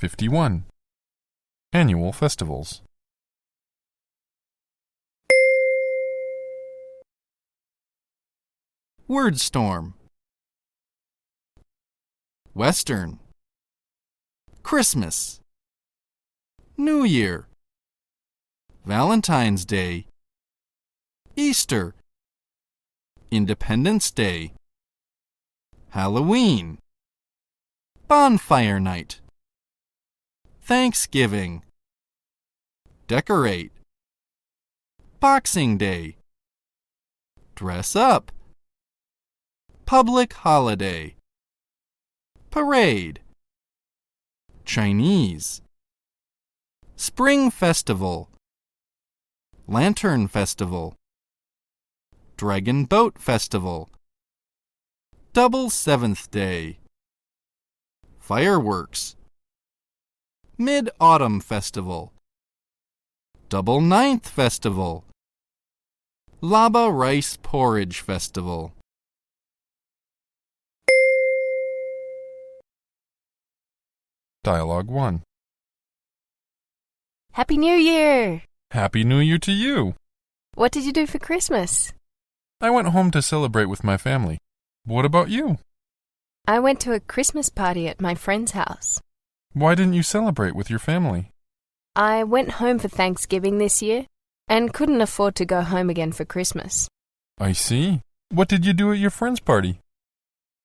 51. Annual festivals. Word storm. Western. Christmas. New Year. Valentine's Day. Easter. Independence Day. Halloween. Bonfire night. Thanksgiving. Decorate. Boxing Day. Dress up. Public holiday. Parade. Chinese. Spring Festival. Lantern Festival. Dragon Boat Festival. Double Seventh Day. Fireworks. Mid-Autumn Festival. Double Ninth Festival. Lava Rice Porridge Festival. Dialogue 1. Happy New Year! Happy New Year to you! What did you do for Christmas? I went home to celebrate with my family. What about you? I went to a Christmas party at my friend's house. Why didn't you celebrate with your family? I went home for Thanksgiving this year and couldn't afford to go home again for Christmas. I see. What did you do at your friend's party?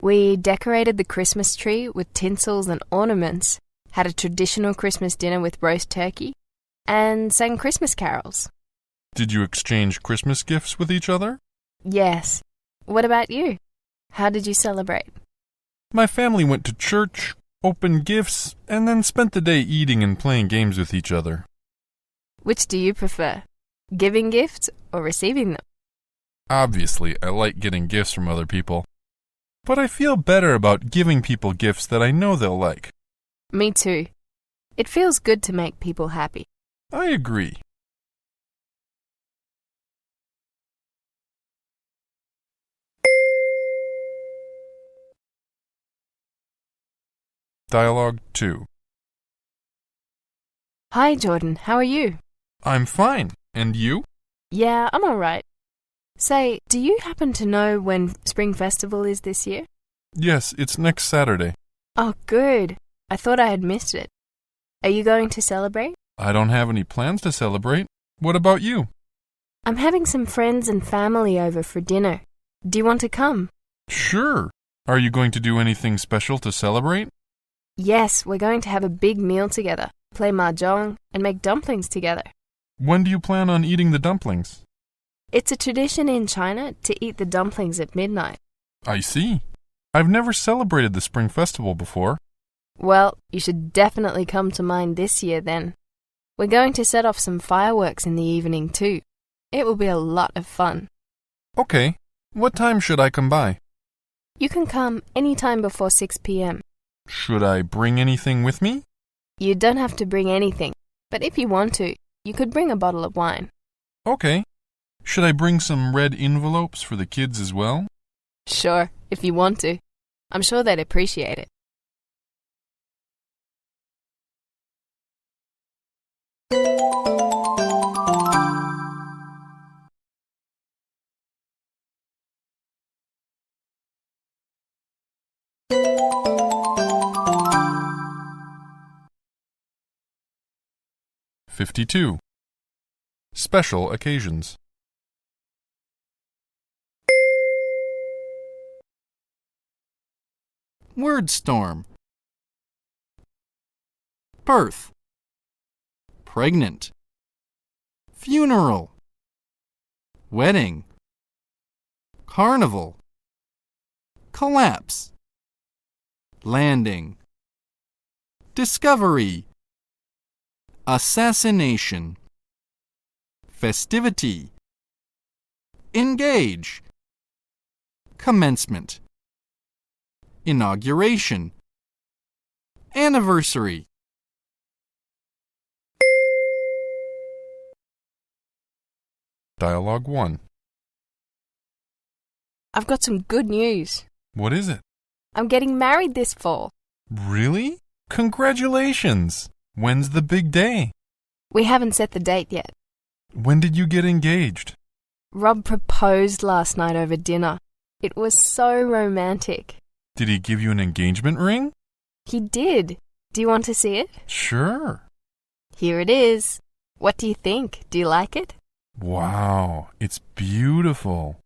We decorated the Christmas tree with tinsels and ornaments, had a traditional Christmas dinner with roast turkey, and sang Christmas carols. Did you exchange Christmas gifts with each other? Yes. What about you? How did you celebrate? My family went to church, opened gifts, and then spent the day eating and playing games with each other. Which do you prefer, giving gifts or receiving them? Obviously, I like getting gifts from other people. But I feel better about giving people gifts that I know they'll like. Me too. It feels good to make people happy. I agree. Dialogue 2. Hi, Jordan. How are you? I'm fine. And you? Yeah, I'm all right. Say, do you happen to know when Spring Festival is this year? Yes, it's next Saturday. Oh, good. I thought I had missed it. Are you going to celebrate? I don't have any plans to celebrate. What about you? I'm having some friends and family over for dinner. Do you want to come? Sure. Are you going to do anything special to celebrate? Yes, we're going to have a big meal together, play mahjong, and make dumplings together. When do you plan on eating the dumplings? It's a tradition in China to eat the dumplings at midnight. I see. I've never celebrated the Spring Festival before. Well, you should definitely come to mine this year then. We're going to set off some fireworks in the evening too. It will be a lot of fun. Okay. What time should I come by? You can come any time before 6 p.m. Should I bring anything with me? You don't have to bring anything, but if you want to, you could bring a bottle of wine. Okay. Should I bring some red envelopes for the kids as well? Sure, if you want to. I'm sure they'd appreciate it. (52) Special occasions. Word storm. Birth. Pregnant. Funeral. Wedding. Carnival. Collapse. Landing. Discovery. Assassination. Festivity. Engage. Commencement. Inauguration. Anniversary. Dialogue 1. I've got some good news. What is it? I'm getting married this fall. Really? Congratulations! When's the big day? We haven't set the date yet. When did you get engaged? Rob proposed last night over dinner. It was so romantic. Did he give you an engagement ring? He did. Do you want to see it? Sure. Here it is. What do you think? Do you like it? Wow, it's beautiful.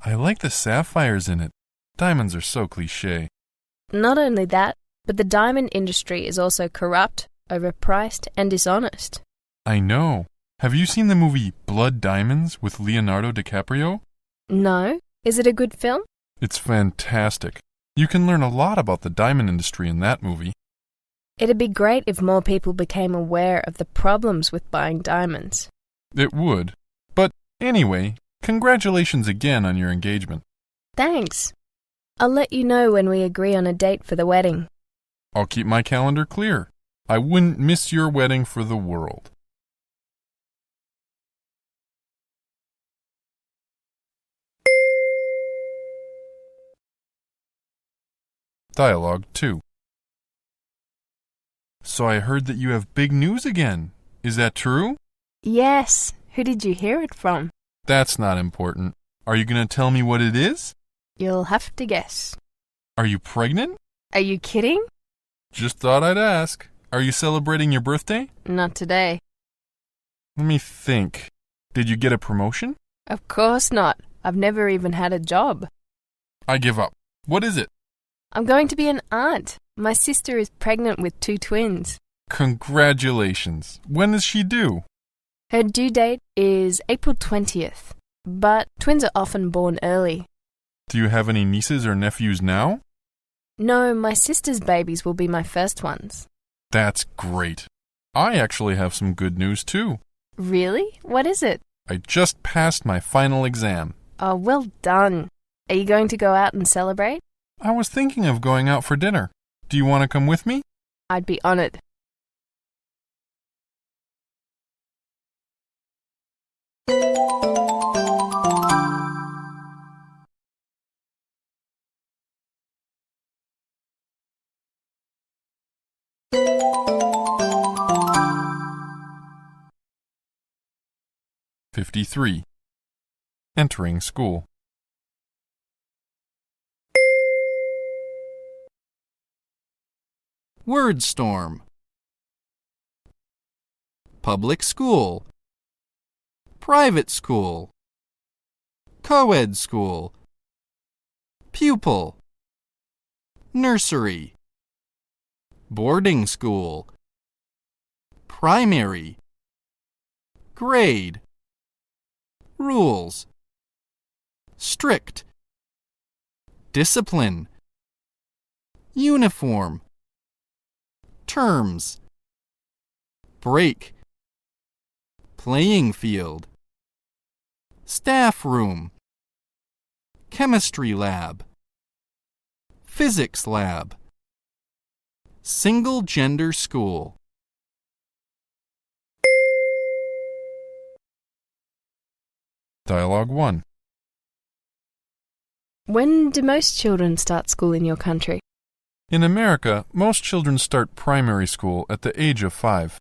I like the sapphires in it. Diamonds are so cliché. Not only that, but the diamond industry is also corrupt, overpriced, and dishonest. I know. Have you seen the movie Blood Diamonds with Leonardo DiCaprio? No? Is it a good film? It's fantastic. You can learn a lot about the diamond industry in that movie. It'd be great if more people became aware of the problems with buying diamonds. It would. But anyway, congratulations again on your engagement. Thanks. I'll let you know when we agree on a date for the wedding. I'll keep my calendar clear. I wouldn't miss your wedding for the world. Dialogue 2. So I heard that you have big news again. Is that true? Yes. Who did you hear it from? That's not important. Are you going to tell me what it is? You'll have to guess. Are you pregnant? Are you kidding? Just thought I'd ask. Are you celebrating your birthday? Not today. Let me think. Did you get a promotion? Of course not. I've never even had a job. I give up. What is it? I'm going to be an aunt. My sister is pregnant with 2 twins. Congratulations. When is she due? Her due date is April 20th, but twins are often born early. Do you have any nieces or nephews now? No, my sister's babies will be my first ones. That's great. I actually have some good news too. Really? What is it? I just passed my final exam. Oh, well done. Are you going to go out and celebrate? I was thinking of going out for dinner. Do you want to come with me? I'd be honored. '53. Entering school. Word storm. Public school. Private school. Co-ed school. Pupil. Nursery. Boarding school. Primary. Grade. Rules. Strict. Discipline. Uniform. Terms. Break. Playing field. Staff room. Chemistry lab. Physics lab. Single gender school. Dialogue 1. When do most children start school in your country? In America, most children start primary school at the age of 5.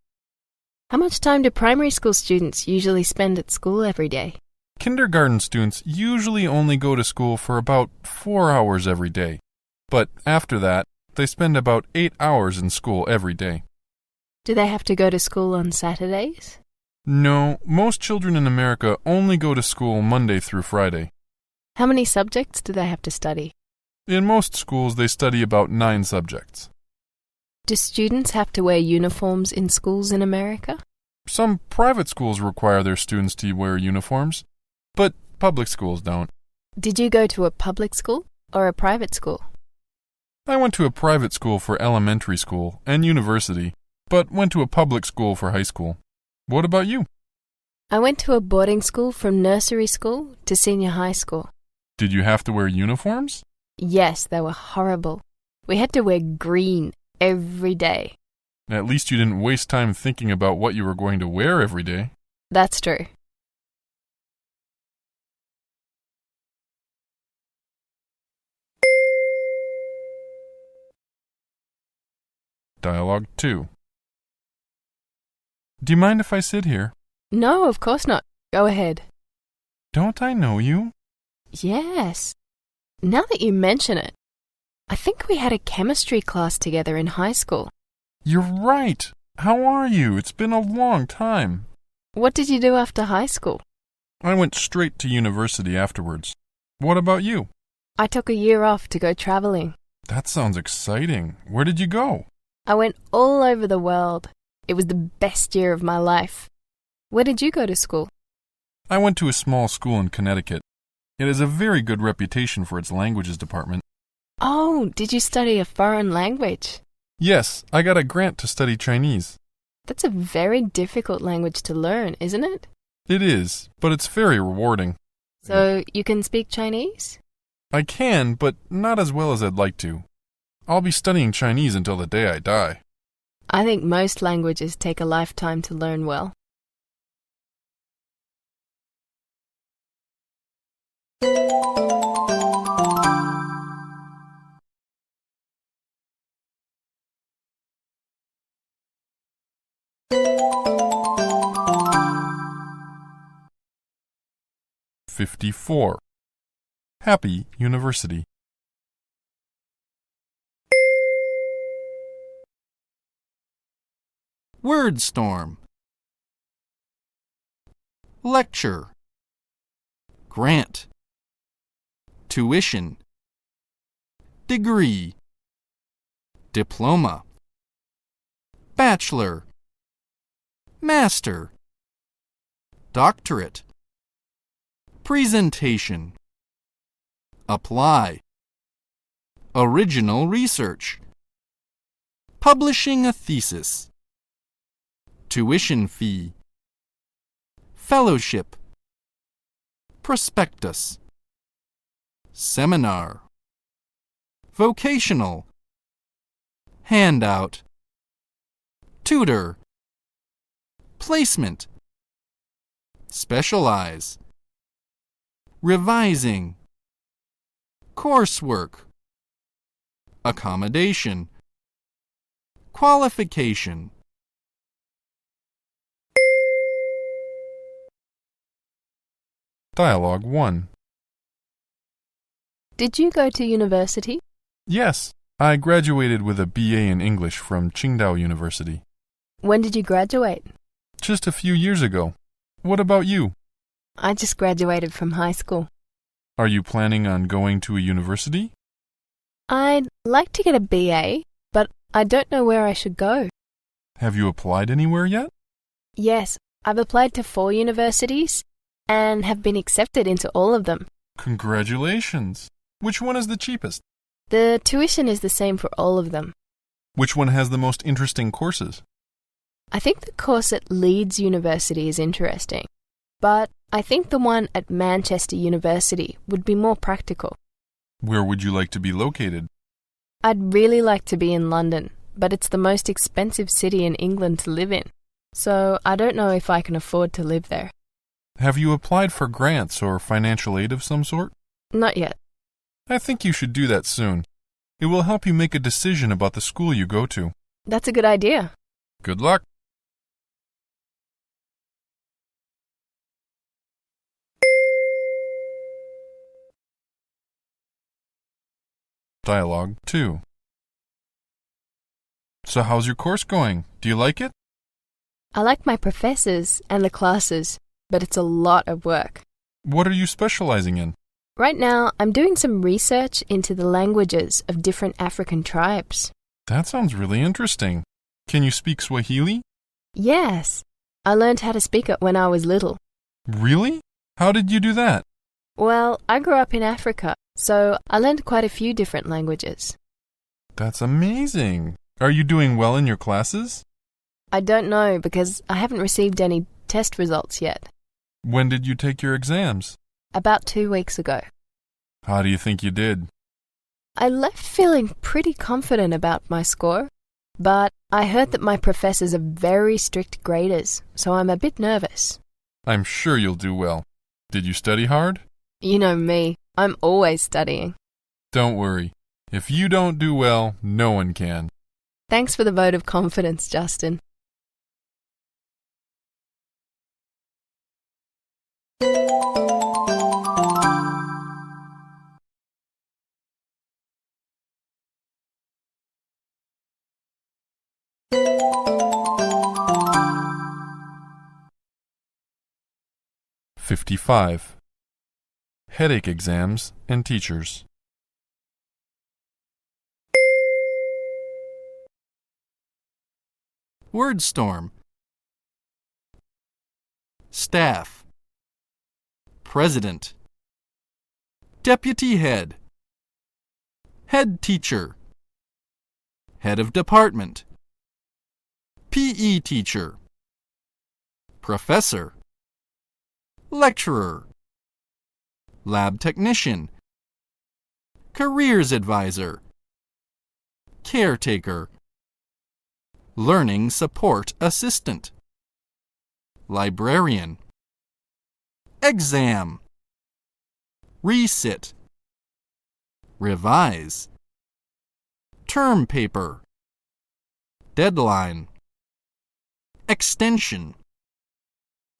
How much time do primary school students usually spend at school every day? Kindergarten students usually only go to school for about 4 hours every day. But after that, they spend about 8 hours in school every day. Do they have to go to school on Saturdays? No, most children in America only go to school Monday through Friday. How many subjects do they have to study? In most schools, they study about 9 subjects. Do students have to wear uniforms in schools in America? Some private schools require their students to wear uniforms, but public schools don't. Did you go to a public school or a private school? I went to a private school for elementary school and university, but went to a public school for high school. What about you? I went to a boarding school from nursery school to senior high school. Did you have to wear uniforms? Yes, they were horrible. We had to wear green every day. At least you didn't waste time thinking about what you were going to wear every day. That's true. Dialogue 2. Do you mind if I sit here? No, of course not. Go ahead. Don't I know you? Yes. Now that you mention it, I think we had a chemistry class together in high school. You're right. How are you? It's been a long time. What did you do after high school? I went straight to university afterwards. What about you? I took a year off to go traveling. That sounds exciting. Where did you go? I went all over the world. It was the best year of my life. Where did you go to school? I went to a small school in Connecticut. It has a very good reputation for its languages department. Oh, did you study a foreign language? Yes, I got a grant to study Chinese. That's a very difficult language to learn, isn't it? It is, but it's very rewarding. So you can speak Chinese? I can, but not as well as I'd like to. I'll be studying Chinese until the day I die. I think most languages take a lifetime to learn well. "54. Happy University. Word storm. Lecture. Grant. Tuition. Degree. Diploma. Bachelor. Master. Doctorate. Presentation. Apply. Original research. Publishing a thesis. Tuition fee. Fellowship. Prospectus. Seminar. Vocational. Handout. Tutor. Placement. Specialize. Revising. Coursework. Accommodation. Qualification. Dialogue 1. Did you go to university? Yes, I graduated with a BA in English from Qingdao University. When did you graduate? Just a few years ago. What about you? I just graduated from high school. Are you planning on going to a university? I'd like to get a BA, but I don't know where I should go. Have you applied anywhere yet? Yes, I've applied to 4 universities and have been accepted into all of them. Congratulations! Which one is the cheapest? The tuition is the same for all of them. Which one has the most interesting courses? I think the course at Leeds University is interesting, but I think the one at Manchester University would be more practical. Where would you like to be located? I'd really like to be in London, but it's the most expensive city in England to live in, so I don't know if I can afford to live there. Have you applied for grants or financial aid of some sort? Not yet. I think you should do that soon. It will help you make a decision about the school you go to. That's a good idea. Good luck! Dialogue 2. So how's your course going? Do you like it? I like my professors and the classes, but it's a lot of work. What are you specializing in? Right now, I'm doing some research into the languages of different African tribes. That sounds really interesting. Can you speak Swahili? Yes, I learned how to speak it when I was little. Really? How did you do that? Well, I grew up in Africa, so I learned quite a few different languages. That's amazing. Are you doing well in your classes? I don't know because I haven't received any test results yet. When did you take your exams? About 2 weeks ago. How do you think you did? I left feeling pretty confident about my score, but I heard that my professors are very strict graders, so I'm a bit nervous. I'm sure you'll do well. Did you study hard? You know me, I'm always studying. Don't worry. If you don't do well, no one can. Thanks for the vote of confidence, Justin. $55. Headache exams and teachers. Word storm. Staff. President. Deputy head. Head teacher. Head of department. PE teacher. Professor. Lecturer. Lab technician. Careers advisor. Caretaker. Learning support assistant. Librarian. Exam. Resit. Revise. Term paper. Deadline. Extension.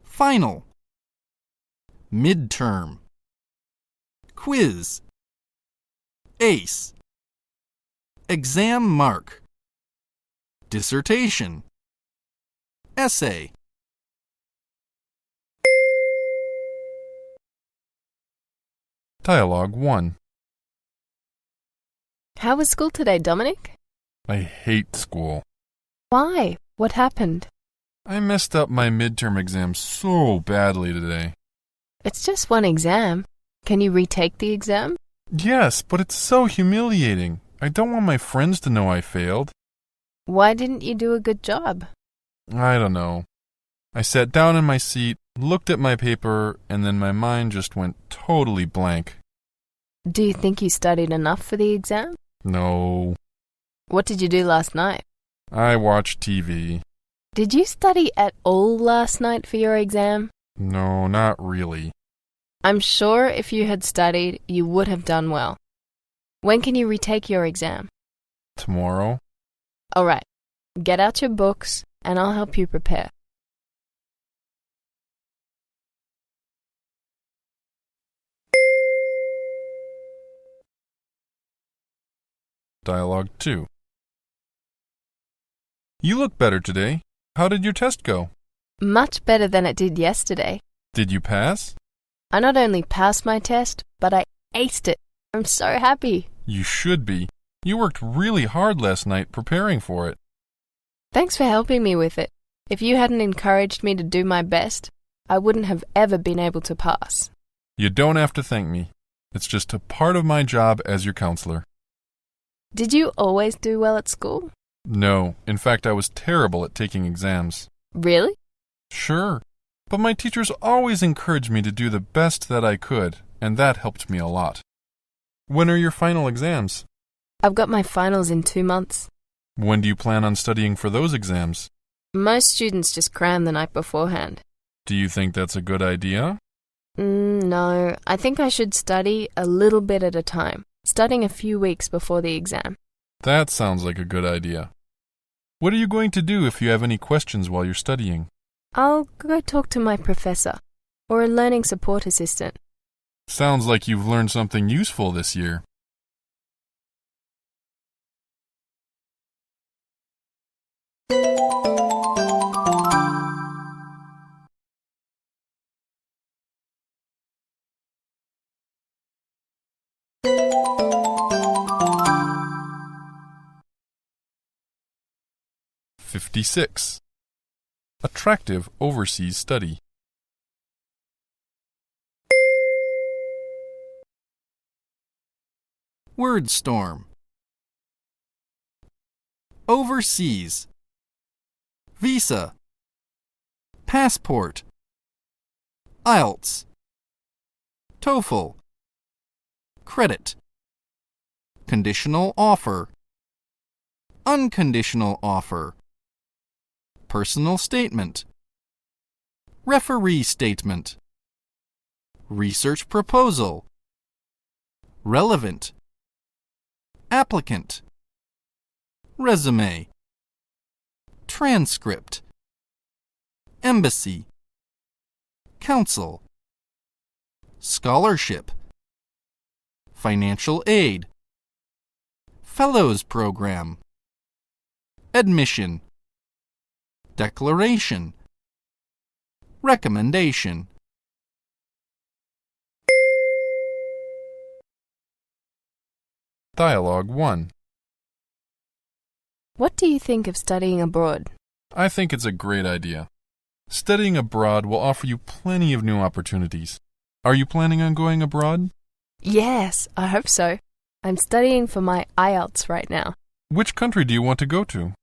Final. Midterm. Quiz. Ace. Exam mark. Dissertation. Essay. Dialogue 1. How was school today, Dominic? I hate school. Why? What happened? I messed up my midterm exam so badly today. It's just one exam. Can you retake the exam? Yes, but it's so humiliating. I don't want my friends to know I failed. Why didn't you do a good job? I don't know. I sat down in my seat, looked at my paper, and then my mind just went totally blank. Do you think you studied enough for the exam? No. What did you do last night? I watched TV. Did you study at all last night for your exam? No, not really. I'm sure if you had studied, you would have done well. When can you retake your exam? Tomorrow? All right. Get out your books, and I'll help you prepare. Dialogue 2. You look better today. How did your test go? Much better than it did yesterday. Did you pass? I not only passed my test, but I aced it. I'm so happy. You should be. You worked really hard last night preparing for it. Thanks for helping me with it. If you hadn't encouraged me to do my best, I wouldn't have ever been able to pass. You don't have to thank me. It's just a part of my job as your counselor. Did you always do well at school? No, in fact, I was terrible at taking exams. Really? Sure, but my teachers always encouraged me to do the best that I could, and that helped me a lot. When are your final exams? I've got my finals in 2 months. When do you plan on studying for those exams? Most students just cram the night beforehand. Do you think that's a good idea? No, I think I should study a little bit at a time, studying a few weeks before the exam. That sounds like a good idea. What are you going to do if you have any questions while you're studying? I'll go talk to my professor or a learning support assistant. Sounds like you've learned something useful this year. $56. Attractive overseas study. Word storm. Overseas. Visa. Passport. IELTS. TOEFL. Credit. Conditional offer. Unconditional offer. Personal statement. Referee statement. Research proposal. Relevant. Applicant. Resume. transcript, embassy, council, scholarship, financial aid, fellows program, admission, declaration, recommendation. Dialogue 1. What do you think of studying abroad? I think it's a great idea. Studying abroad will offer you plenty of new opportunities. Are you planning on going abroad? Yes, I hope so. I'm studying for my IELTS right now. Which country do you want to go to?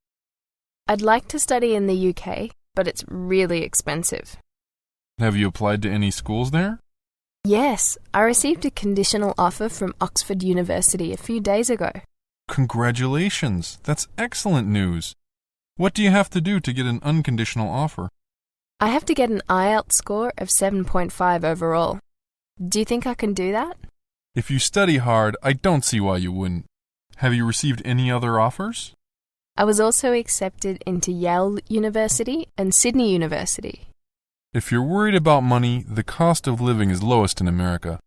I'd like to study in the UK, but it's really expensive. Have you applied to any schools there? Yes, I received a conditional offer from Oxford University a few days ago. Congratulations! That's excellent news. What do you have to do to get an unconditional offer? I have to get an IELTS score of 7.5 overall. Do you think I can do that? If you study hard, I don't see why you wouldn't. Have you received any other offers? I was also accepted into Yale University and Sydney University. If you're worried about money, the cost of living is lowest in America.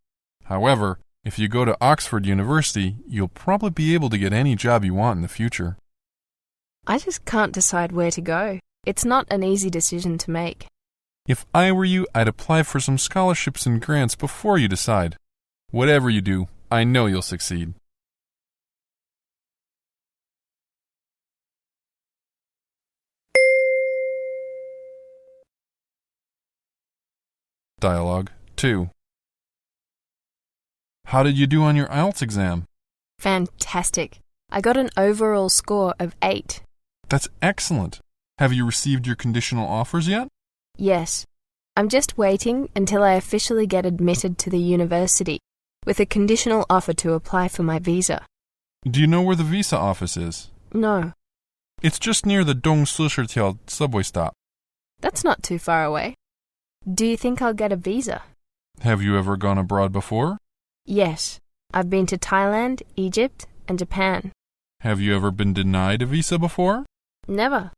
However, if you go to Oxford University, you'll probably be able to get any job you want in the future. I just can't decide where to go. It's not an easy decision to make. If I were you, I'd apply for some scholarships and grants before you decide. Whatever you do, I know you'll succeed. Dialogue 2. How did you do on your IELTS exam? Fantastic. I got an overall score of 8. That's excellent. Have you received your conditional offers yet? Yes. I'm just waiting until I officially get admitted to the university, with a conditional offer to apply for my visa. Do you know where the visa office is? No. It's just near the Dong-Su-Shi-Tiao subway stop. That's not too far away. Do you think I'll get a visa? Have you ever gone abroad before? Yes. I've been to Thailand, Egypt, and Japan. Have you ever been denied a visa before? Never.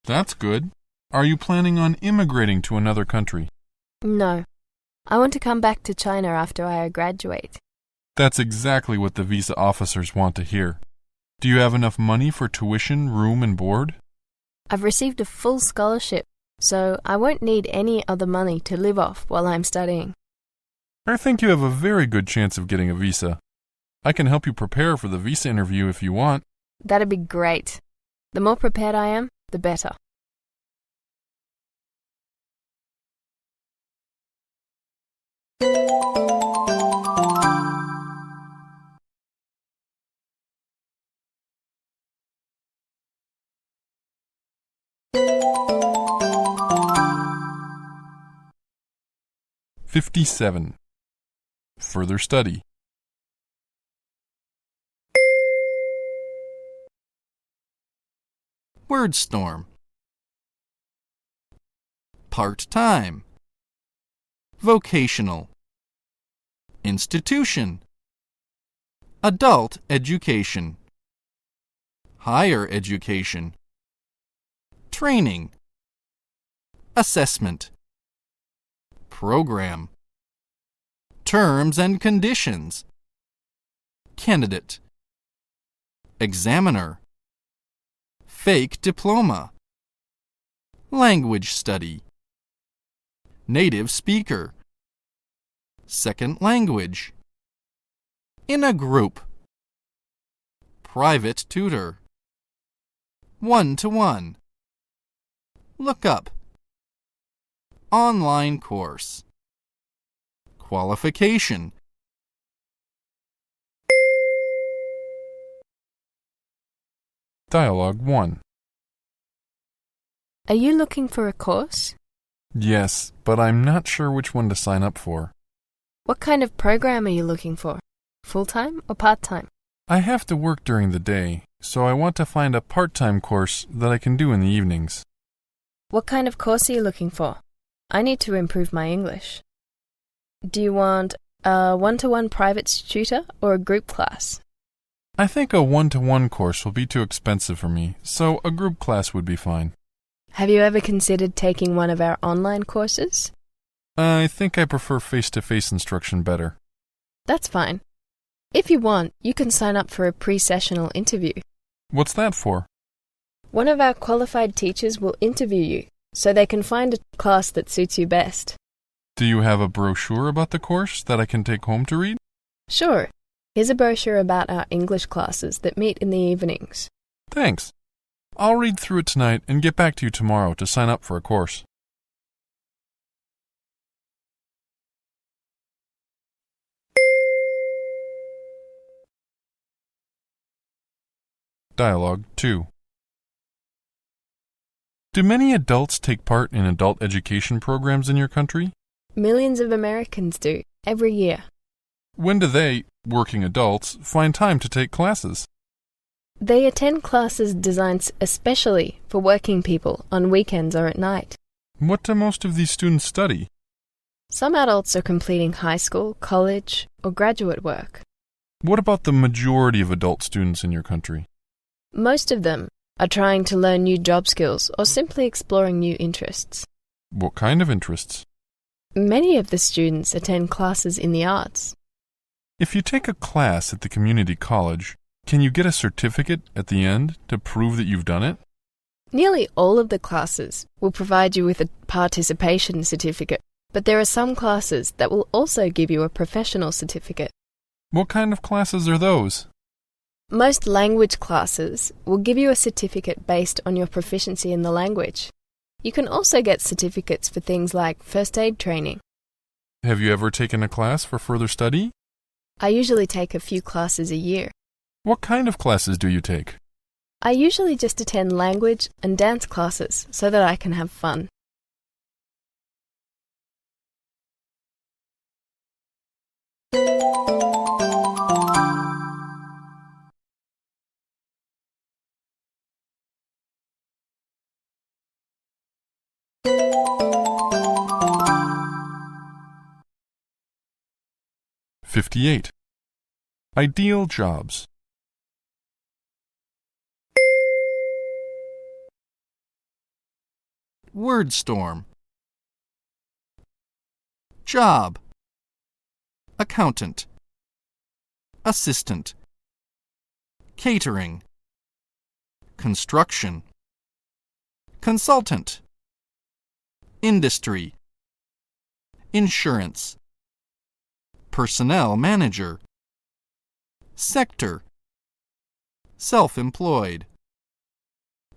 That's good. Are you planning on immigrating to another country? No. I want to come back to China after I graduate. That's exactly what the visa officers want to hear. Do you have enough money for tuition, room, and board? I've received a full scholarship, so I won't need any other money to live off while I'm studying. I think you have a very good chance of getting a visa. I can help you prepare for the visa interview if you want. That'd be great. The more prepared I am, the better. '57. Further study. Word storm. Part-time. Vocational. Institution. Adult education. Higher education. Training. Assessment. Program. Terms and conditions. Candidate. Examiner. Fake diploma. Language study. Native speaker. Second language. In a group. Private tutor. One-to-one. Look up. Online course. Qualification. Dialogue 1. Are you looking for a course? Yes, but I'm not sure which one to sign up for. What kind of program are you looking for? Full-time or part-time? I have to work during the day, so I want to find a part-time course that I can do in the evenings. What kind of course are you looking for? I need to improve my English. Do you want a one-to-one private tutor or a group class? I think a one-to-one course will be too expensive for me, so a group class would be fine. Have you ever considered taking one of our online courses? I think I prefer face-to-face instruction better. That's fine. If you want, you can sign up for a pre-sessional interview. What's that for? One of our qualified teachers will interview you, so they can find a class that suits you best. Do you have a brochure about the course that I can take home to read? Sure. Here's a brochure about our English classes that meet in the evenings. Thanks. I'll read through it tonight and get back to you tomorrow to sign up for a course. Dialogue 2. Do many adults take part in adult education programs in your country? Millions of Americans do, every year. When do they, working adults, find time to take classes? They attend classes designed especially for working people on weekends or at night. What do most of these students study? Some adults are completing high school, college, or graduate work. What about the majority of adult students in your country? Most of them are trying to learn new job skills or simply exploring new interests. What kind of interests? Many of the students attend classes in the arts. If you take a class at the community college, can you get a certificate at the end to prove that you've done it? Nearly all of the classes will provide you with a participation certificate, but there are some classes that will also give you a professional certificate. What kind of classes are those? Most language classes will give you a certificate based on your proficiency in the language. You can also get certificates for things like first aid training. Have you ever taken a class for further study? I usually take a few classes a year. What kind of classes do you take? I usually just attend language and dance classes so that I can have fun. '58. Ideal jobs. Word storm. Job. Accountant. Assistant. Catering. Construction. Consultant. Industry. Insurance. Personnel manager. Sector. Self-employed.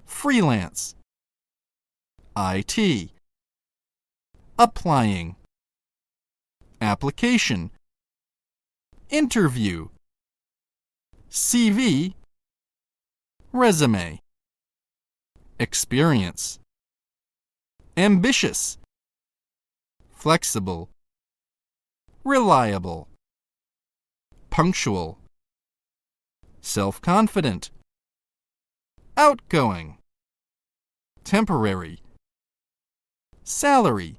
Freelance. IT. Applying. Application. Interview. CV. Resume. Experience. Ambitious. Flexible. Reliable. Punctual. Self-confident. Outgoing. Temporary. Salary.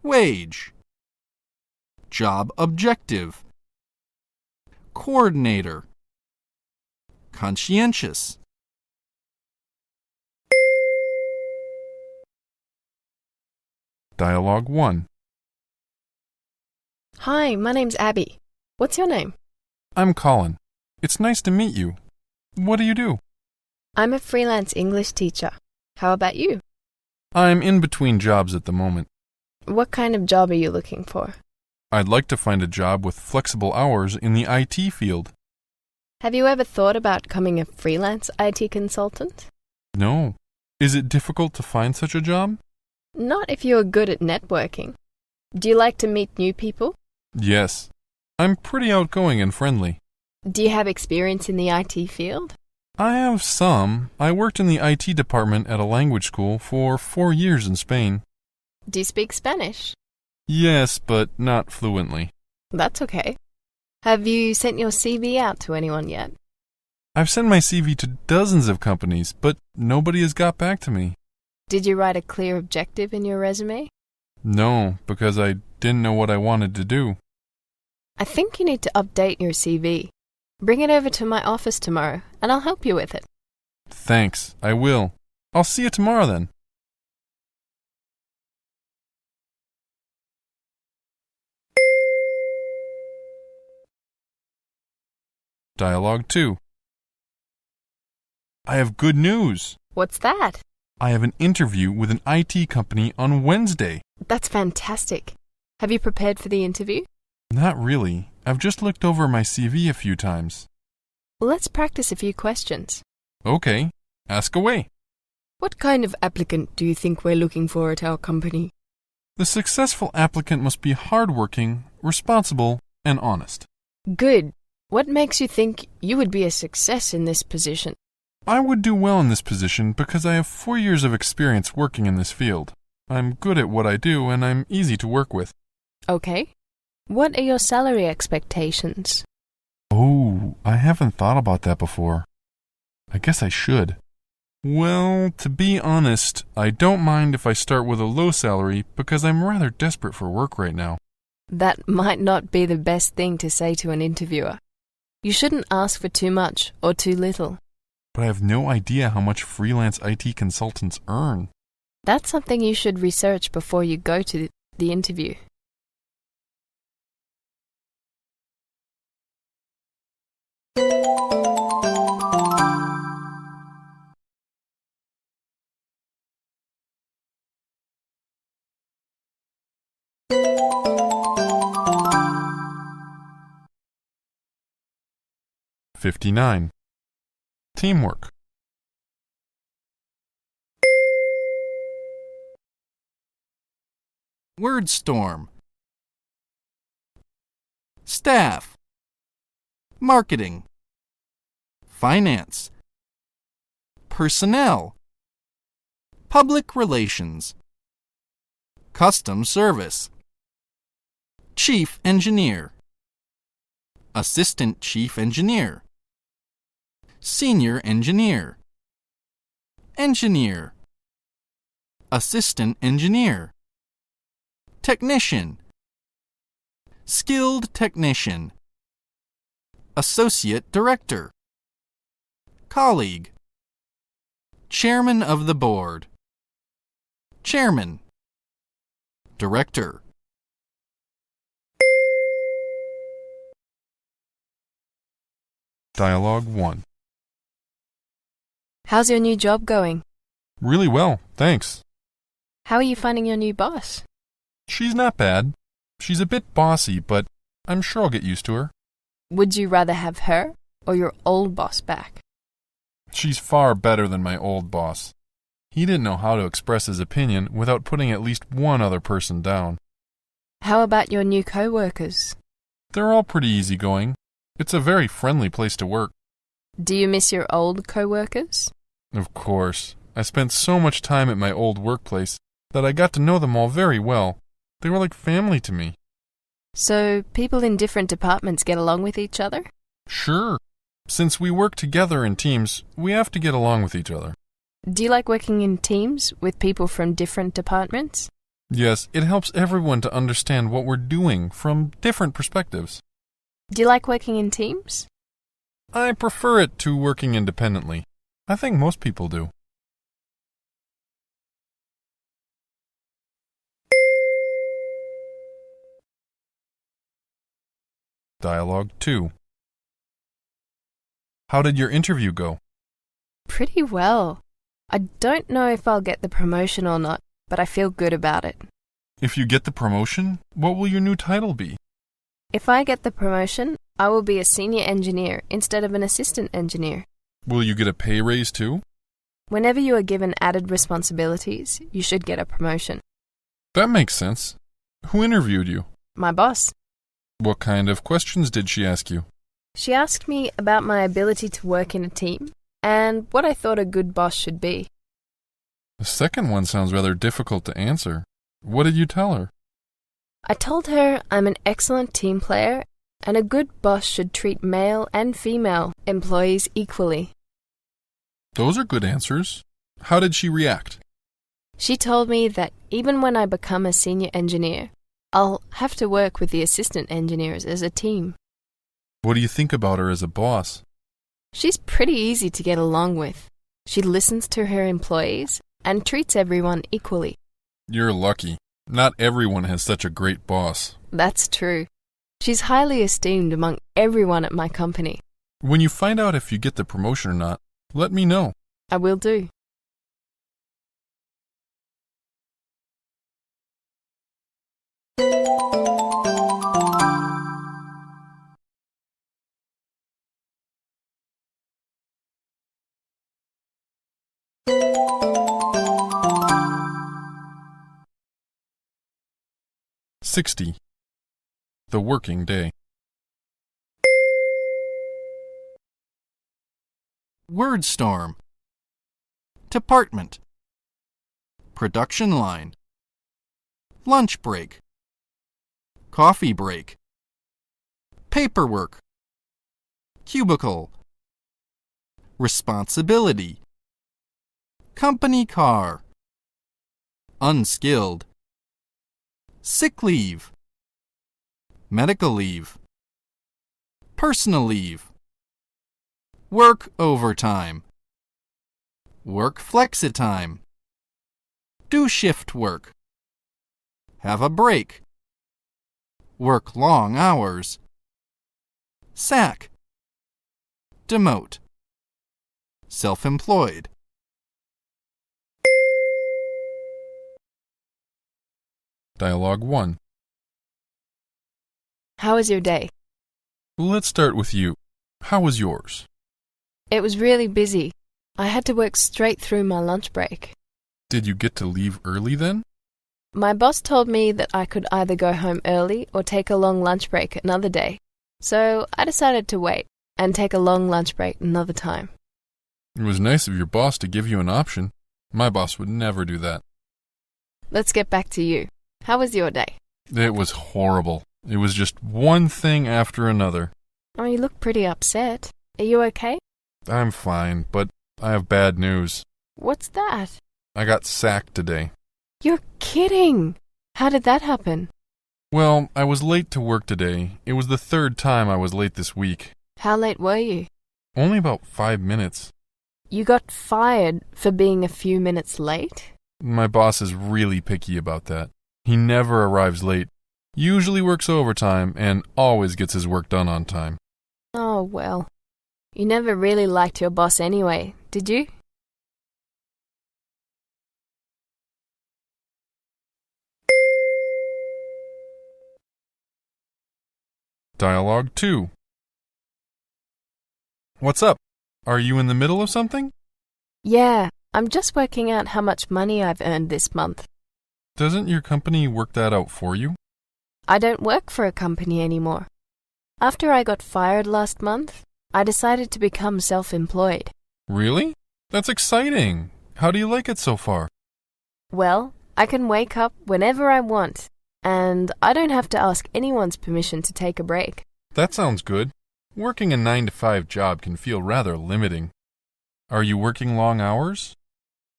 Wage. Job objective. Coordinator. Conscientious. Dialogue 1. Hi, my name's Abby. What's your name? I'm Colin. It's nice to meet you. What do you do? I'm a freelance English teacher. How about you? I'm in between jobs at the moment. What kind of job are you looking for? I'd like to find a job with flexible hours in the IT field. Have you ever thought about becoming a freelance IT consultant? No. Is it difficult to find such a job? Not if you're good at networking. Do you like to meet new people? Yes. I'm pretty outgoing and friendly. Do you have experience in the IT field? I have some. I worked in the IT department at a language school for 4 years in Spain. Do you speak Spanish? Yes, but not fluently. That's okay. Have you sent your CV out to anyone yet? I've sent my CV to dozens of companies, but nobody has got back to me. Did you write a clear objective in your resume? No, because I didn't know what I wanted to do. I think you need to update your CV. Bring it over to my office tomorrow, and I'll help you with it. Thanks, I will. I'll see you tomorrow then. Dialogue 2. I have good news. What's that? I have an interview with an IT company on Wednesday. That's fantastic. Have you prepared for the interview? Not really. I've just looked over my CV a few times. Let's practice a few questions. Okay, ask away. What kind of applicant do you think we're looking for at our company? The successful applicant must be hardworking, responsible, and honest. Good. What makes you think you would be a success in this position? I would do well in this position because I have 4 years of experience working in this field. I'm good at what I do and I'm easy to work with. Okay. What are your salary expectations? Oh, I haven't thought about that before. I guess I should. Well, to be honest, I don't mind if I start with a low salary because I'm rather desperate for work right now. That might not be the best thing to say to an interviewer. You shouldn't ask for too much or too little. But I have no idea how much freelance IT consultants earn. That's something you should research before you go to the interview. '59. Teamwork. Word storm. Staff. Marketing. Finance. Personnel. Public relations. Custom service. Chief engineer. Assistant chief engineer. Senior engineer. Engineer. Assistant engineer. Technician. Skilled technician. Associate director. Colleague. Chairman of the board. Chairman. Director. Dialogue 1. How's your new job going? Really well, thanks. How are you finding your new boss? She's not bad. She's a bit bossy, but I'm sure I'll get used to her. Would you rather have her or your old boss back? She's far better than my old boss. He didn't know how to express his opinion without putting at least one other person down. How about your new co-workers? They're all pretty easygoing. It's a very friendly place to work. Do you miss your old co-workers? Of course. I spent so much time at my old workplace that I got to know them all very well. They were like family to me. So people in different departments get along with each other? Sure. Since we work together in teams, we have to get along with each other. Do you like working in teams with people from different departments? Yes, it helps everyone to understand what we're doing from different perspectives. Do you like working in teams? I prefer it to working independently. I think most people do. Dialogue 2. How did your interview go? Pretty well. I don't know if I'll get the promotion or not, but I feel good about it. If you get the promotion, what will your new title be? If I get the promotion, I will be a senior engineer instead of an assistant engineer. Will you get a pay raise too? Whenever you are given added responsibilities, you should get a promotion. That makes sense. Who interviewed you? My boss. What kind of questions did she ask you? She asked me about my ability to work in a team and what I thought a good boss should be. The second one sounds rather difficult to answer. What did you tell her? I told her I'm an excellent team player and a good boss should treat male and female employees equally. Those are good answers. How did she react? She told me that even when I become a senior engineer, I'll have to work with the assistant engineers as a team. What do you think about her as a boss? She's pretty easy to get along with. She listens to her employees and treats everyone equally. You're lucky. Not everyone has such a great boss. That's true. She's highly esteemed among everyone at my company. When you find out if you get the promotion or not, let me know. I will do. $60. The working day. Word storm. Department. Production line. Lunch break. Coffee break. Paperwork. Cubicle. Responsibility. Company car. Unskilled. Sick leave. Medical leave. Personal leave. Work overtime. Work flexitime. Do shift work. Have a break. Work long hours. Sack. Demote. Self-employed. Dialogue 1. How was your day? Let's start with you. How was yours? It was really busy. I had to work straight through my lunch break. Did you get to leave early then? My boss told me that I could either go home early or take a long lunch break another day. So I decided to wait and take a long lunch break another time. It was nice of your boss to give you an option. My boss would never do that. Let's get back to you. How was your day? It was horrible. It was just one thing after another. Oh, you look pretty upset. Are you okay? I'm fine, but I have bad news. What's that? I got sacked today. You're kidding! How did that happen? Well, I was late to work today. It was the third time I was late this week. How late were you? Only about 5 minutes. You got fired for being a few minutes late? My boss is really picky about that. He never arrives late, usually works overtime, and always gets his work done on time. Oh, well. You never really liked your boss anyway, did you? Dialogue 2. What's up? Are you in the middle of something? Yeah, I'm just working out how much money I've earned this month. Doesn't your company work that out for you? I don't work for a company anymore. After I got fired last month, I decided to become self-employed. Really? That's exciting. How do you like it so far? Well, I can wake up whenever I want, and I don't have to ask anyone's permission to take a break. That sounds good. Working a 9-to-5 job can feel rather limiting. Are you working long hours?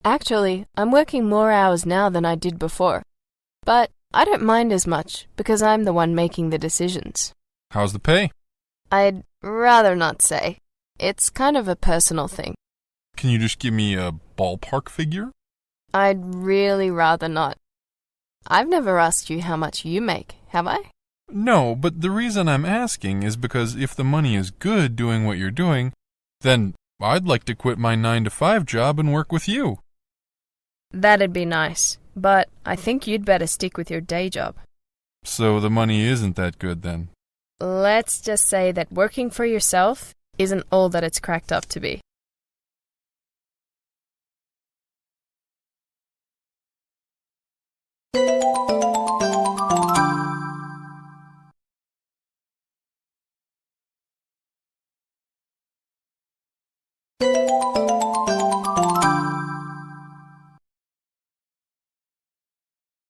Actually, I'm working more hours now than I did before. But I don't mind as much because I'm the one making the decisions. How's the pay? I'd rather not say. It's kind of a personal thing. Can you just give me a ballpark figure? I'd really rather not. I've never asked you how much you make, have I? No, but the reason I'm asking is because if the money is good doing what you're doing, then I'd like to quit my 9-to-5 job and work with you. That'd be nice, but I think you'd better stick with your day job. So the money isn't that good then? Let's just say that working for yourself isn't all that it's cracked up to be.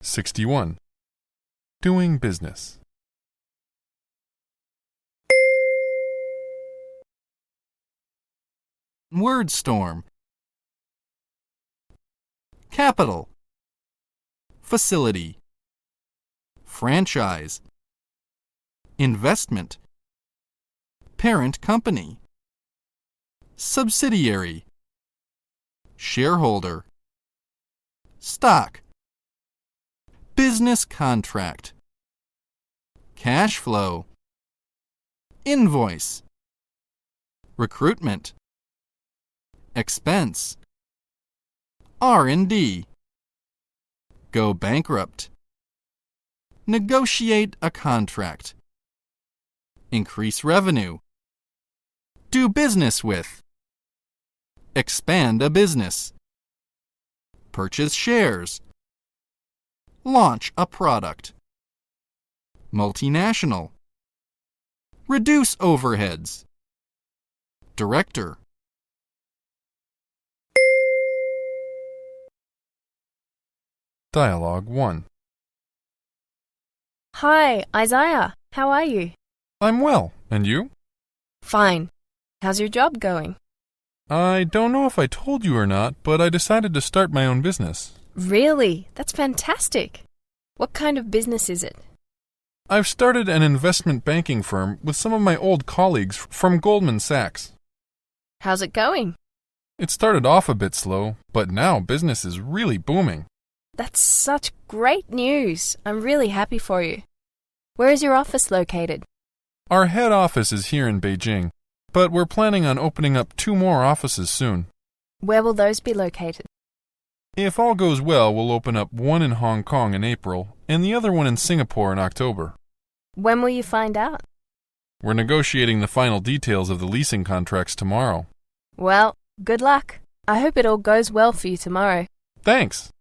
$61. Doing business. Word storm. Capital. Facility. Franchise. Investment. Parent company. Subsidiary. shareholder, stock, business contract, cash flow, invoice, recruitment, expense, R&D, go bankrupt, negotiate a contract, increase revenue, do business with, expand a business, purchase shares, launch a product, multinational, reduce overheads, director. Dialogue 1. Hi, Isaiah. How are you? I'm well, and you? Fine. How's your job going? I don't know if I told you or not, but I decided to start my own business. Really? That's fantastic. What kind of business is it? I've started an investment banking firm with some of my old colleagues from Goldman Sachs. How's it going? It started off a bit slow, but now business is really booming. That's such great news. I'm really happy for you. Where is your office located? Our head office is here in Beijing, but we're planning on opening up 2 more offices soon. Where will those be located? If all goes well, we'll open up one in Hong Kong in April and the other one in Singapore in October. When will you find out? We're negotiating the final details of the leasing contracts tomorrow. Well, good luck. I hope it all goes well for you tomorrow. Thanks.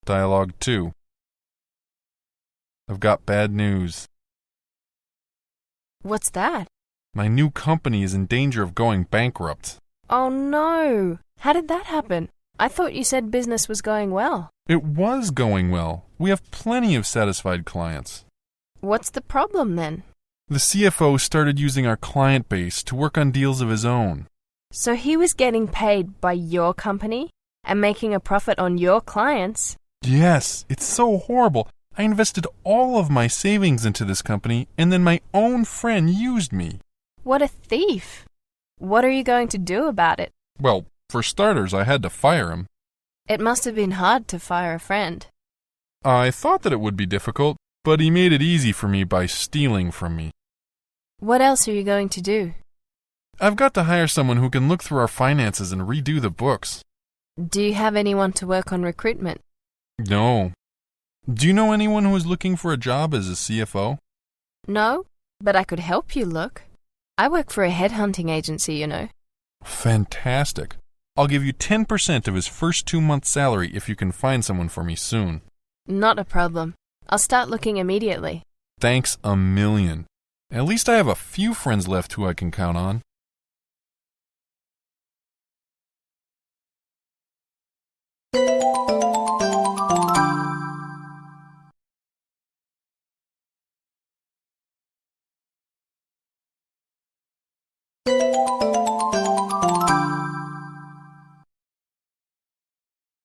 Dialogue 2. I've got bad news. What's that? My new company is in danger of going bankrupt. Oh no! How did that happen? I thought you said business was going well. It was going well. We have plenty of satisfied clients. What's the problem then? The CFO started using our client base to work on deals of his own. So he was getting paid by your company and making a profit on your clients? Yes, it's so horrible. I invested all of my savings into this company, and then my own friend used me. What a thief! What are you going to do about it? Well, for starters, I had to fire him. It must have been hard to fire a friend. I thought that it would be difficult, but he made it easy for me by stealing from me. What else are you going to do? I've got to hire someone who can look through our finances and redo the books. Do you have anyone to work on recruitment? No. Do you know anyone who is looking for a job as a CFO? No, but I could help you look. I work for a headhunting agency, you know. Fantastic. I'll give you 10% of his first 2 months' salary if you can find someone for me soon. Not a problem. I'll start looking immediately. Thanks a million. At least I have a few friends left who I can count on.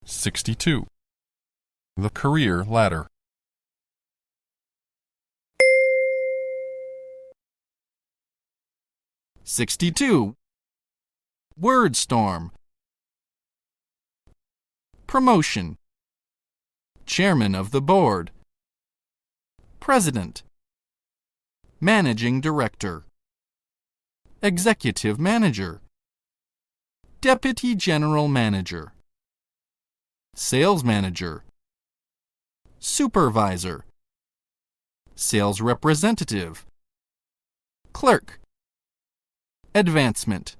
'62. The career ladder. '62. Word storm. Promotion. Chairman of the board. President. Managing director. Executive manager. Deputy general manager. Sales manager. Supervisor. Sales representative. Clerk. Advancement.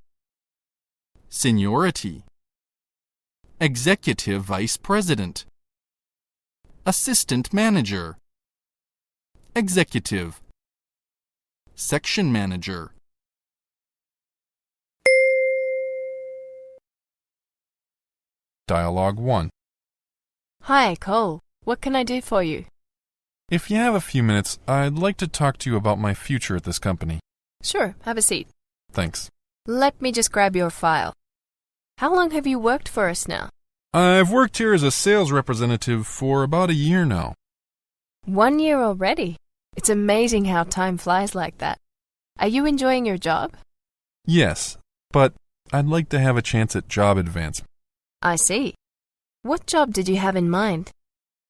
Seniority. Executive vice president. Assistant manager. Executive. Section manager. Dialogue 1. Hi, Cole. What can I do for you? If you have a few minutes, I'd like to talk to you about my future at this company. Sure, have a seat. Thanks. Let me just grab your file. How long have you worked for us now? I've worked here as a sales representative for about a year now. 1 year already? It's amazing how time flies like that. Are you enjoying your job? Yes, but I'd like to have a chance at job advancement. I see. What job did you have in mind?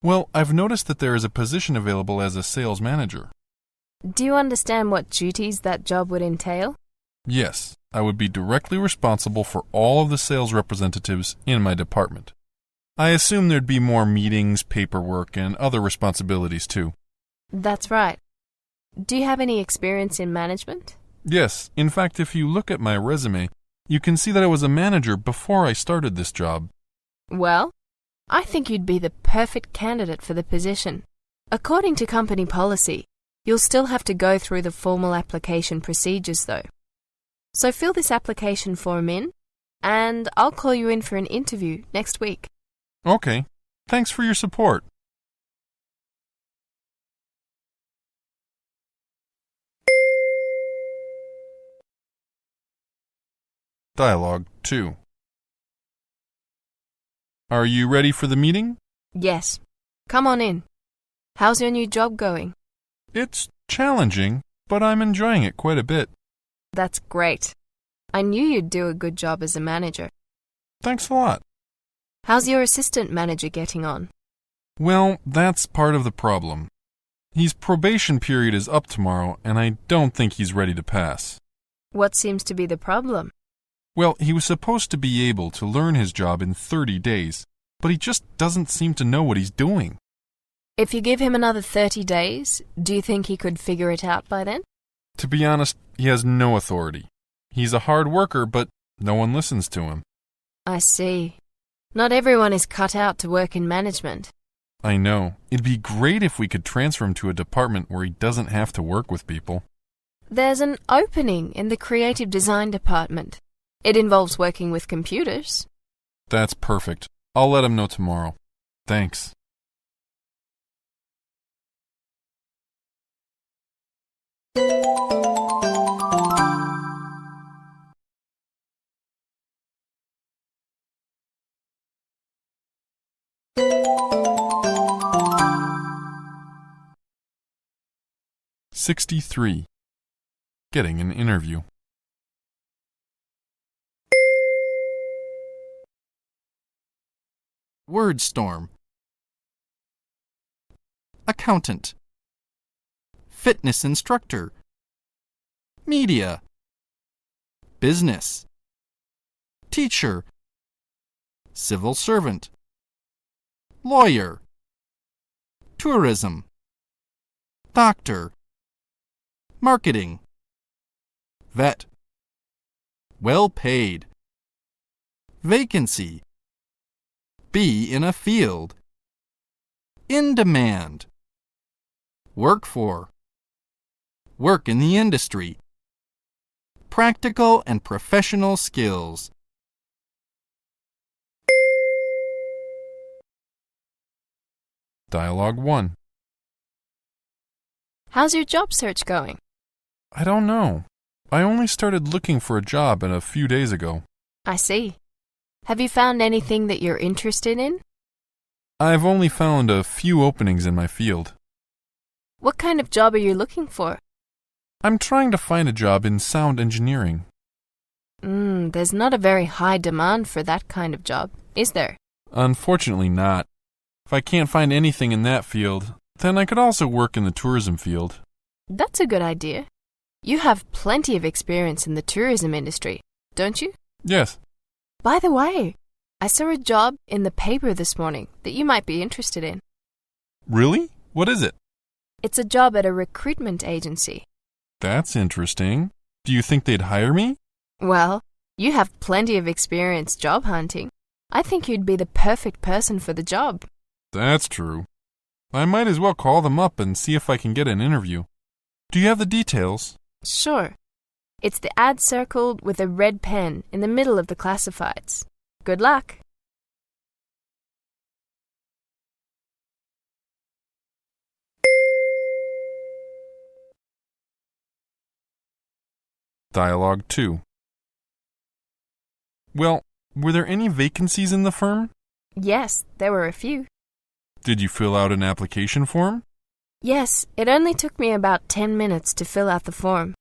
Well, I've noticed that there is a position available as a sales manager. Do you understand what duties that job would entail? Yes, I would be directly responsible for all of the sales representatives in my department. I assume there'd be more meetings, paperwork, and other responsibilities too. That's right. Do you have any experience in management? Yes, in fact, if you look at my resume, you can see that I was a manager before I started this job. Well, I think you'd be the perfect candidate for the position. According to company policy, you'll still have to go through the formal application procedures though. So fill this application form in, and I'll call you in for an interview next week. Okay, thanks for your support. Dialogue 2. Are you ready for the meeting? Yes. Come on in. How's your new job going? It's challenging, but I'm enjoying it quite a bit. That's great. I knew you'd do a good job as a manager. Thanks a lot. How's your assistant manager getting on? Well, that's part of the problem. His probation period is up tomorrow, and I don't think he's ready to pass. What seems to be the problem? Well, he was supposed to be able to learn his job in 30 days, but he just doesn't seem to know what he's doing. If you give him another 30 days, do you think he could figure it out by then? To be honest, he has no authority. He's a hard worker, but no one listens to him. I see. Not everyone is cut out to work in management. I know. It'd be great if we could transfer him to a department where he doesn't have to work with people. There's an opening in the creative design department. It involves working with computers. That's perfect. I'll let him know tomorrow. Thanks. "63. Getting an interview. Word storm. Accountant. Fitness instructor. Media. Business. Teacher. Civil servant. Lawyer. Tourism. Doctor. Marketing. Vet. Well paid. Vacancy. Be in a field. In demand. Work for. Work in the industry. Practical and professional skills. Dialogue 1. How's your job search going? I don't know. I only started looking for a job a few days ago. I see. Have you found anything that you're interested in? I've only found a few openings in my field. What kind of job are you looking for? I'm trying to find a job in sound engineering. There's not a very high demand for that kind of job, is there? Unfortunately not. If I can't find anything in that field, then I could also work in the tourism field. That's a good idea. You have plenty of experience in the tourism industry, don't you? Yes. By the way, I saw a job in the paper this morning that you might be interested in. Really? What is it? It's a job at a recruitment agency. That's interesting. Do you think they'd hire me? Well, you have plenty of experience job hunting. I think you'd be the perfect person for the job. That's true. I might as well call them up and see if I can get an interview. Do you have the details? Sure. It's the ad circled with a red pen in the middle of the classifieds. Good luck. Dialogue 2. Well, were there any vacancies in the firm? Yes, there were a few. Did you fill out an application form? Yes, it only took me about 10 minutes to fill out the form.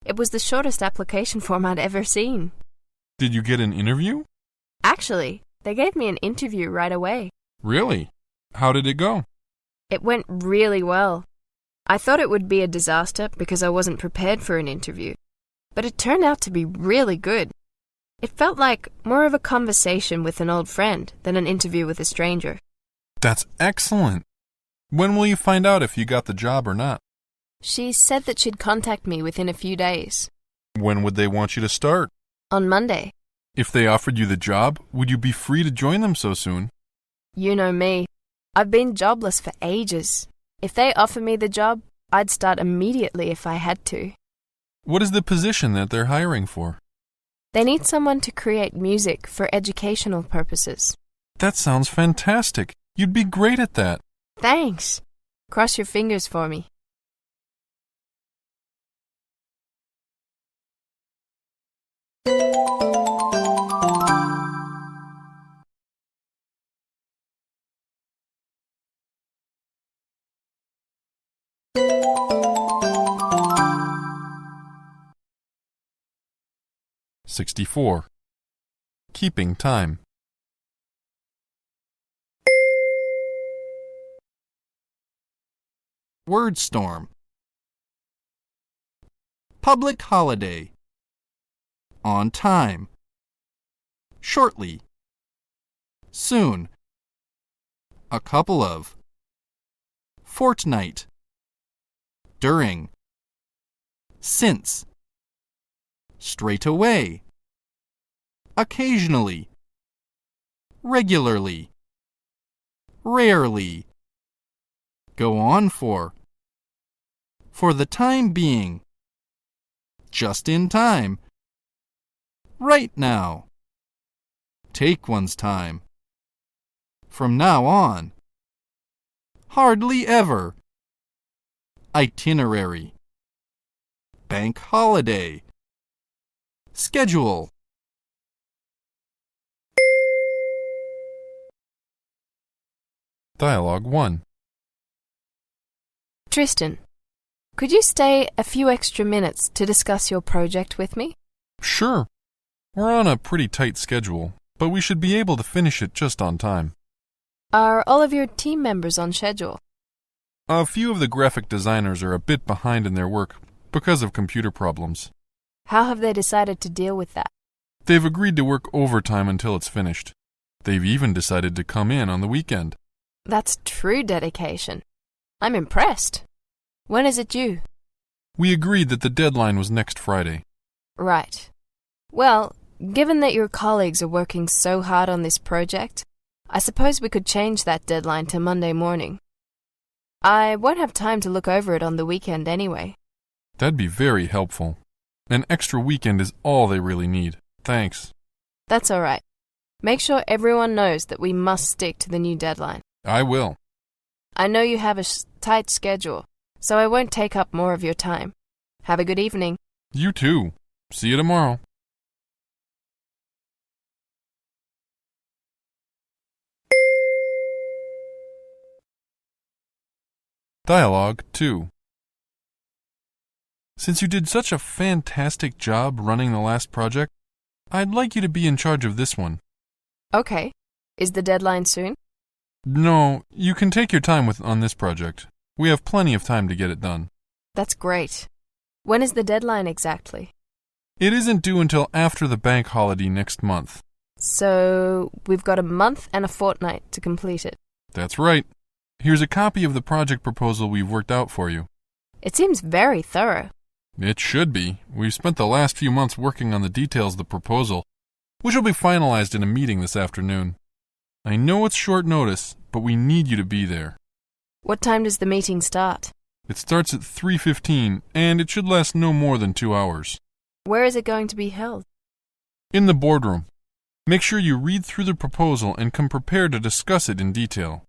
It was the shortest application form I'd ever seen. Did you get an interview? Actually, they gave me an interview right away. Really? How did it go? It went really well. I thought it would be a disaster because I wasn't prepared for an interview, but it turned out to be really good. It felt like more of a conversation with an old friend than an interview with a stranger. That's excellent. When will you find out if you got the job or not? She said that she'd contact me within a few days. When would they want you to start? On Monday. If they offered you the job, would you be free to join them so soon? You know me. I've been jobless for ages. If they offer me the job, I'd start immediately if I had to. What is the position that they're hiring for? They need someone to create music for educational purposes. That sounds fantastic. You'd be great at that. Thanks. Cross your fingers for me. (64) Keeping time. Word storm. Public holiday. On time. Shortly. Soon. A couple of. Fortnight. During. Since. Straight away. Occasionally. Regularly. Rarely. Go on for. For the time being. Just in time. Right now. Take one's time. From now on. Hardly ever. Itinerary. Bank holiday. Schedule. Dialogue 1. Tristan, could you stay a few extra minutes to discuss your project with me? Sure. We're on a pretty tight schedule, but we should be able to finish it just on time. Are all of your team members on schedule? A few of the graphic designers are a bit behind in their work because of computer problems. How have they decided to deal with that? They've agreed to work overtime until it's finished. They've even decided to come in on the weekend. That's true dedication. I'm impressed. When is it due? We agreed that the deadline was next Friday. Right. Well, given that your colleagues are working so hard on this project, I suppose we could change that deadline to Monday morning. I won't have time to look over it on the weekend anyway. That'd be very helpful. An extra weekend is all they really need. Thanks. That's all right. Make sure everyone knows that we must stick to the new deadline. I will. I know you have a tight schedule, so I won't take up more of your time. Have a good evening. You too. See you tomorrow. Dialogue 2. Since you did such a fantastic job running the last project, I'd like you to be in charge of this one. Okay. Is the deadline soon? No, you can take your time on this project. We have plenty of time to get it done. That's great. When is the deadline exactly? It isn't due until after the bank holiday next month. So, we've got a month and a fortnight to complete it. That's right. Here's a copy of the project proposal we've worked out for you. It seems very thorough. It should be. We've spent the last few months working on the details of the proposal, which will be finalized in a meeting this afternoon. I know it's short notice, but we need you to be there. What time does the meeting start? It starts at 3:15, and it should last no more than 2 hours. Where is it going to be held? In the boardroom. Make sure you read through the proposal and come prepared to discuss it in detail.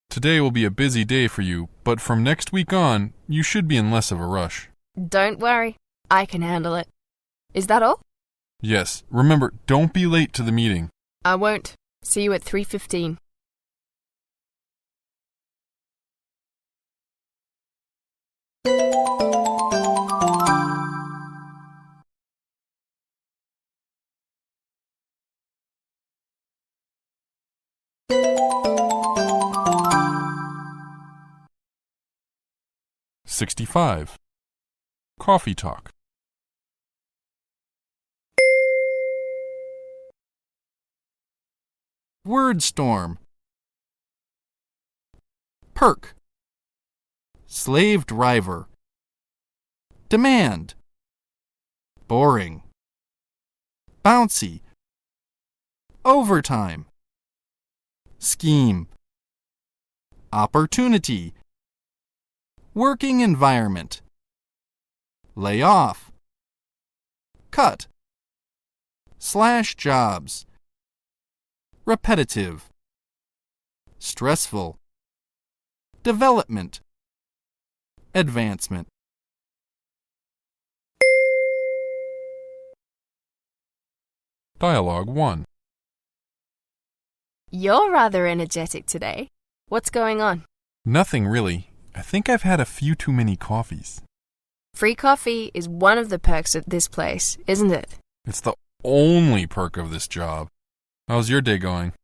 Today will be a busy day for you, but from next week on, you should be in less of a rush. Don't worry. I can handle it. Is that all? Yes. Remember, don't be late to the meeting. I won't. See you at 3:15. 65. Coffee talk. Word storm. Perk. Slave driver. Demand. Boring. Bouncy. Overtime. Scheme. Opportunity. Working environment. Lay off. Cut. Slash jobs. Repetitive. Stressful. Development. Advancement. Dialogue 1. You're rather energetic today. What's going on? Nothing really. I think I've had a few too many coffees. Free coffee is one of the perks at this place, isn't it? It's the only perk of this job. How's your day going?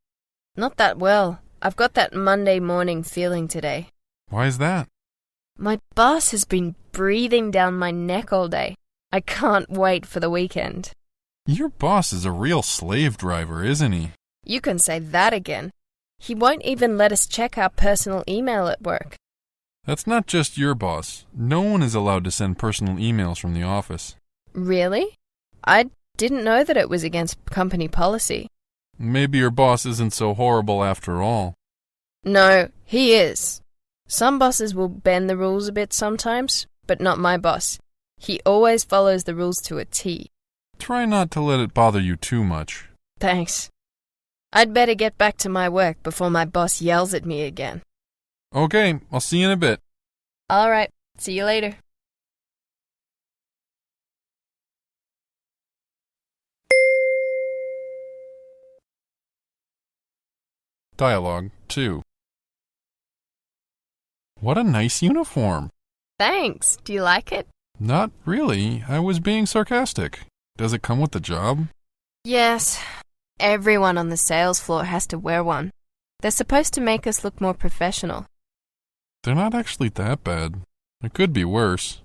Not that well. I've got that Monday morning feeling today. Why is that? My boss has been breathing down my neck all day. I can't wait for the weekend. Your boss is a real slave driver, isn't he? You can say that again. He won't even let us check our personal email at work. That's not just your boss. No one is allowed to send personal emails from the office. Really? I didn't know that it was against company policy. Maybe your boss isn't so horrible after all. No, he is. Some bosses will bend the rules a bit sometimes, but not my boss. He always follows the rules to a T. Try not to let it bother you too much. Thanks. I'd better get back to my work before my boss yells at me again. Okay, I'll see you in a bit. All right, see you later. Dialogue 2. What a nice uniform. Thanks. Do you like it? Not really. I was being sarcastic. Does it come with the job? Yes. Everyone on the sales floor has to wear one. They're supposed to make us look more professional. They're not actually that bad. It could be worse.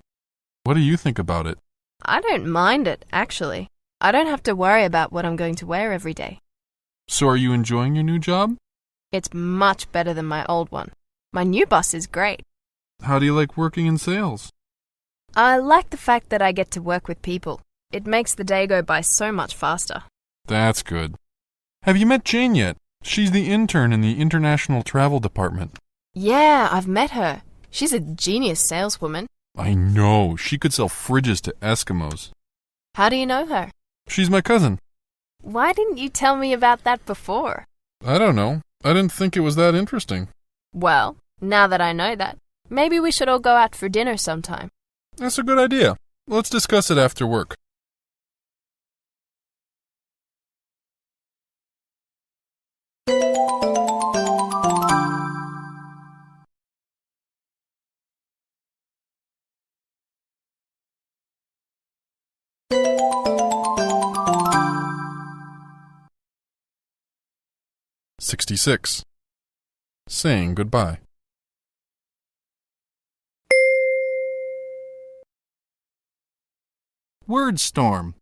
What do you think about it? I don't mind it, actually. I don't have to worry about what I'm going to wear every day. So are you enjoying your new job? It's much better than my old one. My new boss is great. How do you like working in sales? I like the fact that I get to work with people. It makes the day go by so much faster. That's good. Have you met Jane yet? She's the intern in the international travel department. Yeah, I've met her. She's a genius saleswoman. I know. She could sell fridges to Eskimos. How do you know her? She's my cousin. Why didn't you tell me about that before? I don't know. I didn't think it was that interesting. Well, now that I know that, maybe we should all go out for dinner sometime. That's a good idea. Let's discuss it after work. '66. Saying goodbye. Word storm.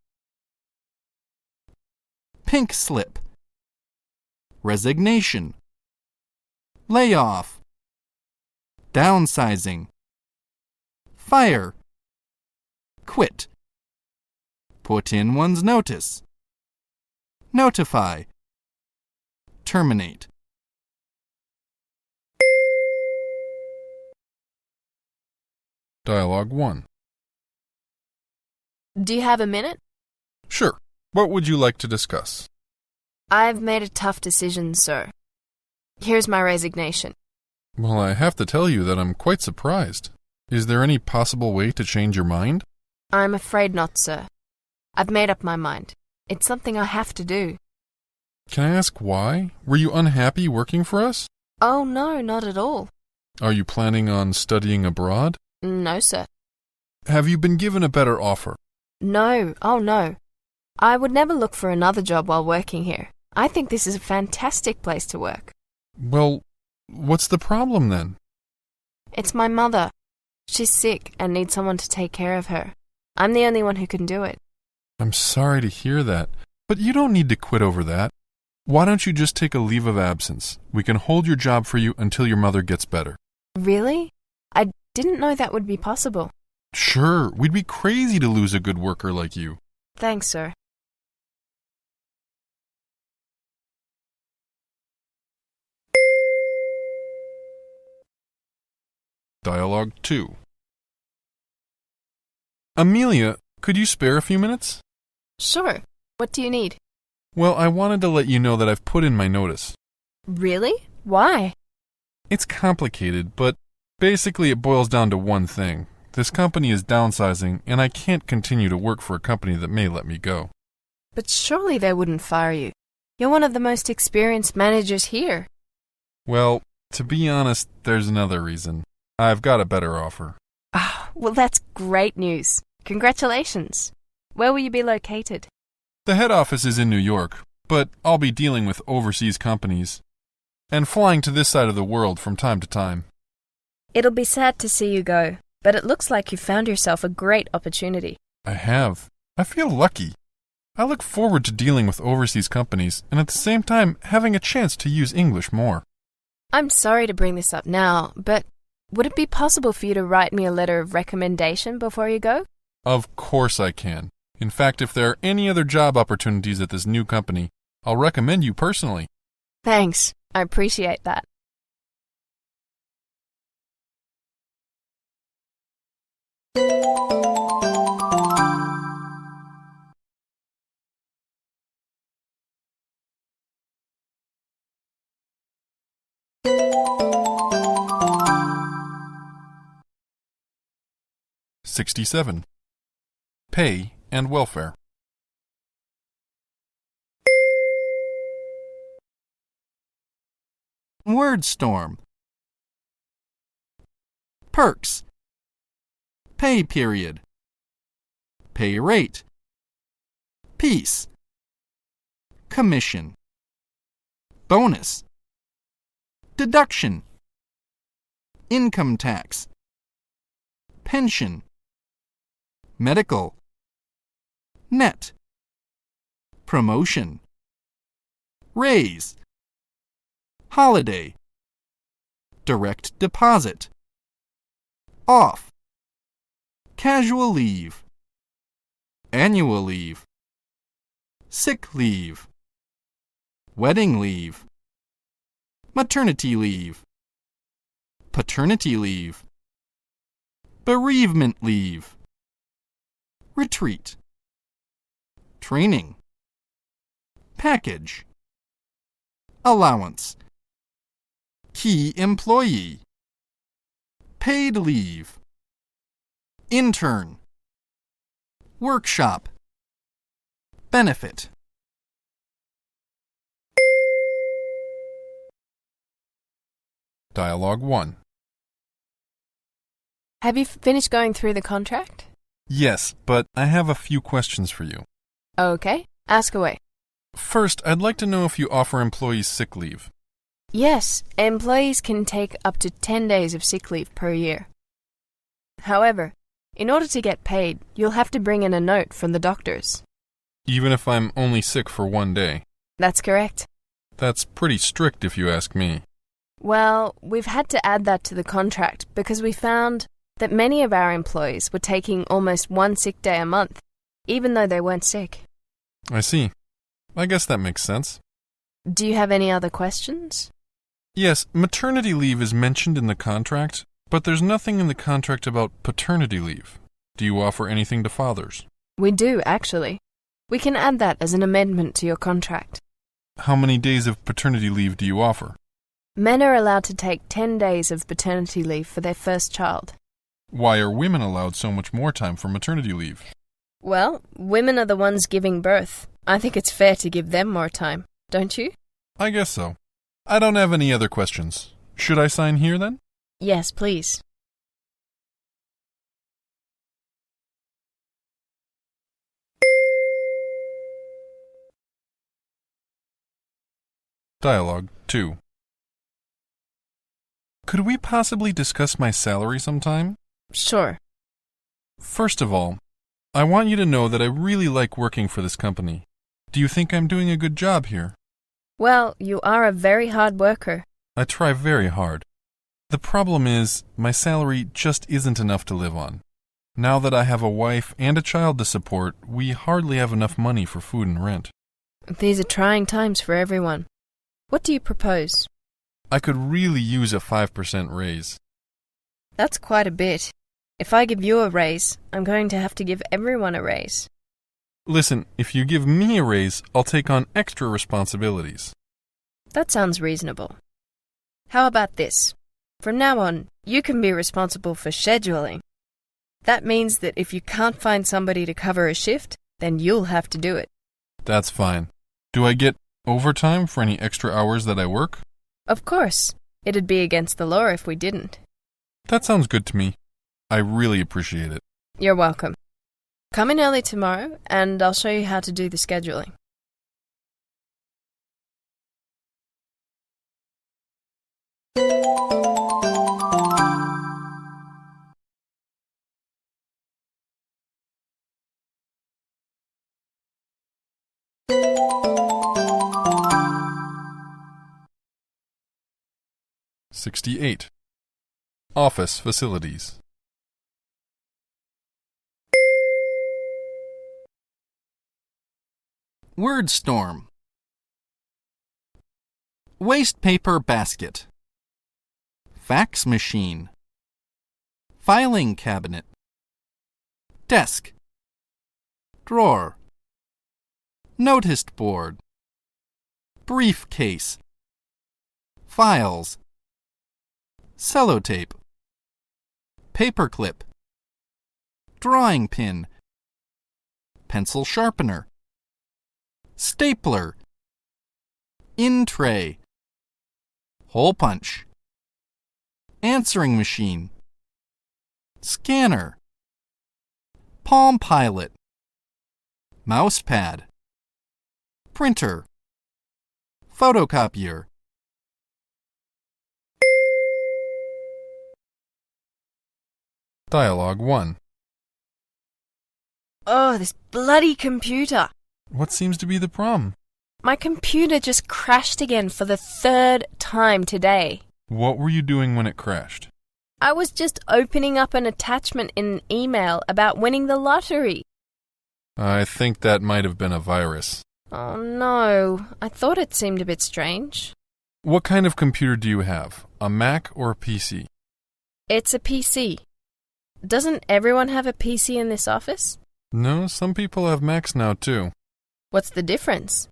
Pink slip. Resignation. Layoff. Downsizing. Fire. Quit. Put in one's notice. Notify. Terminate. Dialogue 1. Do you have a minute? Sure. What would you like to discuss? I've made a tough decision, sir. Here's my resignation. Well, I have to tell you that I'm quite surprised. Is there any possible way to change your mind? I'm afraid not, sir. I've made up my mind. It's something I have to do. Can I ask why? Were you unhappy working for us? Oh, no, not at all. Are you planning on studying abroad? No, sir. Have you been given a better offer? No, oh no. I would never look for another job while working here. I think this is a fantastic place to work. Well, what's the problem then? It's my mother. She's sick and needs someone to take care of her. I'm the only one who can do it. I'm sorry to hear that, but you don't need to quit over that. Why don't you just take a leave of absence? We can hold your job for you until your mother gets better. Really? I didn't know that would be possible. Sure, we'd be crazy to lose a good worker like you. Thanks, sir. Dialogue 2. Amelia, could you spare a few minutes? Sure. What do you need? Well, I wanted to let you know that I've put in my notice. Really? Why? It's complicated, but basically it boils down to one thing. This company is downsizing, and I can't continue to work for a company that may let me go. But surely they wouldn't fire you. You're one of the most experienced managers here. Well, to be honest, there's another reason. I've got a better offer. Ah, well, that's great news. Congratulations. Where will you be located? The head office is in New York, but I'll be dealing with overseas companies and flying to this side of the world from time to time. It'll be sad to see you go, but it looks like you found yourself a great opportunity. I have. I feel lucky. I look forward to dealing with overseas companies and at the same time having a chance to use English more. I'm sorry to bring this up now, but would it be possible for you to write me a letter of recommendation before you go? Of course I can. In fact, if there are any other job opportunities at this new company, I'll recommend you personally. Thanks. I appreciate that. '67. Pay and welfare. Word storm. Perks. Pay period. Pay rate. Piece. Commission. Bonus. Deduction. Income tax. Pension. Medical. Net. Promotion. Raise. Holiday. Direct deposit. Off. Casual leave. Annual leave. Sick leave. Wedding leave. Maternity leave. Paternity leave. Bereavement leave. Retreat. Training. Package. Allowance. Key employee. Paid leave. Intern. Workshop. Benefit. Dialogue 1. Have you finished going through the contract? Yes, but I have a few questions for you. Okay, ask away. First, I'd like to know if you offer employees sick leave. Yes, employees can take up to 10 days of sick leave per year. However, in order to get paid, you'll have to bring in a note from the doctors. Even if I'm only sick for one day. That's correct. That's pretty strict if you ask me. Well, we've had to add that to the contract because we found that many of our employees were taking almost one sick day a month, even though they weren't sick. I see. I guess that makes sense. Do you have any other questions? Yes, maternity leave is mentioned in the contract, but there's nothing in the contract about paternity leave. Do you offer anything to fathers? We do, actually. We can add that as an amendment to your contract. How many days of paternity leave do you offer? Men are allowed to take 10 days of paternity leave for their first child. Why are women allowed so much more time for maternity leave? Well, women are the ones giving birth. I think it's fair to give them more time, don't you? I guess so. I don't have any other questions. Should I sign here then? Yes, please. Dialogue 2. Could we possibly discuss my salary sometime? Sure. First of all, I want you to know that I really like working for this company. Do you think I'm doing a good job here? Well, you are a very hard worker. I try very hard. The problem is, my salary just isn't enough to live on. Now that I have a wife and a child to support, we hardly have enough money for food and rent. These are trying times for everyone. What do you propose? I could really use a 5% raise. That's quite a bit. If I give you a raise, I'm going to have to give everyone a raise. Listen, if you give me a raise, I'll take on extra responsibilities. That sounds reasonable. How about this? From now on, you can be responsible for scheduling. That means that if you can't find somebody to cover a shift, then you'll have to do it. That's fine. Do I get overtime for any extra hours that I work? Of course. It'd be against the law if we didn't. That sounds good to me. I really appreciate it. You're welcome. Come in early tomorrow, and I'll show you how to do the scheduling. '68. Office facilities. Word storm. Waste paper basket. Fax machine. Filing cabinet. Desk. Drawer. Notice board. Briefcase. Files. Sellotape. Paperclip. Drawing pin. Pencil sharpener. Stapler. In tray. Hole punch. Answering machine. Scanner. Palm Pilot. Mouse pad. Printer. Photocopier. Dialogue 1. Oh, this bloody computer! What seems to be the problem? My computer just crashed again for the third time today. What were you doing when it crashed? I was just opening up an attachment in an email about winning the lottery. I think that might have been a virus. Oh no, I thought it seemed a bit strange. What kind of computer do you have? A Mac or a PC? It's a PC. Doesn't everyone have a PC in this office? No, some people have Macs now too. What's the difference?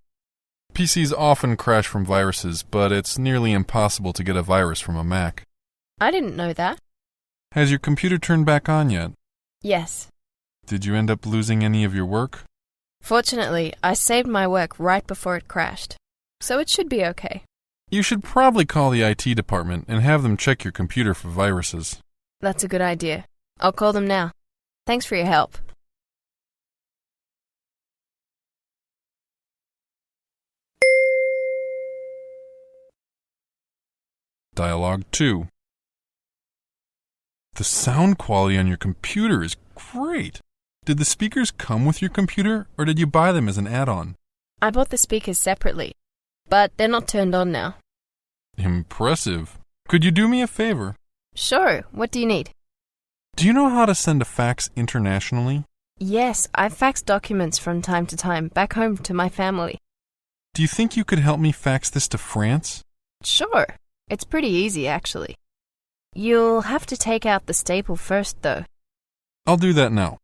PCs often crash from viruses, but it's nearly impossible to get a virus from a Mac. I didn't know that. Has your computer turned back on yet? Yes. Did you end up losing any of your work? Fortunately, I saved my work right before it crashed, so it should be okay. You should probably call the IT department and have them check your computer for viruses. That's a good idea. I'll call them now. Thanks for your help. Dialogue 2. The sound quality on your computer is great. Did the speakers come with your computer, or did you buy them as an add-on? I bought the speakers separately, but they're not turned on now. Impressive. Could you do me a favor? Sure. What do you need? Do you know how to send a fax internationally? Yes, I fax documents from time to time back home to my family. Do you think you could help me fax this to France? Sure. It's pretty easy, actually. You'll have to take out the staple first, though. I'll do that now.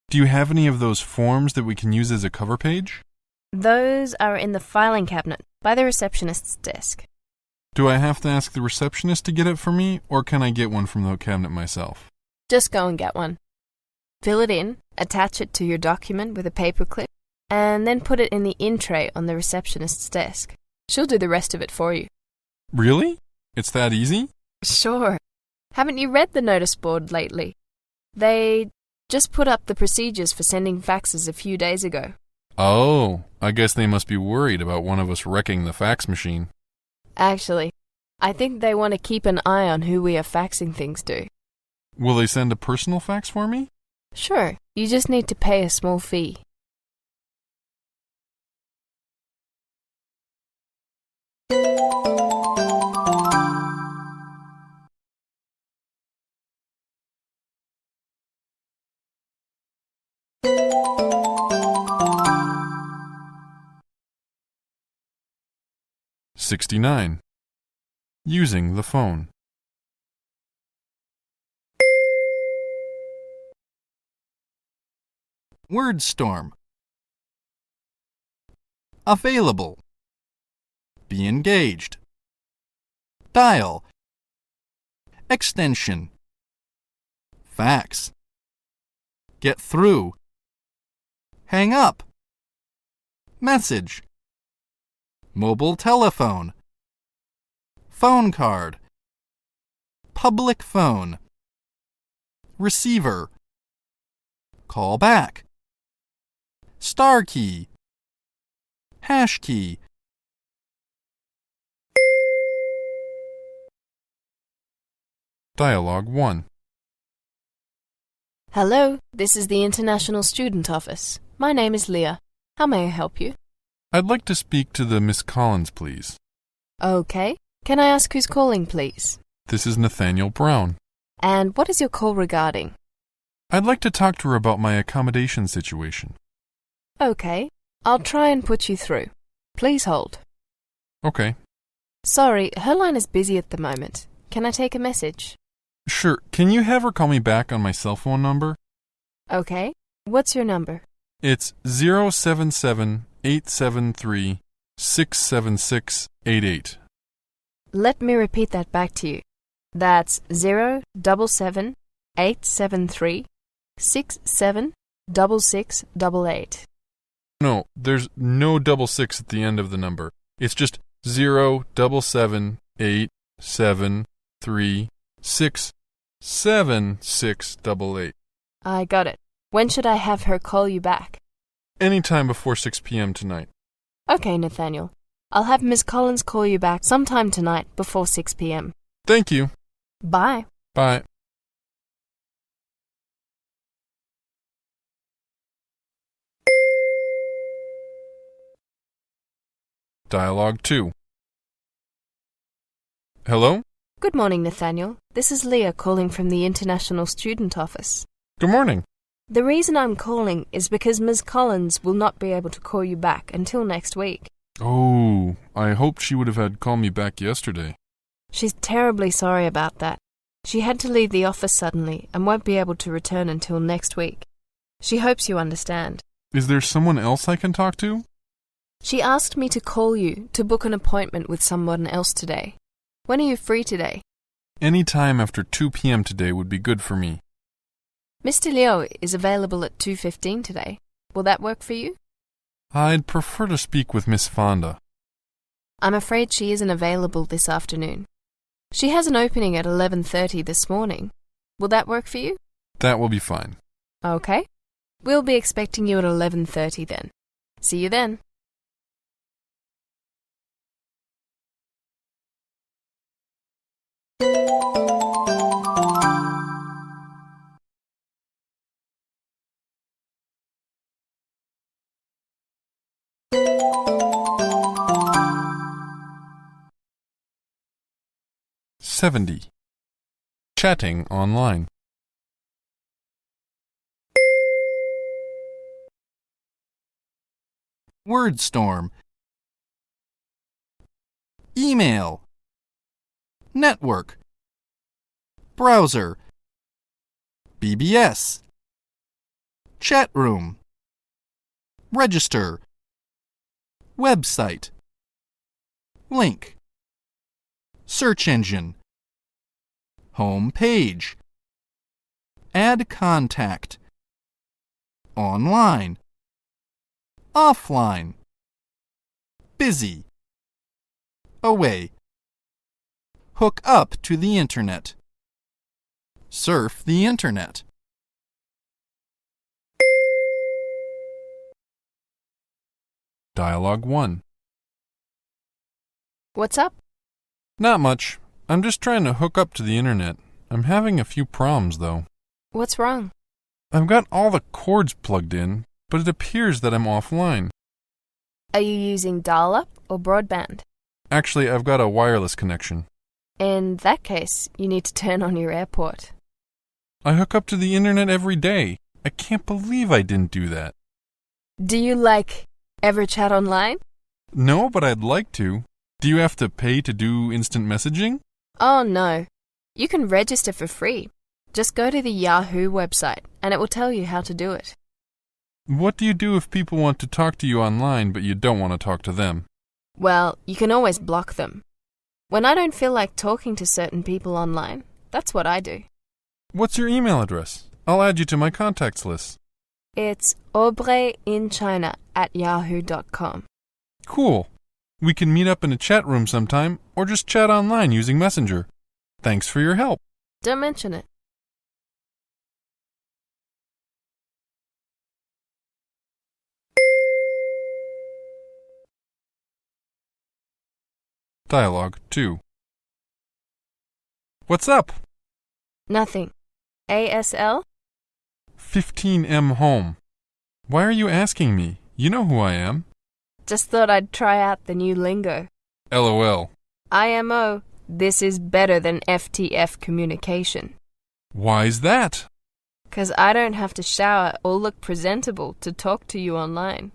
Do you have any of those forms that we can use as a cover page? Those are in the filing cabinet by the receptionist's desk. Do I have to ask the receptionist to get it for me, or can I get one from the cabinet myself? Just go and get one. Fill it in, attach it to your document with a paperclip, and then put it in the in tray on the receptionist's desk. She'll do the rest of it for you. Really? It's that easy? Sure. Haven't you read the notice board lately? They just put up the procedures for sending faxes a few days ago. Oh, I guess they must be worried about one of us wrecking the fax machine. Actually, I think they want to keep an eye on who we are faxing things to. Will they send a personal fax for me? Sure, you just need to pay a small fee. $69. Using the phone. Word storm. Available. Be engaged. Dial. Extension. Fax. Get through. Hang up. Message. Mobile telephone. Phone card. Public phone. Receiver. Call back. Star key. Hash key. Dialogue 1. Hello, this is the International Student Office. My name is Leah. How may I help you? I'd like to speak to the Miss Collins, please. Okay. Can I ask who's calling, please? This is Nathaniel Brown. And what is your call regarding? I'd like to talk to her about my accommodation situation. Okay. I'll try and put you through. Please hold. Okay. Sorry, her line is busy at the moment. Can I take a message? Sure. Can you have her call me back on my cell phone number? Okay. What's your number? It's 077-873-67688. Let me repeat that back to you. That's 077-873-676688. No, there's no 66 at the end of the number. It's just 077-873-67688. I got it. When should I have her call you back? Anytime before 6 p.m. tonight. Okay, Nathaniel. I'll have Miss Collins call you back sometime tonight before 6 p.m. Thank you. Bye. Bye. Dialogue 2. Hello? Good morning, Nathaniel. This is Leah calling from the International Student Office. Good morning. The reason I'm calling is because Ms. Collins will not be able to call you back until next week. Oh, I hoped she would have had called me back yesterday. She's terribly sorry about that. She had to leave the office suddenly and won't be able to return until next week. She hopes you understand. Is there someone else I can talk to? She asked me to call you to book an appointment with someone else today. When are you free today? Any time after 2 p.m. today would be good for me. Mr. Leo is available at 2:15 today. Will that work for you? I'd prefer to speak with Miss Fonda. I'm afraid she isn't available this afternoon. She has an opening at 11:30 this morning. Will that work for you? That will be fine. Okay. We'll be expecting you at 11:30 then. See you then. $70. Chatting online. Word storm. Email. Network. Browser. BBS. Chat room. Register. Website. Link. Search engine. Home page. Add contact. Online. Offline. Busy. Away. Hook up to the internet. Surf the internet. Dialogue 1. What's up? Not much. I'm just trying to hook up to the internet. I'm having a few problems, though. What's wrong? I've got all the cords plugged in, but it appears that I'm offline. Are you using dial-up or broadband? Actually, I've got a wireless connection. In that case, you need to turn on your AirPort. I hook up to the internet every day. I can't believe I didn't do that. Do you, ever chat online? No, but I'd like to. Do you have to pay to do instant messaging? Oh, no. You can register for free. Just go to the Yahoo website, and it will tell you how to do it. What do you do if people want to talk to you online, but you don't want to talk to them? Well, you can always block them. When I don't feel like talking to certain people online, that's what I do. What's your email address? I'll add you to my contacts list. It's aubreyinchina@yahoo.com. Cool. We can meet up in a chat room sometime, or just chat online using Messenger. Thanks for your help. Don't mention it. Dialogue 2. What's up? Nothing. ASL? 15M home. Why are you asking me? You know who I am. Just thought I'd try out the new lingo. LOL. IMO. This is better than FTF communication. Why's that? 'Cause I don't have to shower or look presentable to talk to you online.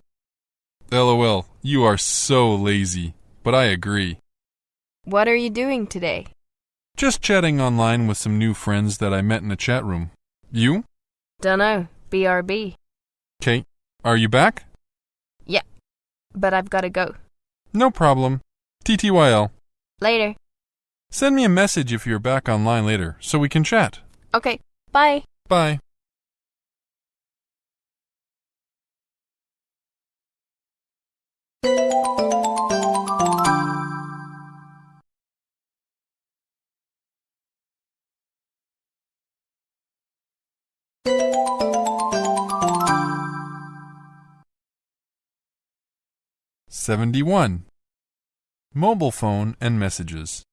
LOL. You are so lazy. But I agree. What are you doing today? Just chatting online with some new friends that I met in a chat room. You? Dunno. BRB. Kate, are you back? Yeah. But I've got to go. No problem. TTYL. Later. Send me a message if you're back online later so we can chat. Okay. Bye. Bye. '71. Mobile phone and messages.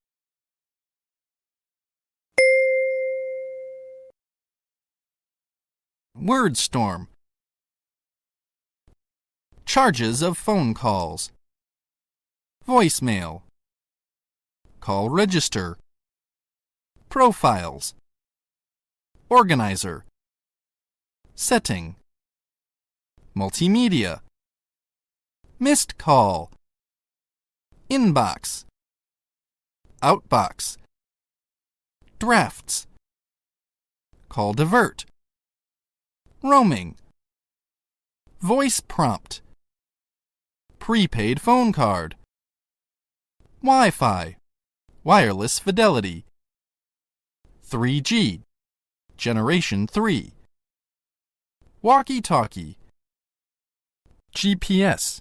Word storm. Charges of phone calls. Voicemail. Call register. Profiles. Organizer. Setting. Multimedia. Missed call. Inbox. Outbox. Drafts. Call divert. Roaming. Voice prompt. Prepaid phone card. Wi-Fi. Wireless fidelity. 3G. Generation 3. Walkie-talkie. GPS.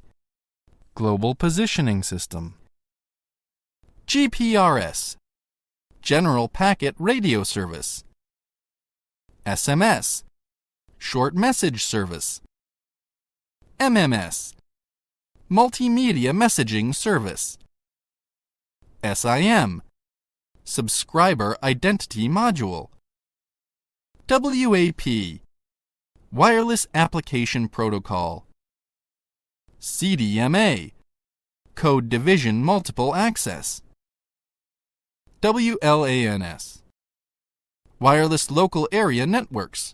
Global Positioning System. GPRS. General Packet Radio Service. SMS. Short Message Service. MMS. Multimedia Messaging Service. SIM. Subscriber Identity Module. WAP. Wireless Application Protocol. CDMA. Code Division Multiple Access. WLANS. Wireless Local Area Networks.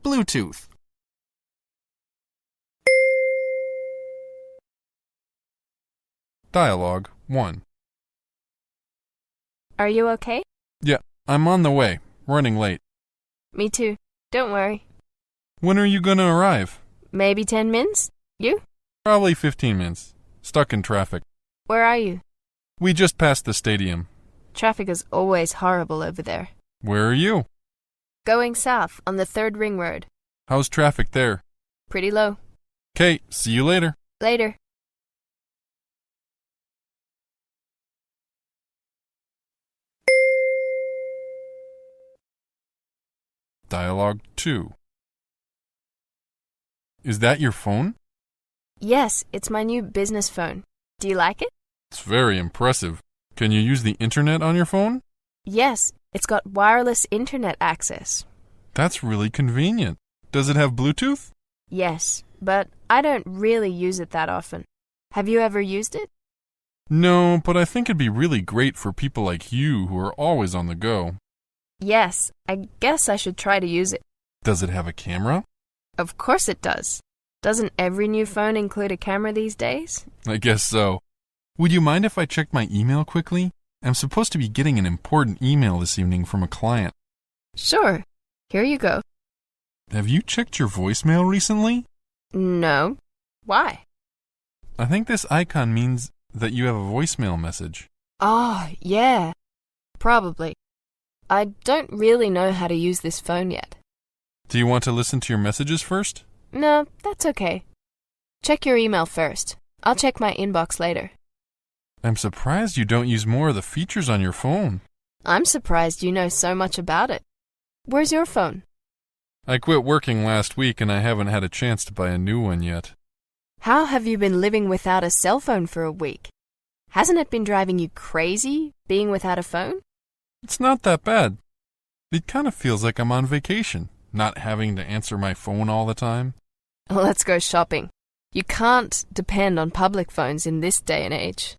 Bluetooth. Dialogue 1. Are you okay? Yeah, I'm on the way. Running late. Me too. Don't worry. When are you gonna arrive? Maybe 10 minutes? You? Probably 15 minutes. Stuck in traffic. Where are you? We just passed the stadium. Traffic is always horrible over there. Where are you? Going south on the 3rd Ring Road. How's traffic there? Pretty low. Okay, see you later. Later. Dialogue 2. Is that your phone? Yes, it's my new business phone. Do you like it? It's very impressive. Can you use the internet on your phone? Yes, it's got wireless internet access. That's really convenient. Does it have Bluetooth? Yes, but I don't really use it that often. Have you ever used it? No, but I think it'd be really great for people like you who are always on the go. Yes, I guess I should try to use it. Does it have a camera? Of course it does. Doesn't every new phone include a camera these days? I guess so. Would you mind if I checked my email quickly? I'm supposed to be getting an important email this evening from a client. Sure. Here you go. Have you checked your voicemail recently? No. Why? I think this icon means that you have a voicemail message. Oh, yeah. Probably. I don't really know how to use this phone yet. Do you want to listen to your messages first? No, that's okay. Check your email first. I'll check my inbox later. I'm surprised you don't use more of the features on your phone. I'm surprised you know so much about it. Where's your phone? I quit working last week and I haven't had a chance to buy a new one yet. How have you been living without a cell phone for a week? Hasn't it been driving you crazy, being without a phone? It's not that bad. It kind of feels like I'm on vacation, not having to answer my phone all the time. Let's go shopping. You can't depend on public phones in this day and age.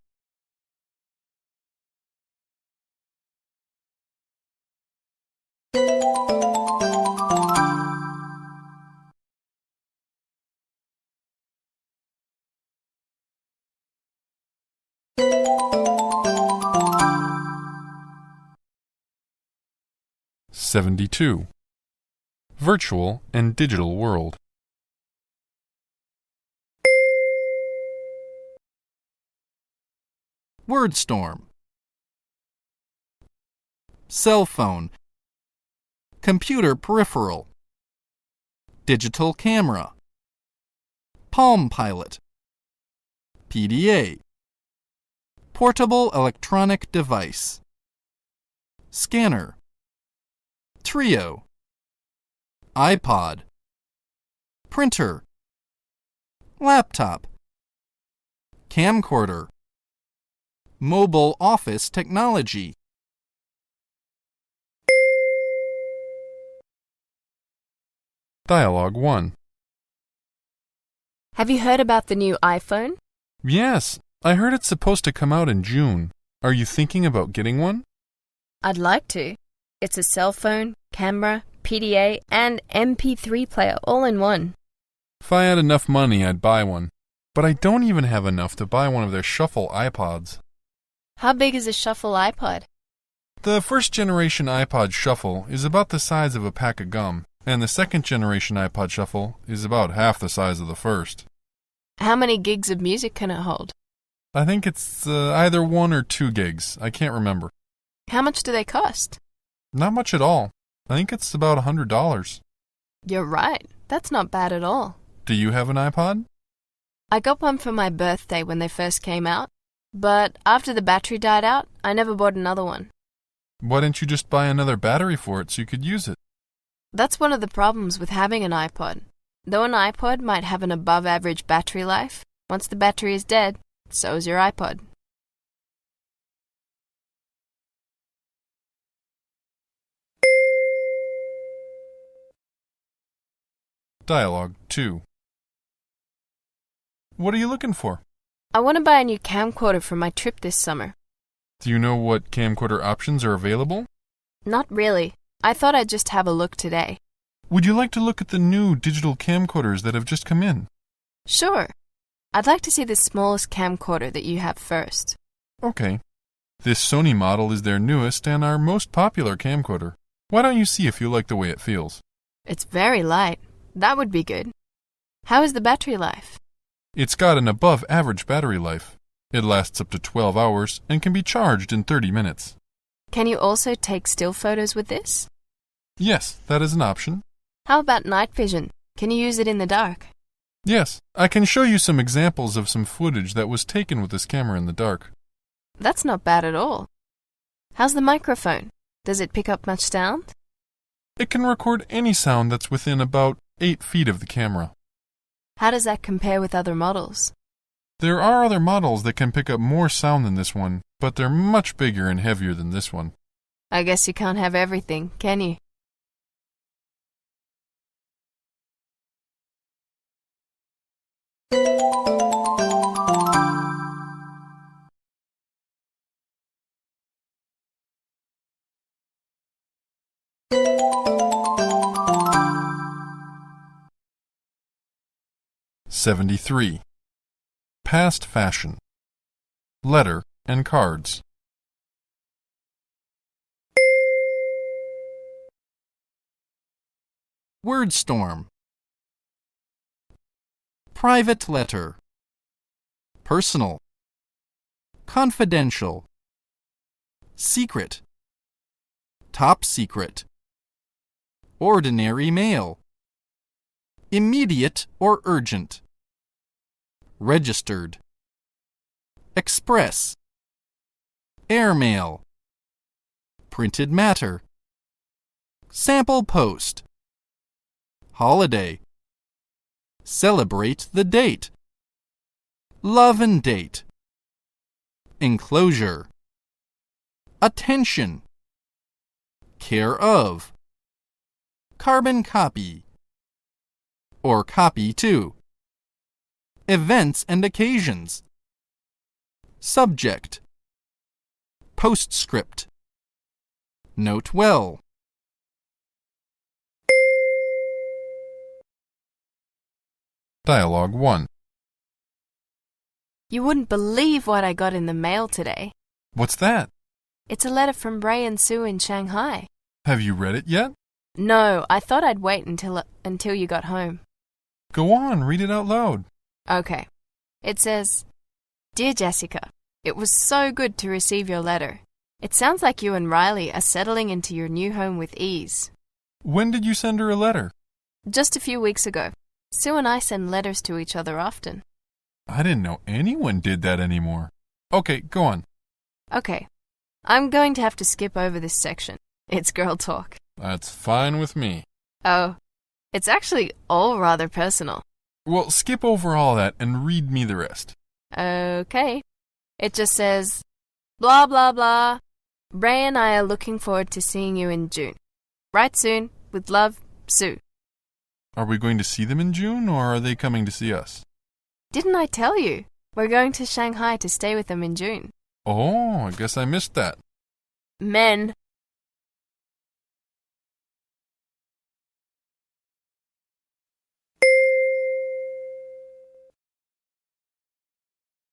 '72. Virtual and digital world. Word storm. Cell phone. Computer peripheral. Digital camera. Palm Pilot. PDA. Portable electronic device. Scanner. Trio. iPod. Printer. Laptop. Camcorder. Mobile office technology. Dialogue 1. Have you heard about the new iPhone? Yes, I heard it's supposed to come out in June. Are you thinking about getting one? I'd like to. It's a cell phone, camera, PDA, and MP3 player all in one. If I had enough money, I'd buy one. But I don't even have enough to buy one of their shuffle iPods. How big is a shuffle iPod? The first generation iPod Shuffle is about the size of a pack of gum, and the second generation iPod Shuffle is about half the size of the first. How many gigs of music can it hold? I think it's either 1 or 2 gigs. I can't remember. How much do they cost? Not much at all. I think it's about $100. You're right. That's not bad at all. Do you have an iPod? I got one for my birthday when they first came out, but after the battery died out, I never bought another one. Why didn't you just buy another battery for it so you could use it? That's one of the problems with having an iPod. Though an iPod might have an above-average battery life, once the battery is dead, so is your iPod. Dialogue 2. What are you looking for? I want to buy a new camcorder for my trip this summer. Do you know what camcorder options are available? Not really. I thought I'd just have a look today. Would you like to look at the new digital camcorders that have just come in? Sure. I'd like to see the smallest camcorder that you have first. Okay. This Sony model is their newest and our most popular camcorder. Why don't you see if you like the way it feels? It's very light. That would be good. How is the battery life? It's got an above-average battery life. It lasts up to 12 hours and can be charged in 30 minutes. Can you also take still photos with this? Yes, that is an option. How about night vision? Can you use it in the dark? Yes, I can show you some examples of some footage that was taken with this camera in the dark. That's not bad at all. How's the microphone? Does it pick up much sound? It can record any sound that's within about 8 feet of the camera. How does that compare with other models? There are other models that can pick up more sound than this one, but they're much bigger and heavier than this one. I guess you can't have everything, can you? '73. Past fashion. Letter and cards. Word storm. Private letter. Personal. Confidential. Secret. Top secret. Ordinary mail. Immediate or urgent. Registered. Express. Airmail. Printed matter. Sample post. Holiday. Celebrate the date. Love and date. Enclosure. Attention. Care of. Carbon copy. Or copy to. Events and occasions. Subject. Postscript. Note well. Dialogue 1. You wouldn't believe what I got in the mail today. What's that? It's a letter from Ray and Sue in Shanghai. Have you read it yet? No, I thought I'd wait until you got home. Go on, read it out loud. Okay. It says, Dear Jessica, it was so good to receive your letter. It sounds like you and Riley are settling into your new home with ease. When did you send her a letter? Just a few weeks ago. Sue and I send letters to each other often. I didn't know anyone did that anymore. Okay, go on. Okay. I'm going to have to skip over this section. It's girl talk. That's fine with me. Oh, it's actually all rather personal. Well, skip over all that and read me the rest. Okay. It just says, blah, blah, blah. Ray and I are looking forward to seeing you in June. Right soon. With love, Sue. Are we going to see them in June, or are they coming to see us? Didn't I tell you? We're going to Shanghai to stay with them in June. Oh, I guess I missed that. Men.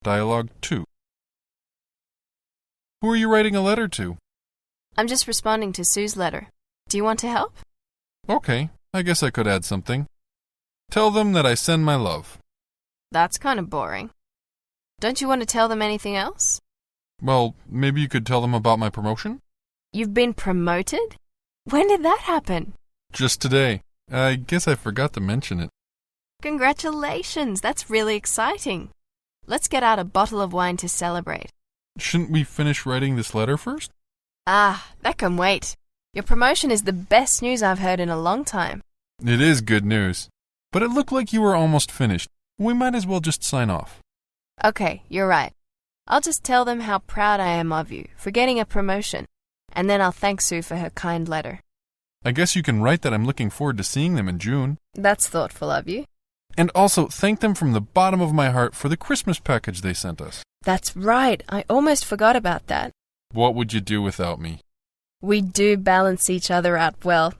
Dialogue 2. Who are you writing a letter to? I'm just responding to Sue's letter. Do you want to help? Okay, I guess I could add something. Tell them that I send my love. That's kind of boring. Don't you want to tell them anything else? Well, maybe you could tell them about my promotion? You've been promoted? When did that happen? Just today. I guess I forgot to mention it. Congratulations, that's really exciting. Let's get out a bottle of wine to celebrate. Shouldn't we finish writing this letter first? Ah, that can wait. Your promotion is the best news I've heard in a long time. It is good news. But it looked like you were almost finished. We might as well just sign off. Okay, you're right. I'll just tell them how proud I am of you for getting a promotion, and then I'll thank Sue for her kind letter. I guess you can write that I'm looking forward to seeing them in June. That's thoughtful of you. And also thank them from the bottom of my heart for the Christmas package they sent us. That's right. I almost forgot about that. What would you do without me? We do balance each other out well.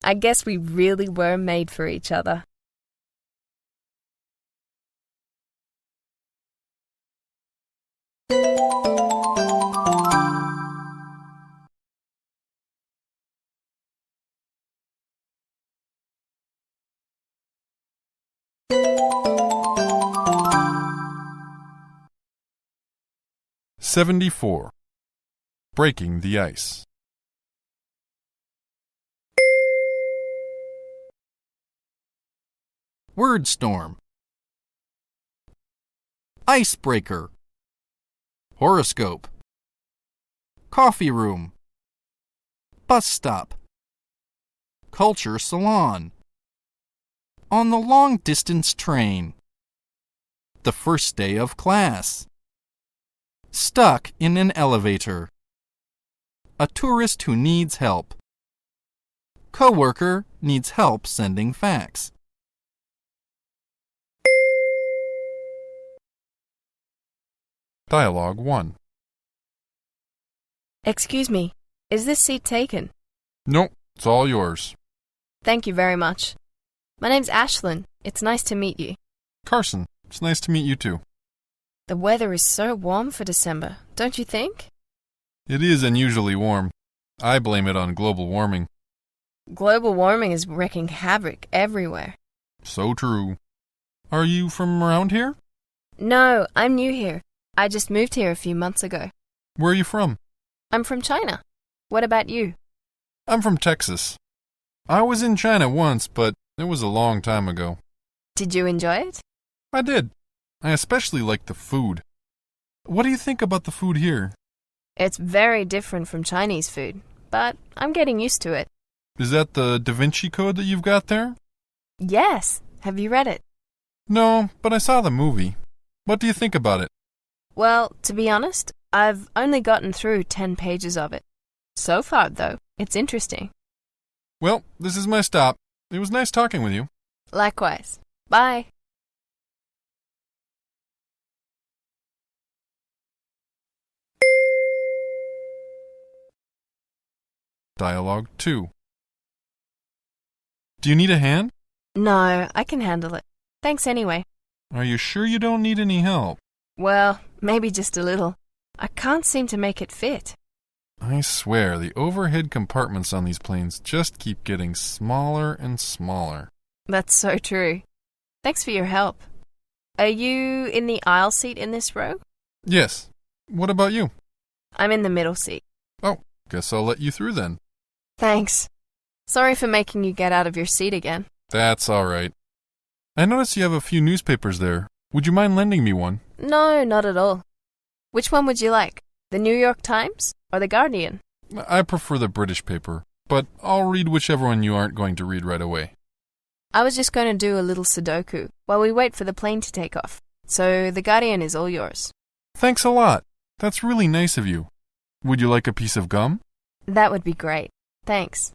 I guess we really were made for each other. '74. Breaking the ice. Word storm. Icebreaker. Horoscope. Coffee room. Bus stop. Culture salon. On the long-distance train. The first day of class. Stuck in an elevator. a tourist who needs help. Coworker needs help sending fax. Dialogue 1. Excuse me, is this seat taken? Nope, it's all yours. Thank you very much. My name's Ashlyn. It's nice to meet you. Carson, it's nice to meet you too. The weather is so warm for December, don't you think? It is unusually warm. I blame it on global warming. Global warming is wreaking havoc everywhere. So true. Are you from around here? No, I'm new here. I just moved here a few months ago. Where are you from? I'm from China. What about you? I'm from Texas. I was in China once, but it was a long time ago. Did you enjoy it? I did. I especially liked the food. What do you think about the food here? It's very different from Chinese food, but I'm getting used to it. Is that the Da Vinci Code that you've got there? Yes. Have you read it? No, but I saw the movie. What do you think about it? Well, to be honest, I've only gotten through 10 pages of it. So far, though, it's interesting. Well, this is my stop. It was nice talking with you. Likewise. Bye. Dialogue 2. Do you need a hand? No, I can handle it. Thanks anyway. Are you sure you don't need any help? Well, maybe just a little. I can't seem to make it fit. I swear, the overhead compartments on these planes just keep getting smaller and smaller. That's so true. Thanks for your help. Are you in the aisle seat in this row? Yes. What about you? I'm in the middle seat. Oh, guess I'll let you through then. Thanks. Sorry for making you get out of your seat again. That's all right. I notice you have a few newspapers there. Would you mind lending me one? No, not at all. Which one would you like? The New York Times or The Guardian? I prefer the British paper, but I'll read whichever one you aren't going to read right away. I was just going to do a little Sudoku while we wait for the plane to take off. So The Guardian is all yours. Thanks a lot. That's really nice of you. Would you like a piece of gum? That would be great. Thanks.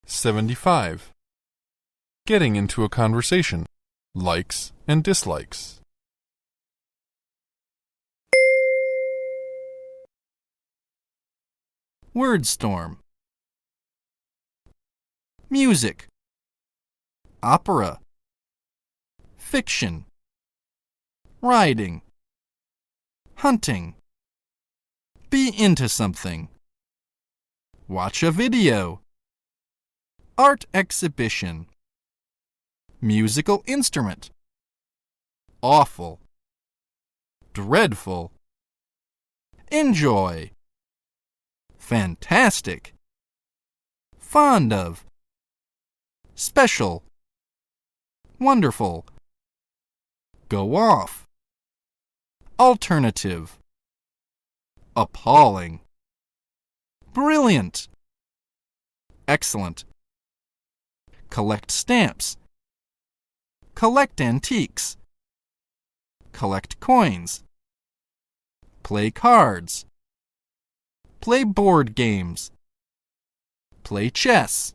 '75. Getting into a conversation. Likes and dislikes. Word storm. Music. Opera. Fiction. Riding. Hunting. Be into something. Watch a video. Art exhibition. Musical instrument. Awful. Dreadful. Enjoy. Fantastic. Fond of. Special. Wonderful. Go off. Alternative. Appalling. Brilliant. Excellent. Collect stamps. Collect antiques. Collect coins. Play cards. Play board games. Play chess.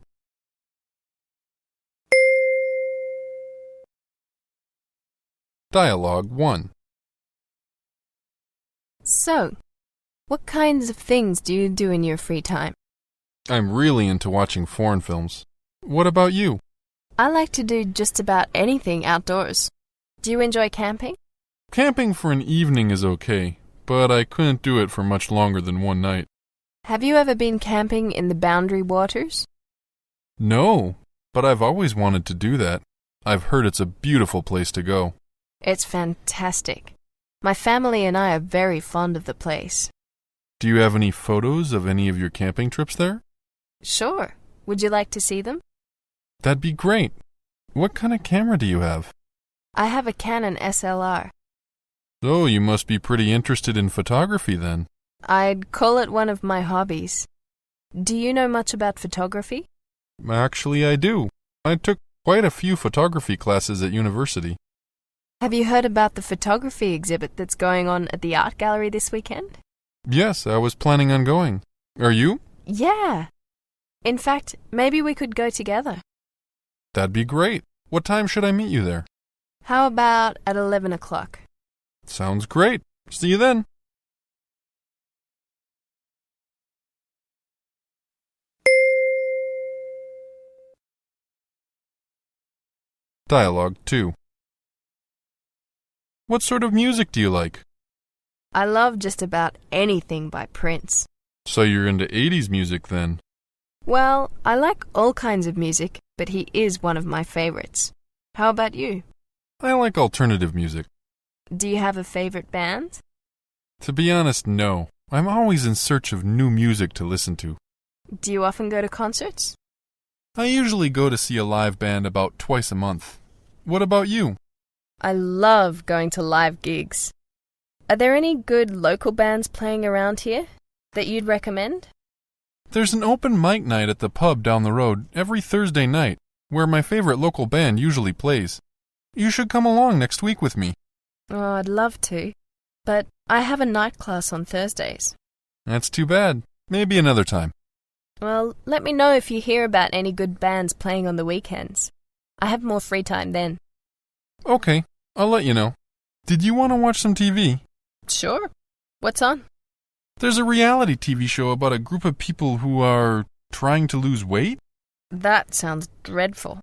Dialogue 1. So, what kinds of things do you do in your free time? I'm really into watching foreign films. What about you? I like to do just about anything outdoors. Do you enjoy camping? Camping for an evening is okay, but I couldn't do it for much longer than one night. Have you ever been camping in the Boundary Waters? No, but I've always wanted to do that. I've heard it's a beautiful place to go. It's fantastic. My family and I are very fond of the place. Do you have any photos of any of your camping trips there? Sure. Would you like to see them? That'd be great. What kind of camera do you have? I have a Canon SLR. So you must be pretty interested in photography then. I'd call it one of my hobbies. Do you know much about photography? Actually, I do. I took quite a few photography classes at university. Have you heard about the photography exhibit that's going on at the art gallery this weekend? Yes, I was planning on going. Are you? Yeah. In fact, maybe we could go together. That'd be great. What time should I meet you there? How about at 11 o'clock? Sounds great. See you then. Dialogue 2. What sort of music do you like? I love just about anything by Prince. So you're into 80s music then? Well, I like all kinds of music, but he is one of my favorites. How about you? I like alternative music. Do you have a favorite band? To be honest, no. I'm always in search of new music to listen to. Do you often go to concerts? I usually go to see a live band about twice a month. What about you? I love going to live gigs. Are there any good local bands playing around here that you'd recommend? There's an open mic night at the pub down the road every Thursday night, where my favorite local band usually plays. You should come along next week with me. Oh, I'd love to, but I have a night class on Thursdays. That's too bad. Maybe another time. Well, let me know if you hear about any good bands playing on the weekends. I have more free time then. Okay, I'll let you know. Did you want to watch some TV? Sure. What's on? There's a reality TV show about a group of people who are trying to lose weight. That sounds dreadful.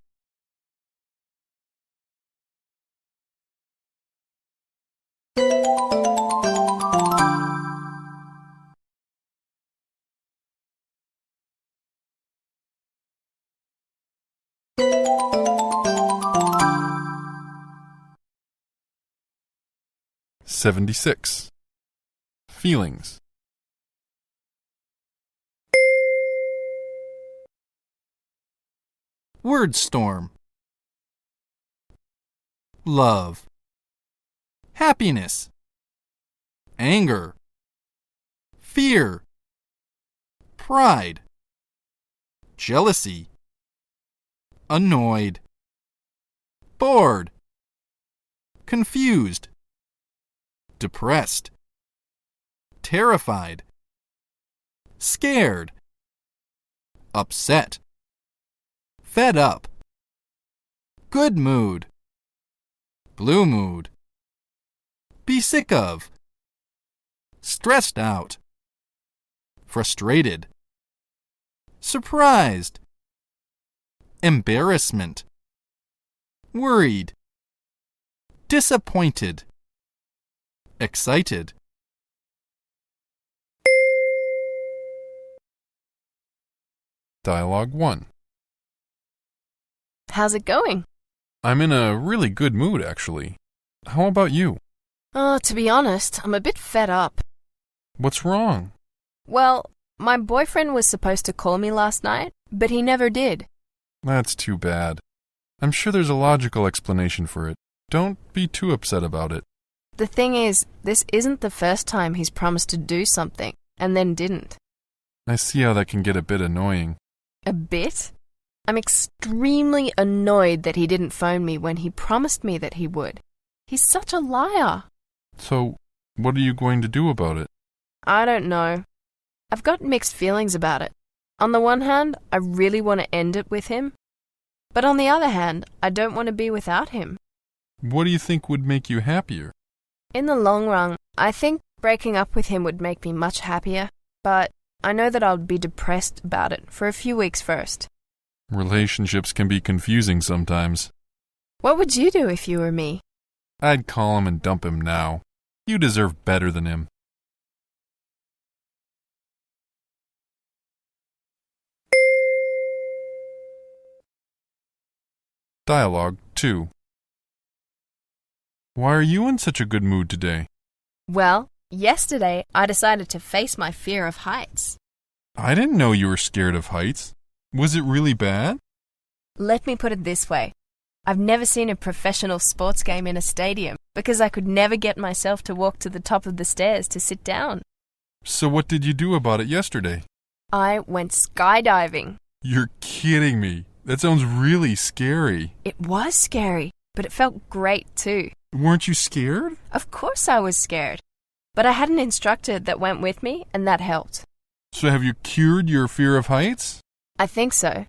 '76. Feelings. Word storm. Love. Happiness. Anger. Fear. Pride. Jealousy. Annoyed. Bored. Confused. Depressed. Terrified. Scared. Upset. Fed up. Good mood. Blue mood. Be sick of. Stressed out. Frustrated. Surprised. Embarrassment. Worried. Disappointed. Excited. Dialogue 1. How's it going? I'm in a really good mood, actually. How about you? Oh, to be honest, I'm a bit fed up. What's wrong? Well, my boyfriend was supposed to call me last night, but he never did. That's too bad. I'm sure there's a logical explanation for it. Don't be too upset about it. The thing is, this isn't the first time he's promised to do something, and then didn't. I see how that can get a bit annoying. A bit? I'm extremely annoyed that he didn't phone me when he promised me that he would. He's such a liar. So, what are you going to do about it? I don't know. I've got mixed feelings about it. On the one hand, I really want to end it with him. But on the other hand, I don't want to be without him. What do you think would make you happier? In the long run, I think breaking up with him would make me much happier, but I know that I'll be depressed about it for a few weeks first. Relationships can be confusing sometimes. What would you do if you were me? I'd call him and dump him now. You deserve better than him. Dialogue 2. Why are you in such a good mood today? Well, yesterday I decided to face my fear of heights. I didn't know you were scared of heights. Was it really bad? Let me put it this way. I've never seen a professional sports game in a stadium because I could never get myself to walk to the top of the stairs to sit down. So what did you do about it yesterday? I went skydiving. You're kidding me. That sounds really scary. It was scary, but it felt great too. Weren't you scared? Of course I was scared. But I had an instructor that went with me, and that helped. So have you cured your fear of heights? I think so.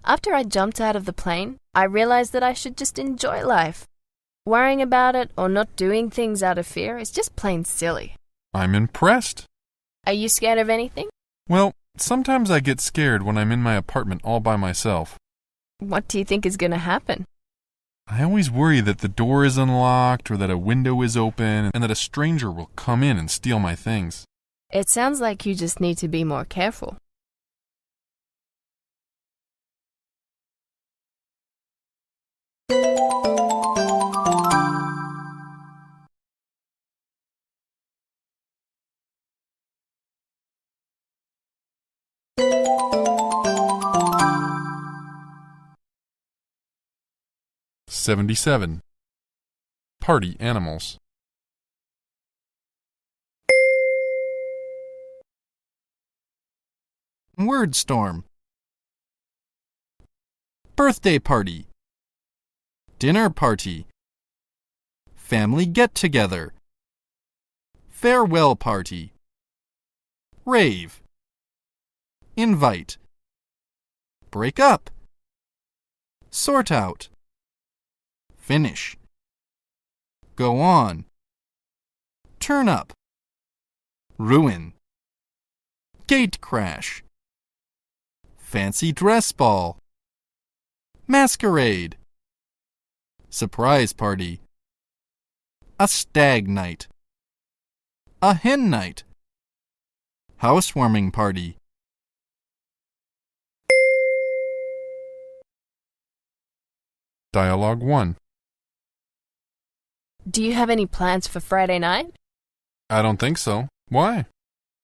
After I jumped out of the plane, I realized that I should just enjoy life. Worrying about it or not doing things out of fear is just plain silly. I'm impressed. Are you scared of anything? Well, sometimes I get scared when I'm in my apartment all by myself. What do you think is going to happen? I always worry that the door is unlocked or that a window is open and that a stranger will come in and steal my things. It sounds like you just need to be more careful. '77. Party animals. Word storm. Birthday party. Dinner party. Family get-together. Farewell party. Rave. Invite. Break up. Sort out. Finish. Go on. Turn up. Ruin. Gate crash. Fancy dress ball. Masquerade. Surprise party. A stag night. A hen night. Housewarming party. Dialogue 1. Do you have any plans for Friday night? I don't think so. Why?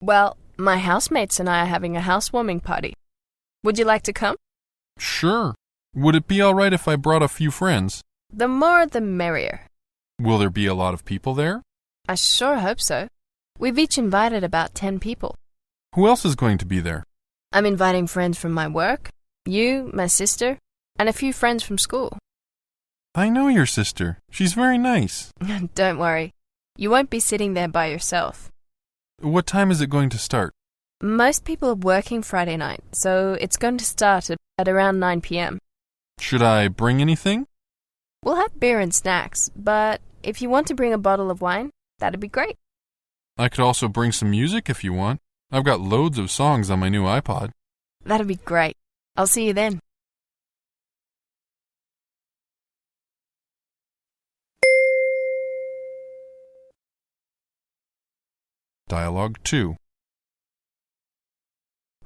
Well, my housemates and I are having a housewarming party. Would you like to come? Sure. Would it be all right if I brought a few friends? The more the merrier. Will there be a lot of people there? I sure hope so. We've each invited about 10 people. Who else is going to be there? I'm inviting friends from my work, you, my sister, and a few friends from school. I know your sister. She's very nice. Don't worry. You won't be sitting there by yourself. What time is it going to start? Most people are working Friday night, so it's going to start at around 9 p.m. Should I bring anything? We'll have beer and snacks, but if you want to bring a bottle of wine, that'd be great. I could also bring some music if you want. I've got loads of songs on my new iPod. That'd be great. I'll see you then. Dialogue 2.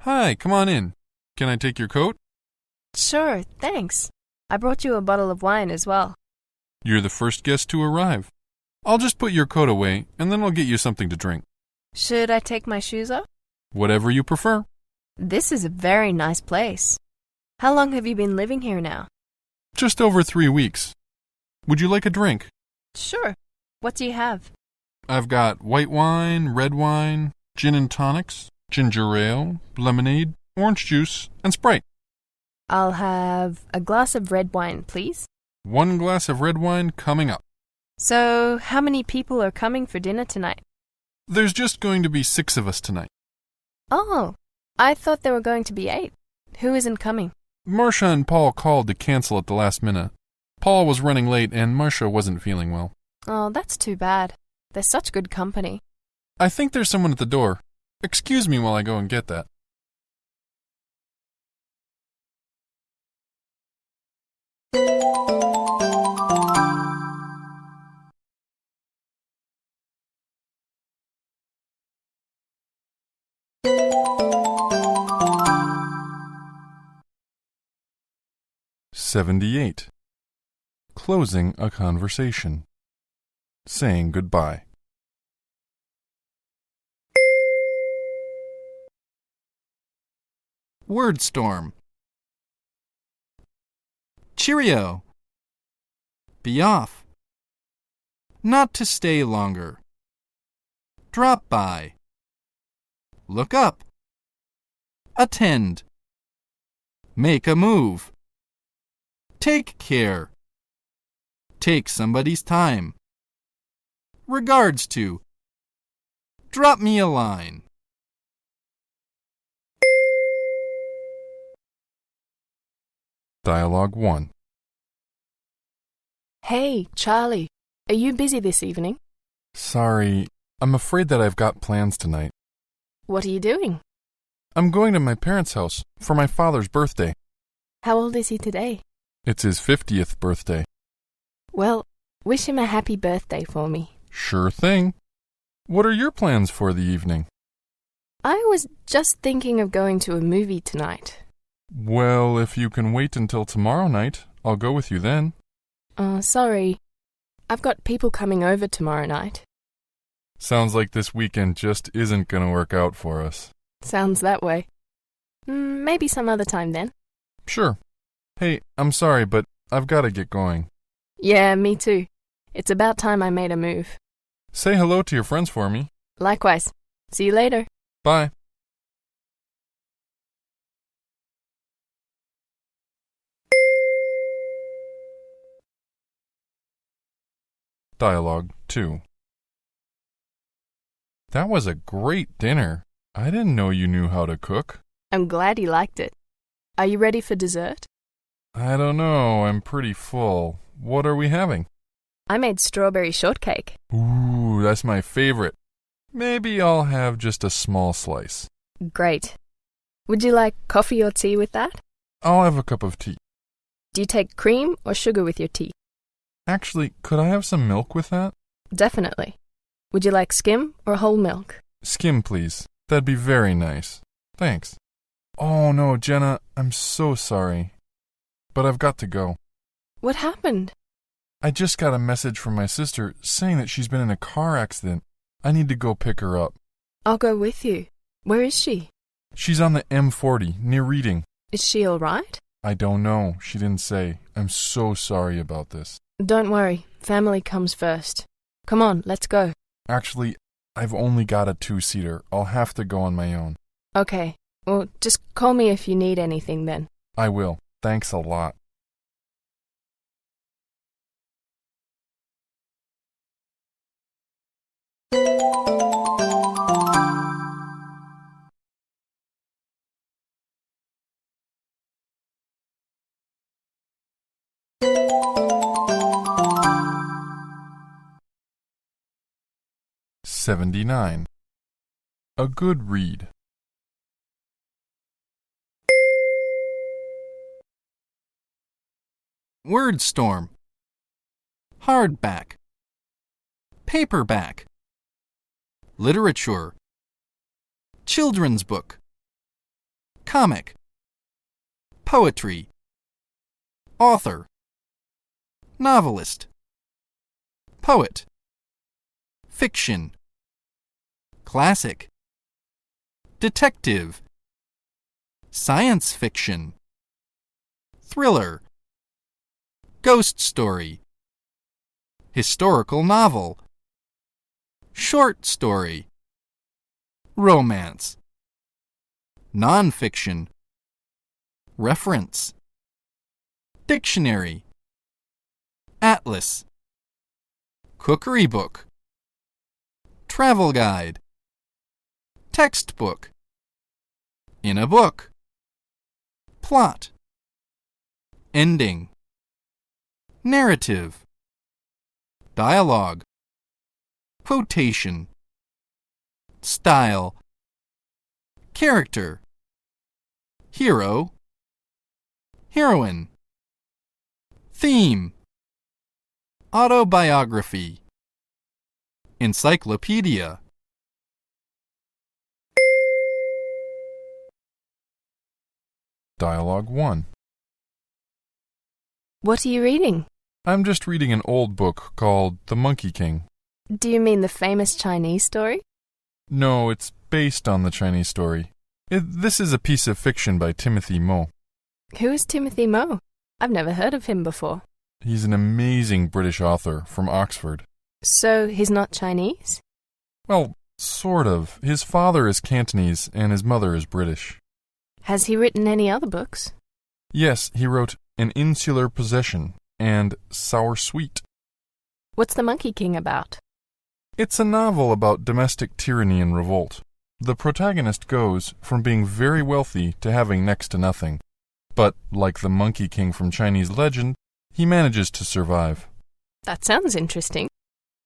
Hi, come on in. Can I take your coat? Sure, thanks. I brought you a bottle of wine as well. You're the first guest to arrive. I'll just put your coat away, and then I'll get you something to drink. Should I take my shoes off? Whatever you prefer. This is a very nice place. How long have you been living here now? Just over 3 weeks. Would you like a drink? Sure. What do you have? I've got white wine, red wine, gin and tonics, ginger ale, lemonade, orange juice, and Sprite. I'll have a glass of red wine, please. 1 glass of red wine coming up. So, how many people are coming for dinner tonight? There's just going to be 6 of us tonight. Oh, I thought there were going to be 8. Who isn't coming? Marcia and Paul called to cancel at the last minute. Paul was running late and Marcia wasn't feeling well. Oh, that's too bad. They're such good company. I think there's someone at the door. Excuse me while I go and get that. '78. Closing a conversation. Saying goodbye. Word storm. Cheerio. Be off. Not to stay longer. Drop by. Look up. Attend. Make a move. Take care. Take somebody's time. Regards to. Drop me a line. Dialogue 1. Hey, Charlie, are you busy this evening? Sorry, I'm afraid that I've got plans tonight. What are you doing? I'm going to my parents' house for my father's birthday. How old is he today? It's his 50th birthday. Well, wish him a happy birthday for me. Sure thing. What are your plans for the evening? I was just thinking of going to a movie tonight. Well, if you can wait until tomorrow night, I'll go with you then. Sorry. I've got people coming over tomorrow night. Sounds like this weekend just isn't going to work out for us. Sounds that way. Maybe some other time then. Sure. Hey, I'm sorry, but I've got to get going. Yeah, me too. It's about time I made a move. Say hello to your friends for me. Likewise. See you later. Bye. Dialogue 2. That was a great dinner. I didn't know you knew how to cook. I'm glad you liked it. Are you ready for dessert? I don't know. I'm pretty full. What are we having? I made strawberry shortcake. Ooh, that's my favorite. Maybe I'll have just a small slice. Great. Would you like coffee or tea with that? I'll have a cup of tea. Do you take cream or sugar with your tea? Actually, could I have some milk with that? Definitely. Would you like skim or whole milk? Skim, please. That'd be very nice. Thanks. Oh, no, Jenna, I'm so sorry. But I've got to go. What happened? I just got a message from my sister saying that she's been in a car accident. I need to go pick her up. I'll go with you. Where is she? She's on the M40, near Reading. Is she all right? I don't know. She didn't say. I'm so sorry about this. Don't worry. Family comes first. Come on, let's go. Actually, I've only got a two-seater. I'll have to go on my own. Okay. Well, just call me if you need anything then. I will. Thanks a lot. $79. A good read. Word storm. Hardback. Paperback. Literature. Children's book. Comic. Poetry. Author. Novelist. Poet. Fiction. Classic. Detective. Science fiction. Thriller. Ghost story. Historical novel. Short story. Romance. Nonfiction. Reference. Dictionary. Atlas. Cookery book. Travel guide. Textbook. In a book. Plot. Ending. Narrative. Dialogue. Quotation. Style. Character. Hero. Heroine. Theme. Autobiography. Encyclopedia. Dialogue 1. What are you reading? I'm just reading an old book called The Monkey King. Do you mean the famous Chinese story? No, it's based on the Chinese story. This is a piece of fiction by Timothy Mo. Who is Timothy Mo? I've never heard of him before. He's an amazing British author from Oxford. So he's not Chinese? Well, sort of. His father is Cantonese and his mother is British. Has he written any other books? Yes, he wrote An Insular Possession and Sour Sweet. What's The Monkey King about? It's a novel about domestic tyranny and revolt. The protagonist goes from being very wealthy to having next to nothing. But, like the Monkey King from Chinese legend, he manages to survive. That sounds interesting.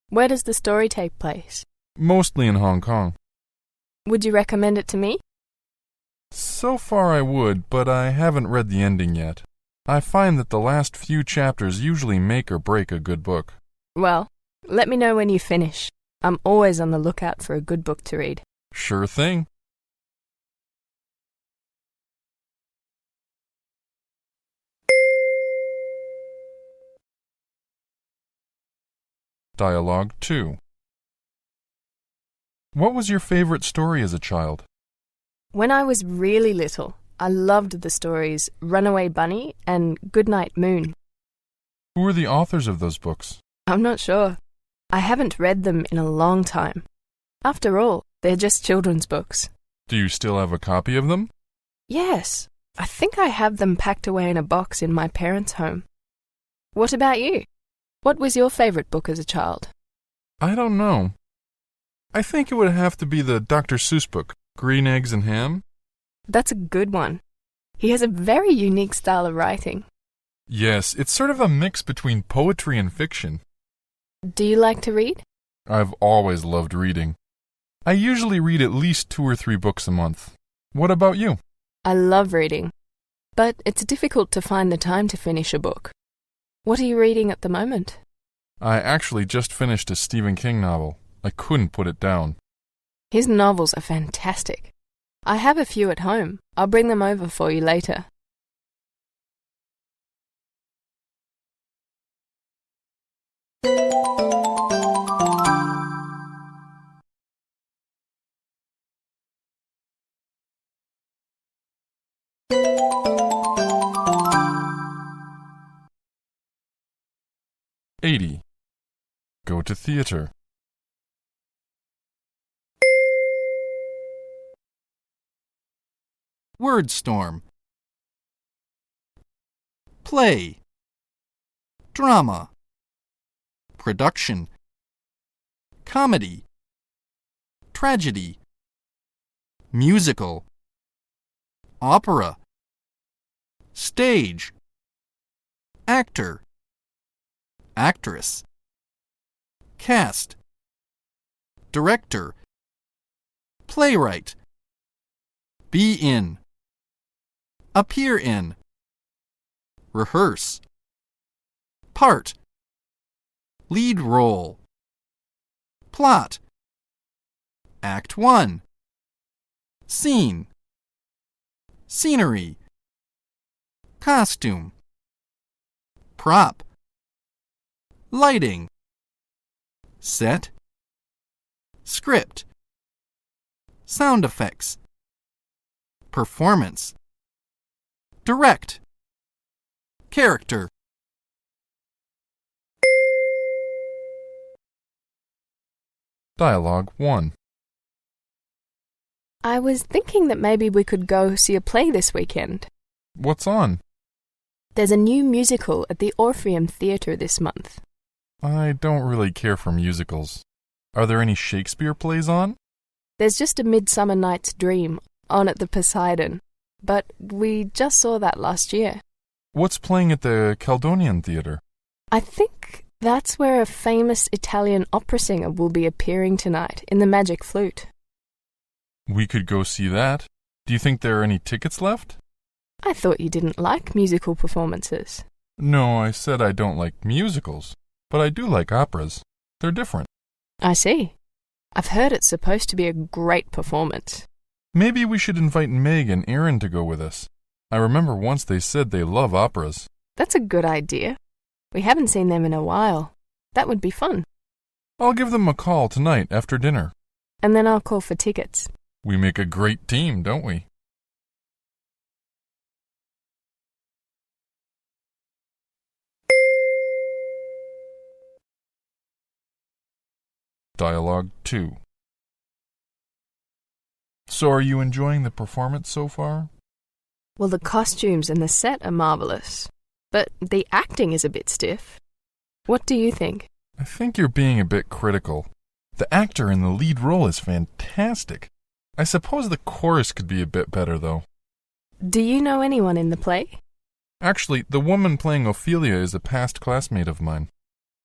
Where does the story take place? Mostly in Hong Kong. Would you recommend it to me? So far I would, but I haven't read the ending yet. I find that the last few chapters usually make or break a good book. Well, let me know when you finish. I'm always on the lookout for a good book to read. Sure thing. Dialogue 2. What was your favorite story as a child? When I was really little, I loved the stories Runaway Bunny and Goodnight Moon. Who were the authors of those books? I'm not sure. I haven't read them in a long time. After all, they're just children's books. Do you still have a copy of them? Yes, I think I have them packed away in a box in my parents' home. What about you? What was your favorite book as a child? I don't know. I think it would have to be the Dr. Seuss book, Green Eggs and Ham. That's a good one. He has a very unique style of writing. Yes, it's sort of a mix between poetry and fiction. Do you like to read? I've always loved reading. I usually read at least 2 or 3 books a month. What about you? I love reading, but it's difficult to find the time to finish a book. What are you reading at the moment? I actually just finished a Stephen King novel. I couldn't put it down. His novels are fantastic. I have a few at home. I'll bring them over for you later. Go to theater. Word storm. Play. Drama. Production. Comedy. Tragedy. Musical. Opera. Stage. Actor. Actress. Cast. Director. Playwright. Be in. Appear in. Rehearse. Part. Lead role. Plot. Act 1. Scene. Scenery. Costume. Prop. Lighting. Set. Script. Sound effects. Performance. Direct. Character. Dialogue 1. I was thinking that maybe we could go see a play this weekend. What's on? There's a new musical at the Orpheum Theatre this month. I don't really care for musicals. Are there any Shakespeare plays on? There's just A Midsummer Night's Dream on at the Poseidon, but we just saw that last year. What's playing at the Caledonian Theatre? I think that's where a famous Italian opera singer will be appearing tonight in The Magic Flute. We could go see that. Do you think there are any tickets left? I thought you didn't like musical performances. No, I said I don't like musicals, but I do like operas. They're different. I see. I've heard it's supposed to be a great performance. Maybe we should invite Meg and Aaron to go with us. I remember once they said they love operas. That's a good idea. We haven't seen them in a while. That would be fun. I'll give them a call tonight after dinner. And then I'll call for tickets. We make a great team, don't we? Dialogue 2. So are you enjoying the performance so far? Well, the costumes and the set are marvelous, but the acting is a bit stiff. What do you think? I think you're being a bit critical. The actor in the lead role is fantastic. I suppose the chorus could be a bit better, though. Do you know anyone in the play? Actually, the woman playing Ophelia is a past classmate of mine.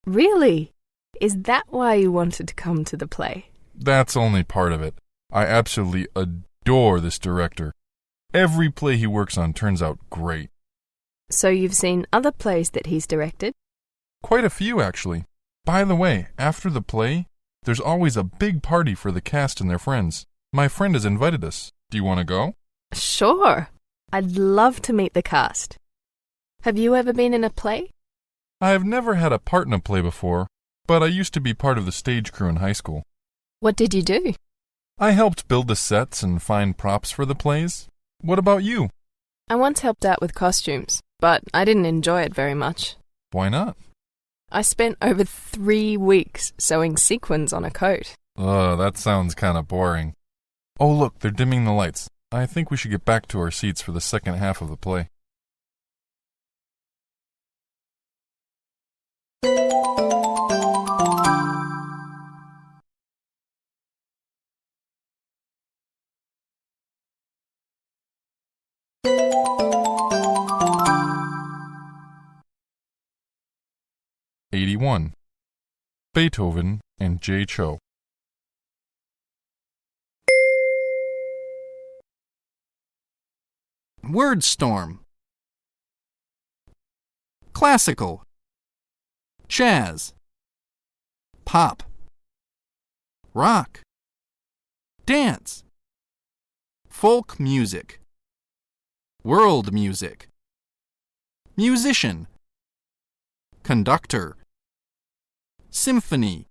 Really? Is that why you wanted to come to the play? That's only part of it. I absolutely adore this director. Every play he works on turns out great. So you've seen other plays that he's directed? Quite a few, actually. By the way, after the play, there's always a big party for the cast and their friends. My friend has invited us. Do you want to go? Sure. I'd love to meet the cast. Have you ever been in a play? I have never had a part in a play before, but I used to be part of the stage crew in high school. What did you do? I helped build the sets and find props for the plays. What about you? I once helped out with costumes, but I didn't enjoy it very much. Why not? I spent over 3 weeks sewing sequins on a coat. That sounds kind of boring. Oh, look, they're dimming the lights. I think we should get back to our seats for the second half of the play. '81. Beethoven and Jay Chou. Word storm. Classical. Jazz. Pop. Rock. Dance. Folk music. World music. Musician. Conductor. Symphony.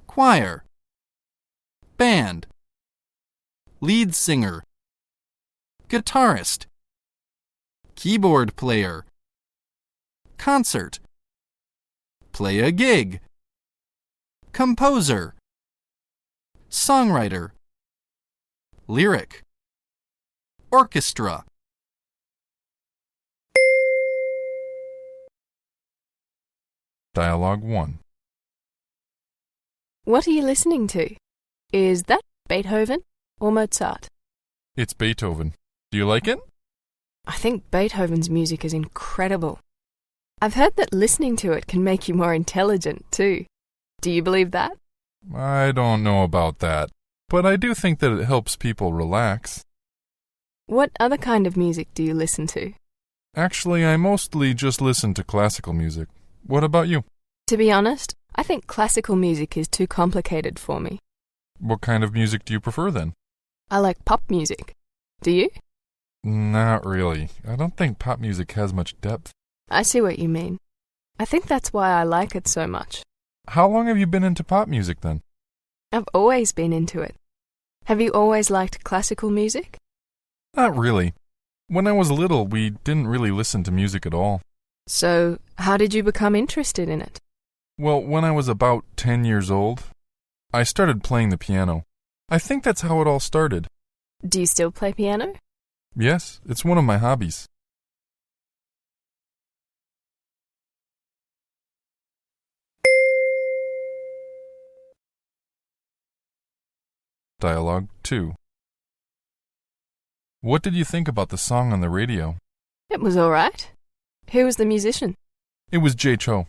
Choir. Band. Lead singer. Guitarist. Keyboard player. Concert. Play a gig. Composer. Songwriter. Lyric. Orchestra. Dialogue 1. What are you listening to? Is that Beethoven or Mozart? It's Beethoven. Do you like it? I think Beethoven's music is incredible. I've heard that listening to it can make you more intelligent, too. Do you believe that? I don't know about that, but I do think that it helps people relax. What other kind of music do you listen to? Actually, I mostly just listen to classical music. What about you? To be honest, I think classical music is too complicated for me. What kind of music do you prefer then? I like pop music. Do you? Not really. I don't think pop music has much depth. I see what you mean. I think that's why I like it so much. How long have you been into pop music then? I've always been into it. Have you always liked classical music? Not really. When I was little, we didn't really listen to music at all. So, how did you become interested in it? Well, when I was about 10 years old, I started playing the piano. I think that's how it all started. Do you still play piano? Yes, it's one of my hobbies. Dialogue 2. What did you think about the song on the radio? It was all right. Who was the musician? It was Jay Chou.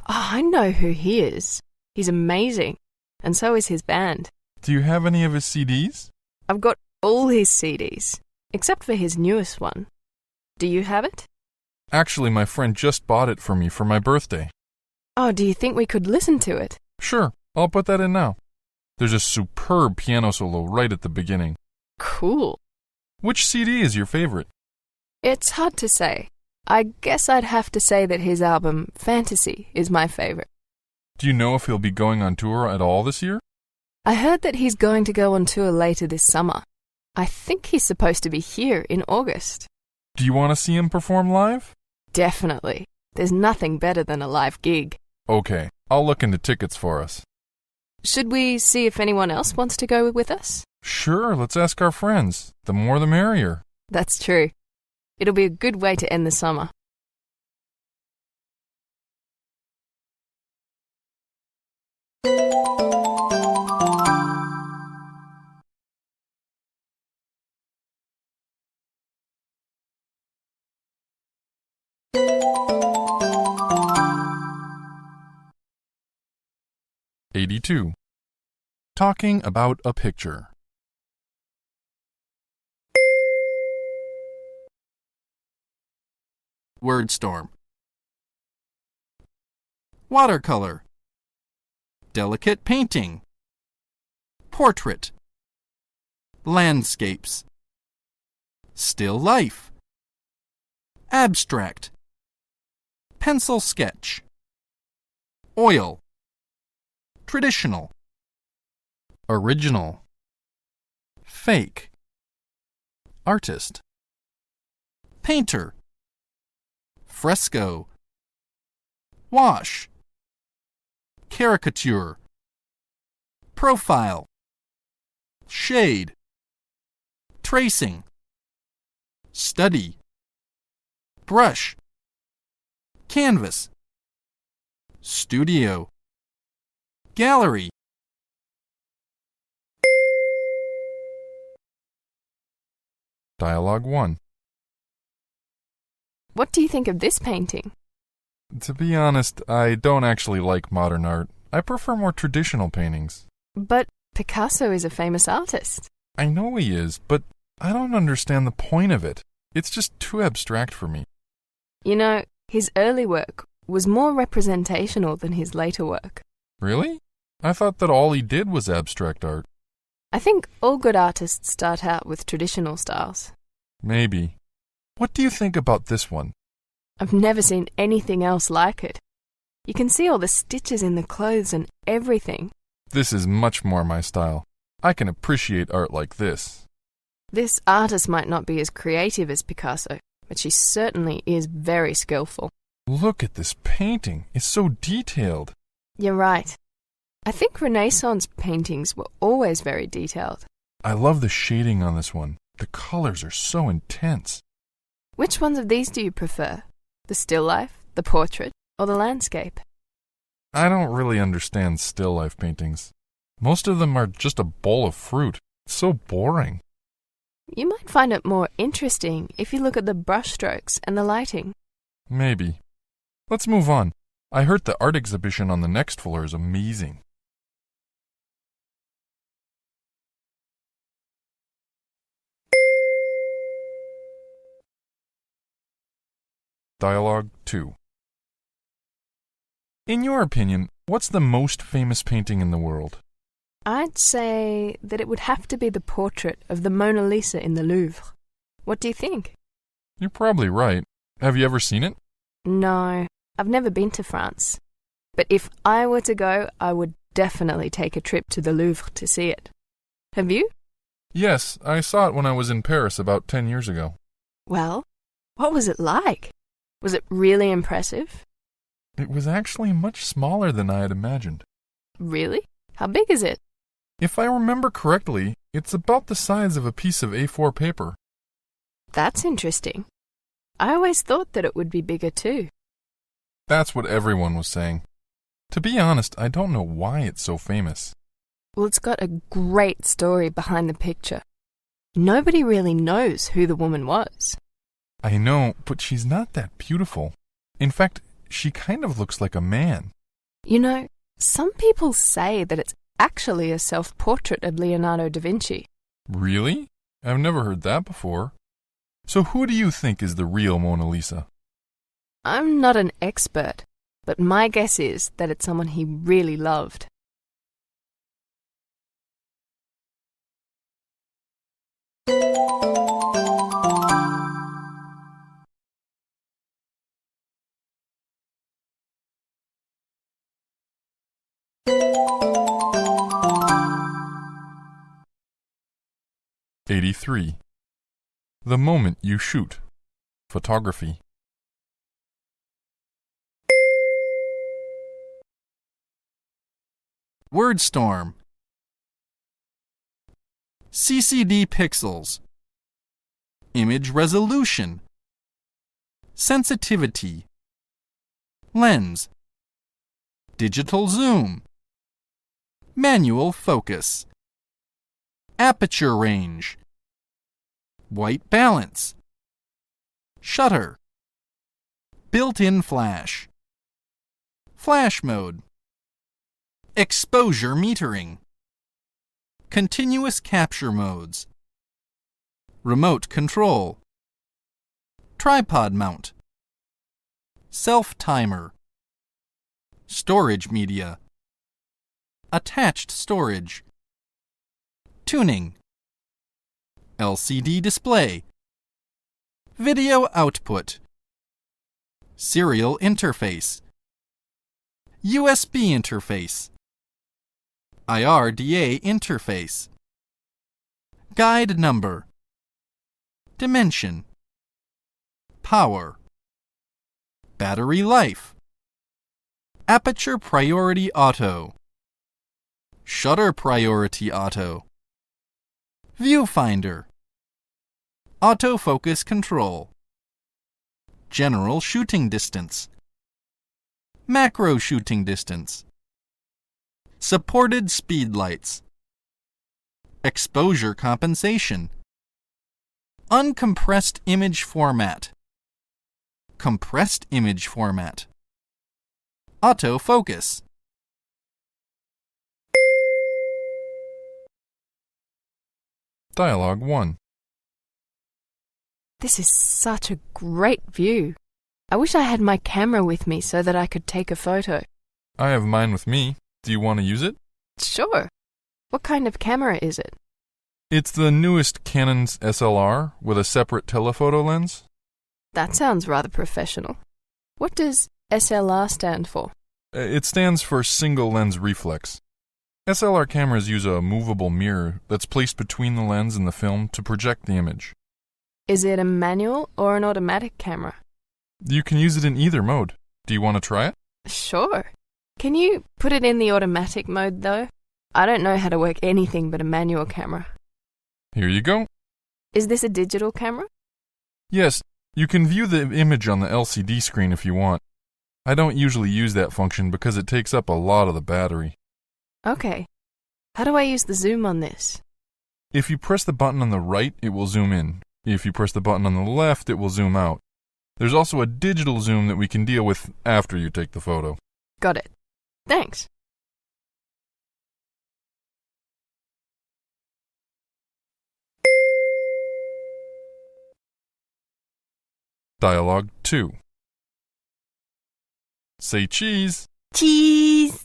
Oh, I know who he is. He's amazing. And so is his band. Do you have any of his CDs? I've got all his CDs, except for his newest one. Do you have it? Actually, my friend just bought it for me for my birthday. Oh, do you think we could listen to it? Sure, I'll put that in now. There's a superb piano solo right at the beginning. Cool. Which CD is your favorite? It's hard to say. I guess I'd have to say that his album, Fantasy, is my favorite. Do you know if he'll be going on tour at all this year? I heard that he's going to go on tour later this summer. I think he's supposed to be here in August. Do you want to see him perform live? Definitely. There's nothing better than a live gig. Okay, I'll look into tickets for us. Should we see if anyone else wants to go with us? Sure, let's ask our friends. The more the merrier. That's true. It'll be a good way to end the summer. Talking about a picture. Wordstorm. Watercolor. Delicate painting. Portrait. Landscapes. Still life. Abstract. Pencil sketch. Oil. Traditional. Original. Fake. Artist. Painter. Fresco. Wash. Caricature. Profile. Shade. Tracing. Study. Brush. Canvas. Studio. Gallery. Dialogue 1. What do you think of this painting? To be honest, I don't actually like modern art. I prefer more traditional paintings. But Picasso is a famous artist. I know he is, but I don't understand the point of it. It's just too abstract for me. You know, his early work was more representational than his later work. Really? I thought that all he did was abstract art. I think all good artists start out with traditional styles. Maybe. What do you think about this one? I've never seen anything else like it. You can see all the stitches in the clothes and everything. This is much more my style. I can appreciate art like this. This artist might not be as creative as Picasso, but she certainly is very skillful. Look at this painting. It's so detailed. You're right. I think Renaissance paintings were always very detailed. I love the shading on this one. The colors are so intense. Which ones of these do you prefer? The still life, the portrait, or the landscape? I don't really understand still life paintings. Most of them are just a bowl of fruit. It's so boring. You might find it more interesting if you look at the brushstrokes and the lighting. Maybe. Let's move on. I heard the art exhibition on the next floor is amazing. Dialogue 2. In your opinion, what's the most famous painting in the world? I'd say that it would have to be the portrait of the Mona Lisa in the Louvre. What do you think? You're probably right. Have you ever seen it? No, I've never been to France. But if I were to go, I would definitely take a trip to the Louvre to see it. Have you? Yes, I saw it when I was in Paris about 10 years ago. Well, what was it like? Was it really impressive? It was actually much smaller than I had imagined. Really? How big is it? If I remember correctly, it's about the size of a piece of A4 paper. That's interesting. I always thought that it would be bigger too. That's what everyone was saying. To be honest, I don't know why it's so famous. Well, it's got a great story behind the picture. Nobody really knows who the woman was. I know, but she's not that beautiful. In fact, she kind of looks like a man. You know, some people say that it's actually a self-portrait of Leonardo da Vinci. Really? I've never heard that before. So who do you think is the real Mona Lisa? I'm not an expert, but my guess is that it's someone he really loved. The moment you shoot. Photography. Word storm. CCD pixels. Image resolution. Sensitivity. Lens. Digital zoom. Manual focus. Aperture range. White balance. Shutter. Built-in flash. Flash mode. Exposure metering. Continuous capture modes. Remote control. Tripod mount. Self-timer. Storage media. Attached storage. Tuning. LCD display. Video output. Serial interface. USB interface. IRDA interface. Guide number. Dimension. Power. Battery life. Aperture priority auto. Shutter priority auto. Viewfinder. Autofocus control. General shooting distance. Macro shooting distance. Supported speed lights. Exposure compensation. Uncompressed image format. Compressed image format. Autofocus. Dialogue 1. This is such a great view. I wish I had my camera with me so that I could take a photo. I have mine with me. Do you want to use it? Sure. What kind of camera is it? It's the newest Canon's SLR with a separate telephoto lens. That sounds rather professional. What does SLR stand for? It stands for single lens reflex. SLR cameras use a movable mirror that's placed between the lens and the film to project the image. Is it a manual or an automatic camera? You can use it in either mode. Do you want to try it? Sure. Can you put it in the automatic mode, though? I don't know how to work anything but a manual camera. Here you go. Is this a digital camera? Yes, you can view the image on the LCD screen if you want. I don't usually use that function because it takes up a lot of the battery. Okay. How do I use the zoom on this? If you press the button on the right, it will zoom in. If you press the button on the left, it will zoom out. There's also a digital zoom that we can deal with after you take the photo. Got it. Thanks. Dialogue 2. Say cheese. Cheese!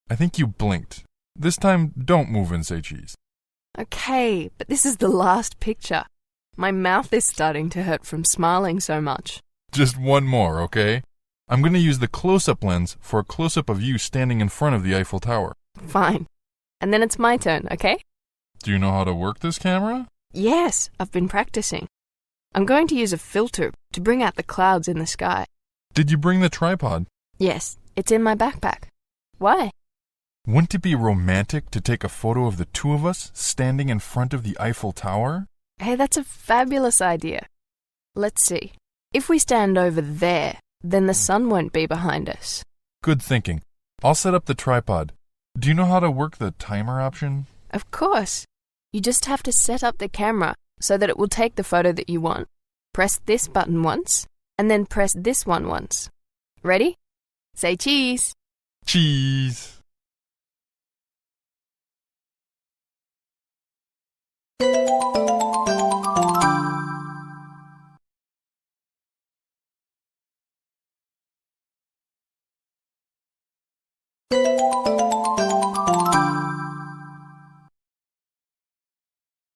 I think you blinked. This time, don't move and say cheese. Okay, but this is the last picture. My mouth is starting to hurt from smiling so much. Just one more, okay? I'm going to use the close-up lens for a close-up of you standing in front of the Eiffel Tower. Fine. And then it's my turn, okay? Do you know how to work this camera? Yes, I've been practicing. I'm going to use a filter to bring out the clouds in the sky. Did you bring the tripod? Yes, it's in my backpack. Why? Wouldn't it be romantic to take a photo of the two of us standing in front of the Eiffel Tower? Hey, that's a fabulous idea. Let's see. If we stand over there, then the sun won't be behind us. Good thinking. I'll set up the tripod. Do you know how to work the timer option? Of course. You just have to set up the camera so that it will take the photo that you want. Press this button once, and then press this one once. Ready? Say cheese. Cheese.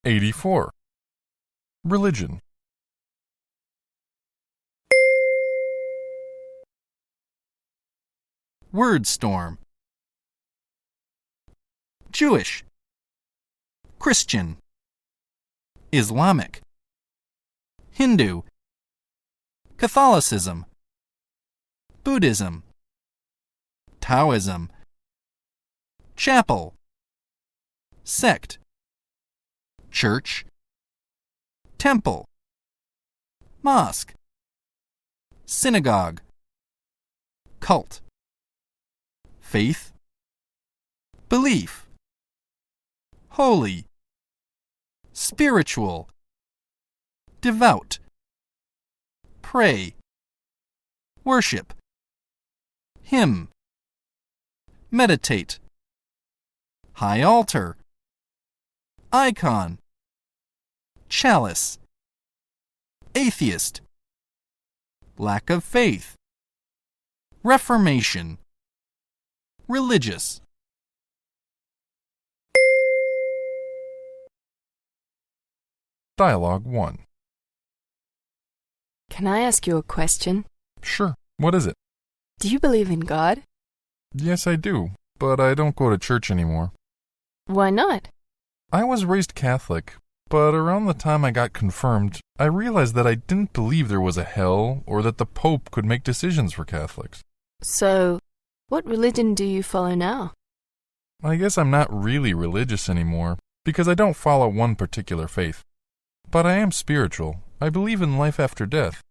'84. Religion. Word storm. Jewish. Christian. Islamic. Hindu. Catholicism. Buddhism. Taoism. chapel, sect, church, temple, mosque, synagogue, cult, faith, belief, holy, spiritual, devout, pray, worship, hymn, meditate, high altar, icon, chalice, atheist, lack of faith, reformation, religious. Dialogue 1. Can I ask you a question? Sure. What is it? Do you believe in God? Yes, I do, but I don't go to church anymore. Why not? I was raised Catholic, but around the time I got confirmed, I realized that I didn't believe there was a hell or that the Pope could make decisions for Catholics. So, what religion do you follow now? I guess I'm not really religious anymore, because I don't follow one particular faith. But I am spiritual. I believe in life after death.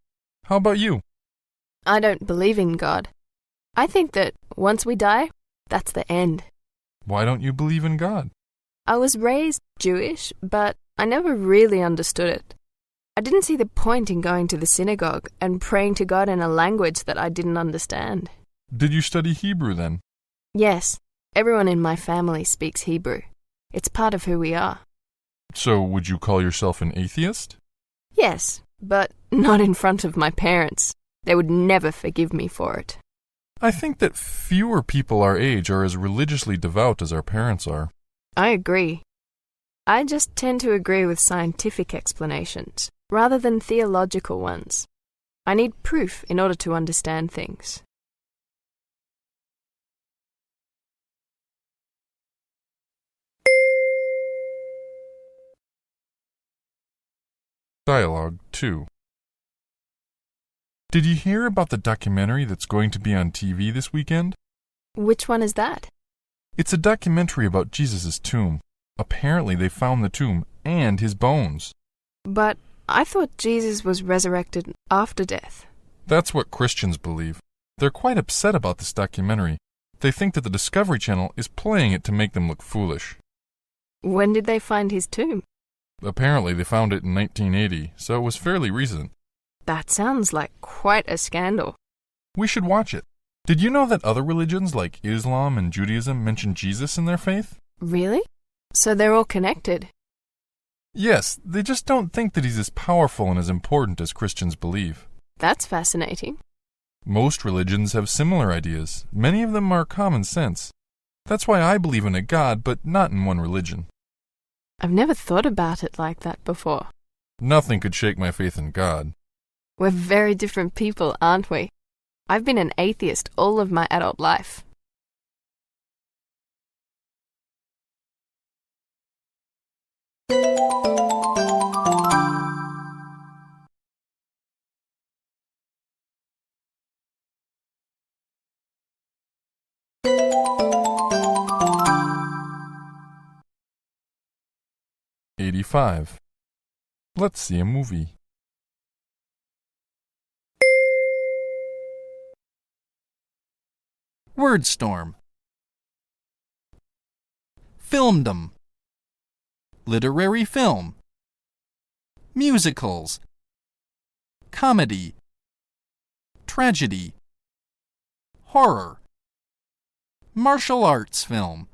How about you? I don't believe in God. I think that once we die, that's the end. Why don't you believe in God? I was raised Jewish, but I never really understood it. I didn't see the point in going to the synagogue and praying to God in a language that I didn't understand. Did you study Hebrew then? Yes, everyone in my family speaks Hebrew. It's part of who we are. So would you call yourself an atheist? Yes, but not in front of my parents. They would never forgive me for it. I think that fewer people our age are as religiously devout as our parents are. I agree. I just tend to agree with scientific explanations rather than theological ones. I need proof in order to understand things. Dialogue 2. Did you hear about the documentary that's going to be on TV this weekend? Which one is that? It's a documentary about Jesus' tomb. Apparently they found the tomb and his bones. But I thought Jesus was resurrected after death. That's what Christians believe. They're quite upset about this documentary. They think that the Discovery Channel is playing it to make them look foolish. When did they find his tomb? Apparently they found it in 1980, so it was fairly recent. That sounds like quite a scandal. We should watch it. Did you know that other religions like Islam and Judaism mention Jesus in their faith? Really? So they're all connected? Yes, they just don't think that he's as powerful and as important as Christians believe. That's fascinating. Most religions have similar ideas. Many of them are common sense. That's why I believe in a God, but not in one religion. I've never thought about it like that before. Nothing could shake my faith in God. We're very different people, aren't we? I've been an atheist all of my adult life. '85. Let's see a movie. Wordstorm. Filmdom. Literary film. Musicals. Comedy. Tragedy. Horror. Martial arts film.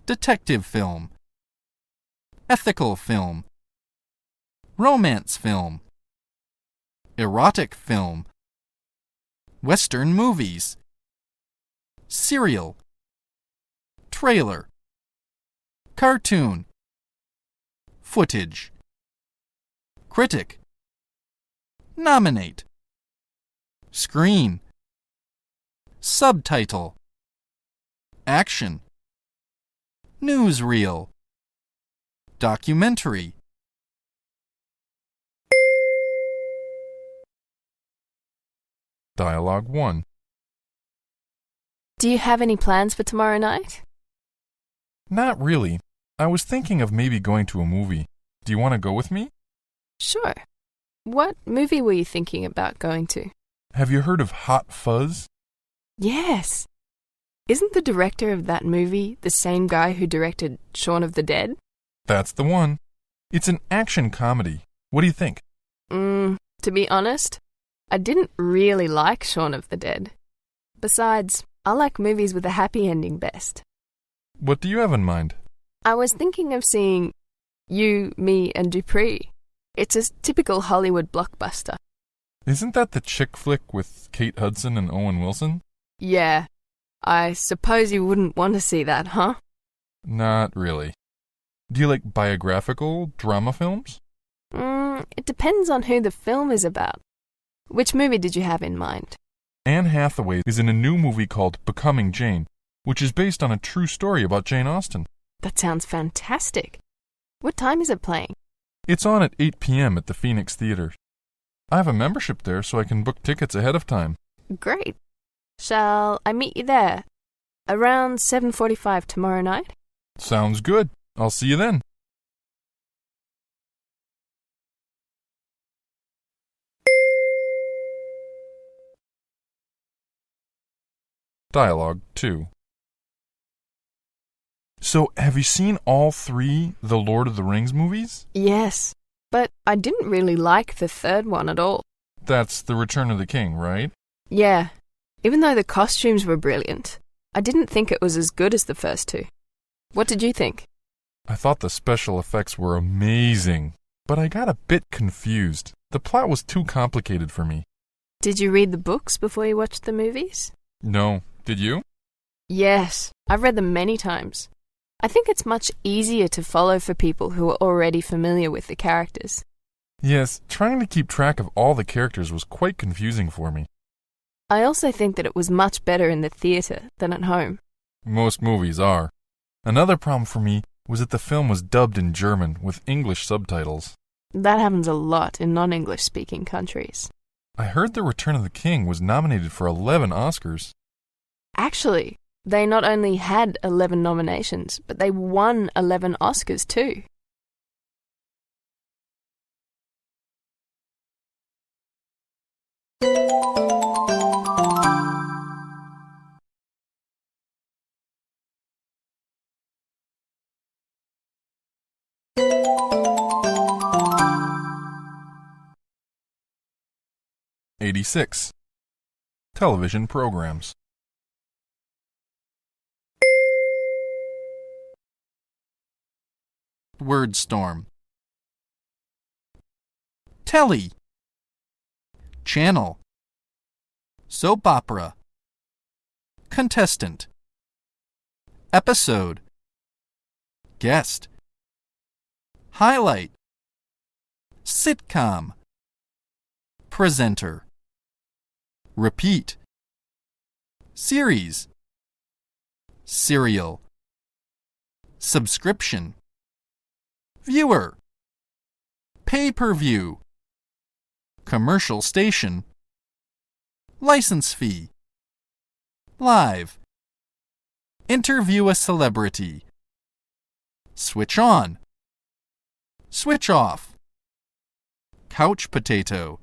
Detective film. Ethical film. Romance film. Erotic film. Western movies. Serial. Trailer. Cartoon. Footage. Critic. Nominate. Screen. Subtitle. Action. Newsreel. Documentary. Dialogue 1. Do you have any plans for tomorrow night? Not really. I was thinking of maybe going to a movie. Do you want to go with me? Sure. What movie were you thinking about going to? Have you heard of Hot Fuzz? Yes. Isn't the director of that movie the same guy who directed Shaun of the Dead? That's the one. It's an action comedy. What do you think? To be honest, I didn't really like Shaun of the Dead. Besides, I like movies with a happy ending best. What do you have in mind? I was thinking of seeing You, Me and Dupree. It's a typical Hollywood blockbuster. Isn't that the chick flick with Kate Hudson and Owen Wilson? Yeah. I suppose you wouldn't want to see that, huh? Not really. Do you like biographical drama films? It depends on who the film is about. Which movie did you have in mind? Anne Hathaway is in a new movie called Becoming Jane, which is based on a true story about Jane Austen. That sounds fantastic. What time is it playing? It's on at 8 p.m. at the Phoenix Theater. I have a membership there so I can book tickets ahead of time. Great. Shall I meet you there? Around 7:45 tomorrow night? Sounds good. I'll see you then. Dialogue 2. So, have you seen all 3 The Lord of the Rings movies? Yes, but I didn't really like the third one at all. That's The Return of the King, right? Yeah. Even though the costumes were brilliant, I didn't think it was as good as the first 2. What did you think? I thought the special effects were amazing, but I got a bit confused. The plot was too complicated for me. Did you read the books before you watched the movies? No. Did you? Yes, I've read them many times. I think it's much easier to follow for people who are already familiar with the characters. Yes, trying to keep track of all the characters was quite confusing for me. I also think that it was much better in the theatre than at home. Most movies are. Another problem for me was that the film was dubbed in German with English subtitles. That happens a lot in non-English speaking countries. I heard The Return of the King was nominated for 11 Oscars. Actually, they not only had 11 nominations, but they won 11 Oscars too. '86. Television programs. Word storm. Telly. Channel. Soap opera. Contestant. Episode. Guest. Highlight. Sitcom. Presenter. Repeat. Series. Serial. Subscription. Viewer. Pay-per-view. Commercial station. License fee. Live. Interview a celebrity. Switch on. Switch off. Couch potato.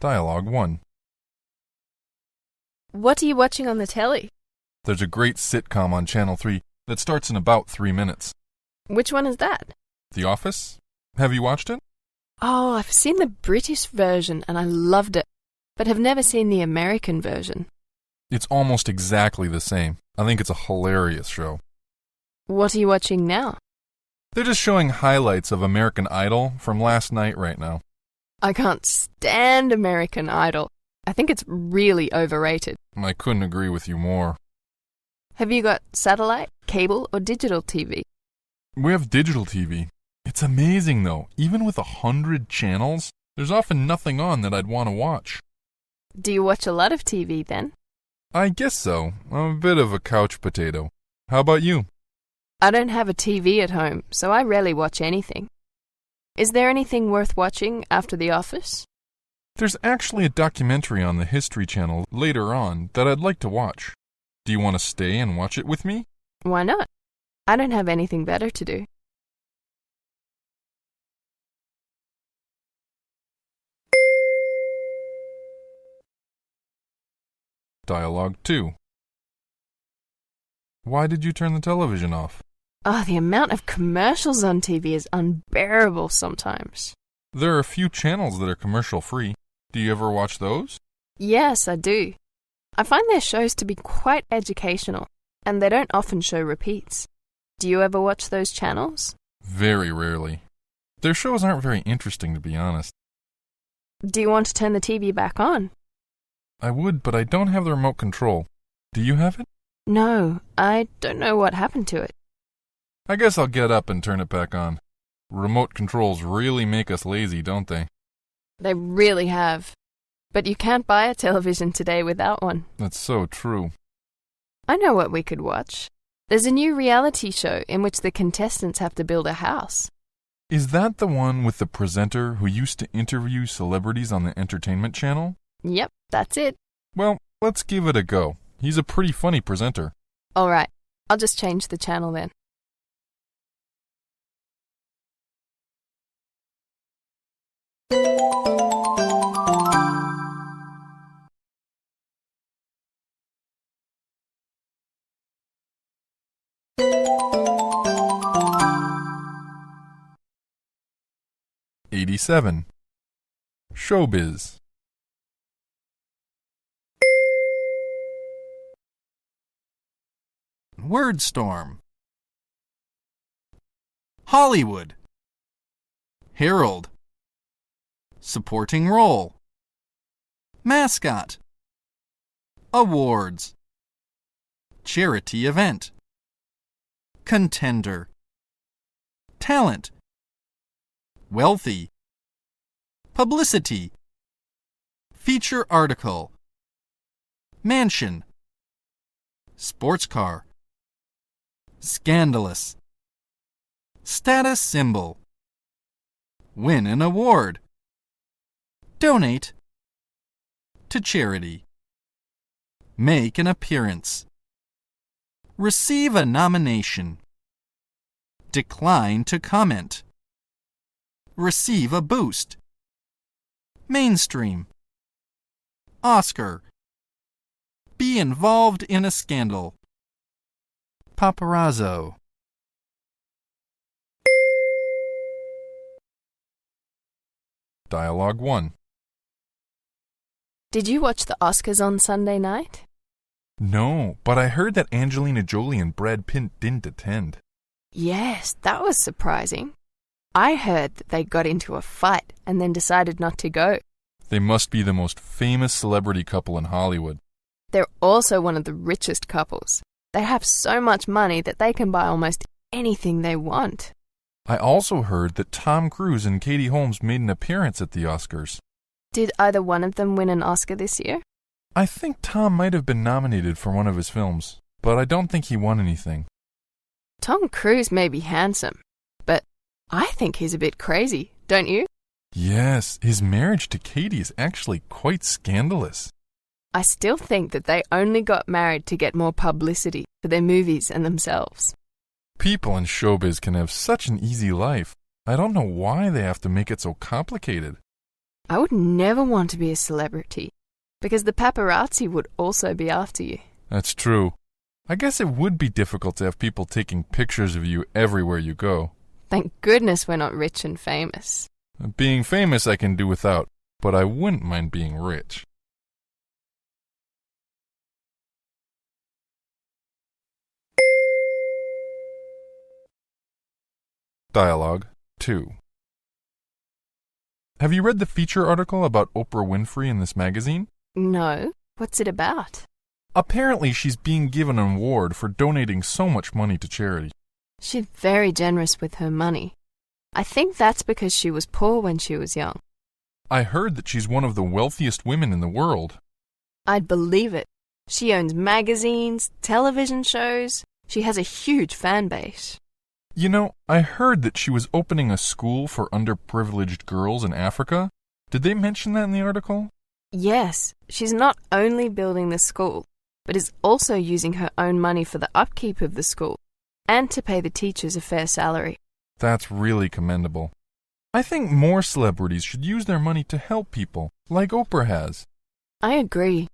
Dialogue 1. What are you watching on the telly? There's a great sitcom on Channel 3 that starts in about 3 minutes. Which one is that? The Office? Have you watched it? Oh, I've seen the British version and I loved it, but have never seen the American version. It's almost exactly the same. I think it's a hilarious show. What are you watching now? They're just showing highlights of American Idol from last night right now. I can't stand American Idol. I think it's really overrated. I couldn't agree with you more. Have you got satellite, cable, or digital TV? We have digital TV. It's amazing though. Even with 100 channels, there's often nothing on that I'd want to watch. Do you watch a lot of TV then? I guess so. I'm a bit of a couch potato. How about you? I don't have a TV at home, so I rarely watch anything. Is there anything worth watching after The Office? There's actually a documentary on the History Channel later on that I'd like to watch. Do you want to stay and watch it with me? Why not? I don't have anything better to do. Dialogue 2. Why did you turn the television off? Oh, the amount of commercials on TV is unbearable sometimes. There are a few channels that are commercial-free. Do you ever watch those? Yes, I do. I find their shows to be quite educational, and they don't often show repeats. Do you ever watch those channels? Very rarely. Their shows aren't very interesting, to be honest. Do you want to turn the TV back on? I would, but I don't have the remote control. Do you have it? No, I don't know what happened to it. I guess I'll get up and turn it back on. Remote controls really make us lazy, don't they? They really have. But you can't buy a television today without one. That's so true. I know what we could watch. There's a new reality show in which the contestants have to build a house. Is that the one with the presenter who used to interview celebrities on the entertainment channel? Yep, that's it. Well, let's give it a go. He's a pretty funny presenter. All right, I'll just change the channel then. '87. Showbiz. Wordstorm. Hollywood. Herald. Supporting role. Mascot. Awards. Charity event. Contender. Talent. Wealthy. Publicity. Feature article. Mansion. Sports car. Scandalous. Status symbol. Win an award. Donate to charity. Make an appearance. Receive a nomination. Decline to comment. Receive a boost. Mainstream. Oscar. Be involved in a scandal. Paparazzo. Dialogue 1. Did you watch the Oscars on Sunday night? No, but I heard that Angelina Jolie and Brad Pitt didn't attend. Yes, that was surprising. I heard that they got into a fight and then decided not to go. They must be the most famous celebrity couple in Hollywood. They're also one of the richest couples. They have so much money that they can buy almost anything they want. I also heard that Tom Cruise and Katie Holmes made an appearance at the Oscars. Did either one of them win an Oscar this year? I think Tom might have been nominated for one of his films, but I don't think he won anything. Tom Cruise may be handsome, but I think he's a bit crazy, don't you? Yes, his marriage to Katie is actually quite scandalous. I still think that they only got married to get more publicity for their movies and themselves. People in showbiz can have such an easy life. I don't know why they have to make it so complicated. I would never want to be a celebrity, because the paparazzi would also be after you. That's true. I guess it would be difficult to have people taking pictures of you everywhere you go. Thank goodness we're not rich and famous. Being famous I can do without, but I wouldn't mind being rich. Dialogue 2. Have you read the feature article about Oprah Winfrey in this magazine? No. What's it about? Apparently she's being given an award for donating so much money to charity. She's very generous with her money. I think that's because she was poor when she was young. I heard that she's one of the wealthiest women in the world. I'd believe it. She owns magazines, television shows. She has a huge fan base. You know, I heard that she was opening a school for underprivileged girls in Africa. Did they mention that in the article? Yes, she's not only building the school, but is also using her own money for the upkeep of the school and to pay the teachers a fair salary. That's really commendable. I think more celebrities should use their money to help people, like Oprah has. I agree.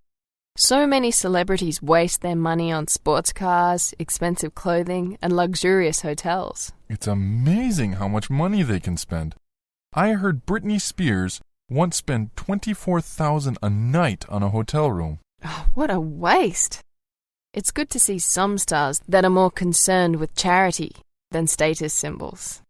So many celebrities waste their money on sports cars, expensive clothing, and luxurious hotels. It's amazing how much money they can spend. I heard Britney Spears once spent $24,000 a night on a hotel room. Oh, what a waste! It's good to see some stars that are more concerned with charity than status symbols.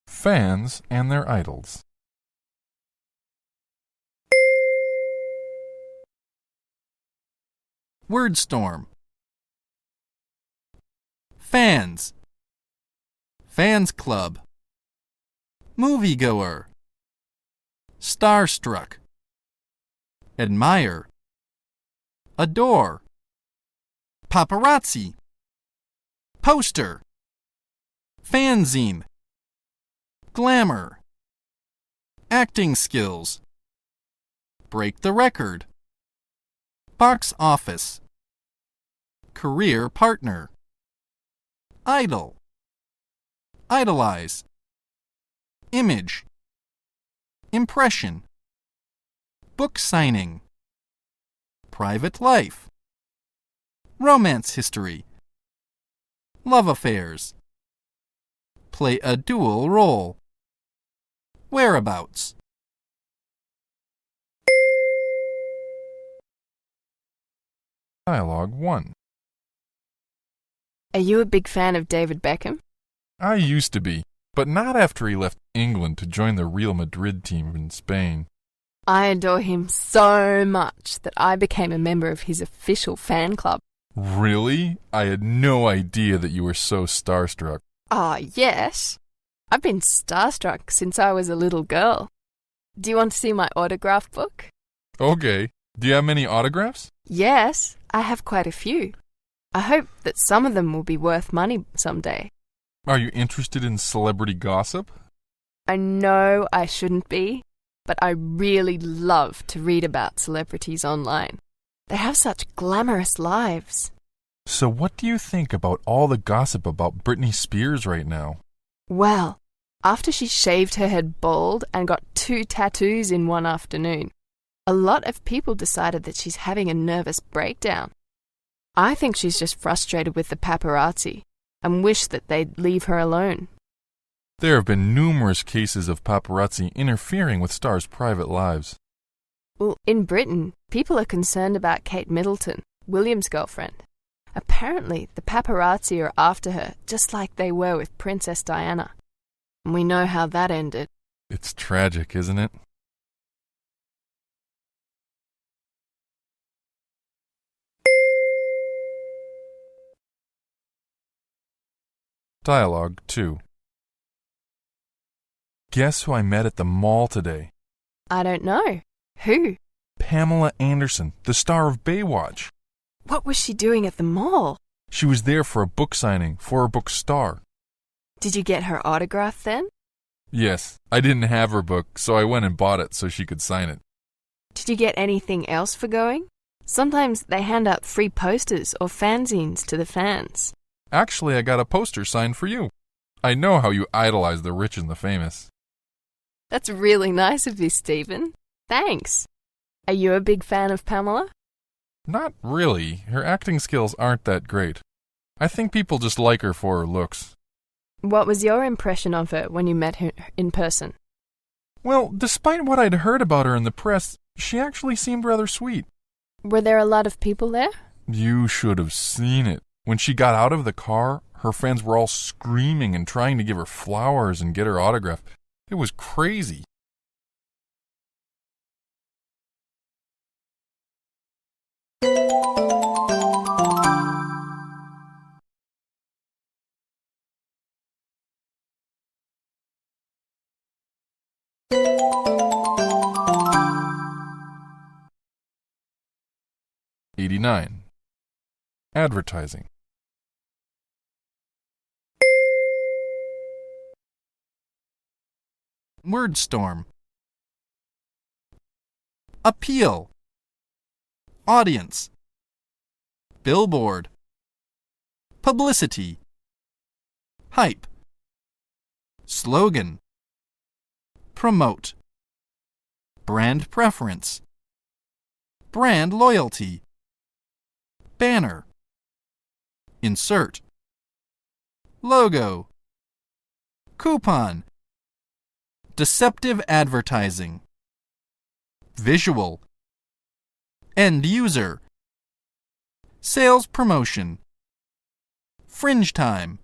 Fans and their idols. Word storm. Fans. Fans club. Moviegoer. Starstruck. Admire. Adore. Paparazzi. Poster. Fanzine. Glamour. Acting skills. Break the record. Box office. Career partner. Idol. Idolize. Image. Impression. Book signing. Private life. Romance history. Love affairs. Play a dual role. Whereabouts. Dialogue 1. Are you a big fan of David Beckham? I used to be, but not after he left England to join the Real Madrid team in Spain. I adore him so much that I became a member of his official fan club. Really? I had no idea that you were so starstruck. Ah, yes. I've been starstruck since I was a little girl. Do you want to see my autograph book? Okay. Do you have many autographs? Yes, I have quite a few. I hope that some of them will be worth money someday. Are you interested in celebrity gossip? I know I shouldn't be, but I really love to read about celebrities online. They have such glamorous lives. So what do you think about all the gossip about Britney Spears right now? Well, after she shaved her head bald and got 2 tattoos in one afternoon, a lot of people decided that she's having a nervous breakdown. I think she's just frustrated with the paparazzi and wish that they'd leave her alone. There have been numerous cases of paparazzi interfering with stars' private lives. Well, in Britain, people are concerned about Kate Middleton, William's girlfriend. Apparently, the paparazzi are after her, just like they were with Princess Diana. And we know how that ended. It's tragic, isn't it? Dialogue 2. Guess who I met at the mall today? I don't know. Who? Pamela Anderson, the star of Baywatch. What was she doing at the mall? She was there for a book signing for her book Star. Did you get her autograph then? Yes, I didn't have her book, so I went and bought it so she could sign it. Did you get anything else for going? Sometimes they hand out free posters or fanzines to the fans. Actually, I got a poster signed for you. I know how you idolize the rich and the famous. That's really nice of you, Stephen. Thanks. Are you a big fan of Pamela? Not really. Her acting skills aren't that great. I think people just like her for her looks. What was your impression of her when you met her in person? Well, despite what I'd heard about her in the press, she actually seemed rather sweet. Were there a lot of people there? You should have seen it. When she got out of the car, her friends were all screaming and trying to give her flowers and get her autograph. It was crazy. 9. Advertising. Word storm. Appeal. Audience. Billboard. Publicity. Hype. Slogan. Promote. Brand preference. Brand loyalty. Banner. Insert. Logo. Coupon. Deceptive advertising. Visual. End user. Sales promotion. Fringe time.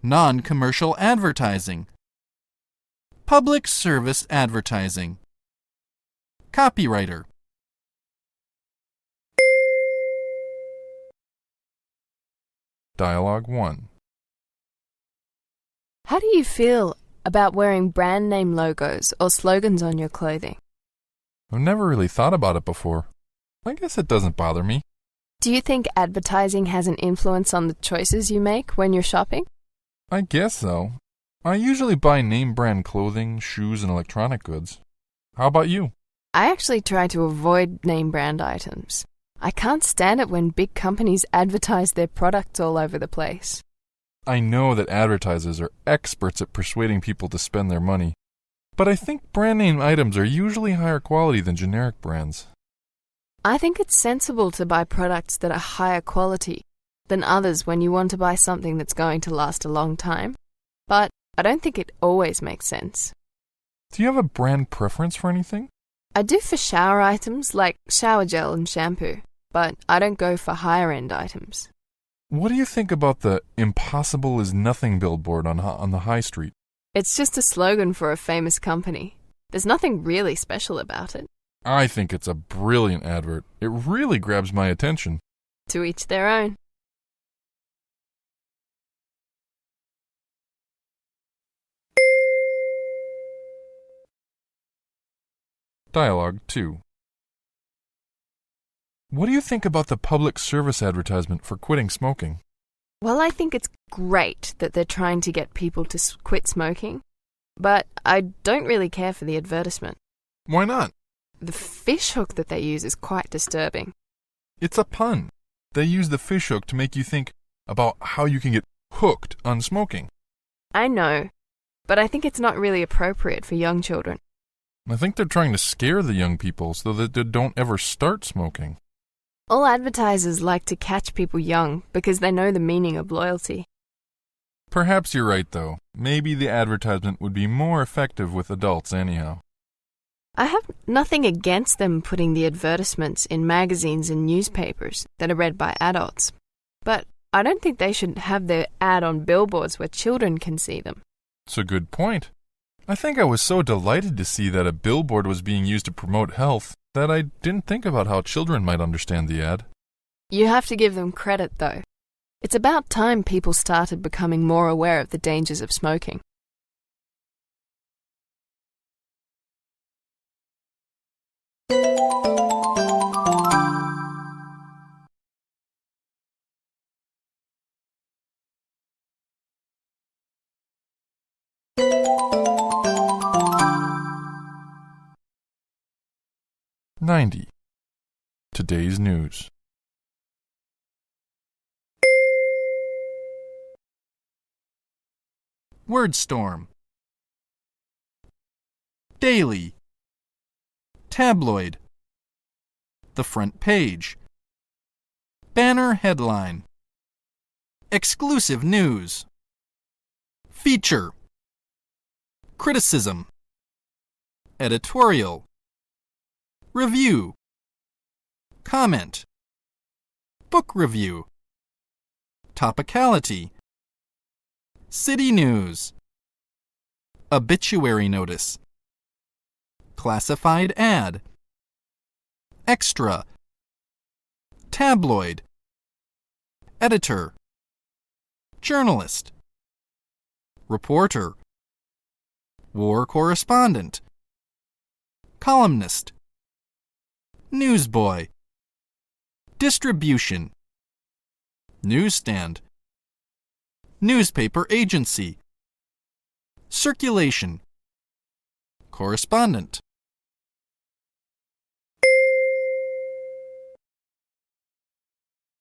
Non-commercial advertising. Public service advertising. Copywriter. Dialogue 1. How do you feel about wearing brand name logos or slogans on your clothing? I've never really thought about it before. I guess it doesn't bother me. Do you think advertising has an influence on the choices you make when you're shopping? I guess so. I usually buy name brand clothing, shoes, and electronic goods. How about you? I actually try to avoid name brand items. I can't stand it when big companies advertise their products all over the place. I know that advertisers are experts at persuading people to spend their money, but I think brand name items are usually higher quality than generic brands. I think it's sensible to buy products that are higher quality than others when you want to buy something that's going to last a long time, but I don't think it always makes sense. Do you have a brand preference for anything? I do for shower items like shower gel and shampoo, but I don't go for higher-end items. What do you think about the "Impossible is Nothing" billboard on the high street? It's just a slogan for a famous company. There's nothing really special about it. I think it's a brilliant advert. It really grabs my attention. To each their own. Dialogue 2. What do you think about the public service advertisement for quitting smoking? Well, I think it's great that they're trying to get people to quit smoking, but I don't really care for the advertisement. Why not? The fishhook that they use is quite disturbing. It's a pun. They use the fishhook to make you think about how you can get hooked on smoking. I know, but I think it's not really appropriate for young children. I think they're trying to scare the young people so that they don't ever start smoking. All advertisers like to catch people young because they know the meaning of loyalty. Perhaps you're right, though. Maybe the advertisement would be more effective with adults anyhow. I have nothing against them putting the advertisements in magazines and newspapers that are read by adults, but I don't think they should have their ad on billboards where children can see them. It's a good point. I think I was so delighted to see that a billboard was being used to promote health that I didn't think about how children might understand the ad. You have to give them credit, though. It's about time people started becoming more aware of the dangers of smoking. "90. Today's news. Word storm. Daily. Tabloid. The front page. Banner headline. Exclusive news. Feature. Criticism. Editorial. Review. Comment. Book review. Topicality. City news. Obituary notice. Classified ad. Extra. Tabloid. Editor. Journalist. Reporter. War correspondent. Columnist. Newsboy. Distribution. Newsstand. Newspaper agency. Circulation. Correspondent.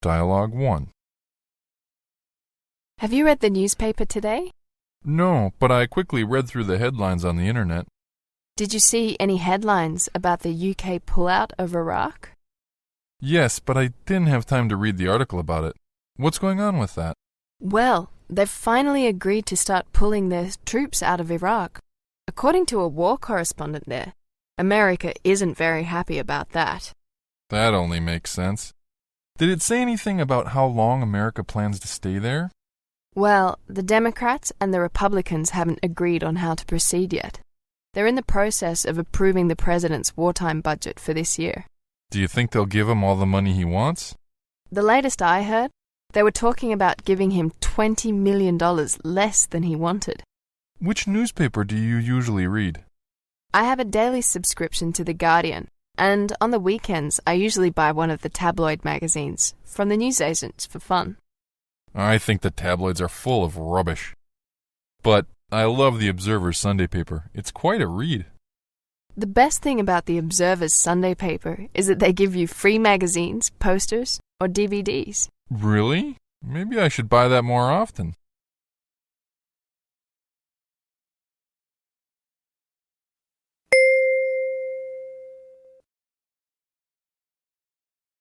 Dialogue 1. Have you read the newspaper today? No, but I quickly read through the headlines on the internet. Did you see any headlines about the UK pullout of Iraq? Yes, but I didn't have time to read the article about it. What's going on with that? Well, they've finally agreed to start pulling their troops out of Iraq. According to a war correspondent there, America isn't very happy about that. That only makes sense. Did it say anything about how long America plans to stay there? Well, the Democrats and the Republicans haven't agreed on how to proceed yet. They're in the process of approving the president's wartime budget for this year. Do you think they'll give him all the money he wants? The latest I heard, they were talking about giving him $20 million less than he wanted. Which newspaper do you usually read? I have a daily subscription to The Guardian, and on the weekends I usually buy one of the tabloid magazines from the newsagents for fun. I think the tabloids are full of rubbish. But I love the Observer's Sunday paper. It's quite a read. The best thing about the Observer's Sunday paper is that they give you free magazines, posters, or DVDs. Really? Maybe I should buy that more often.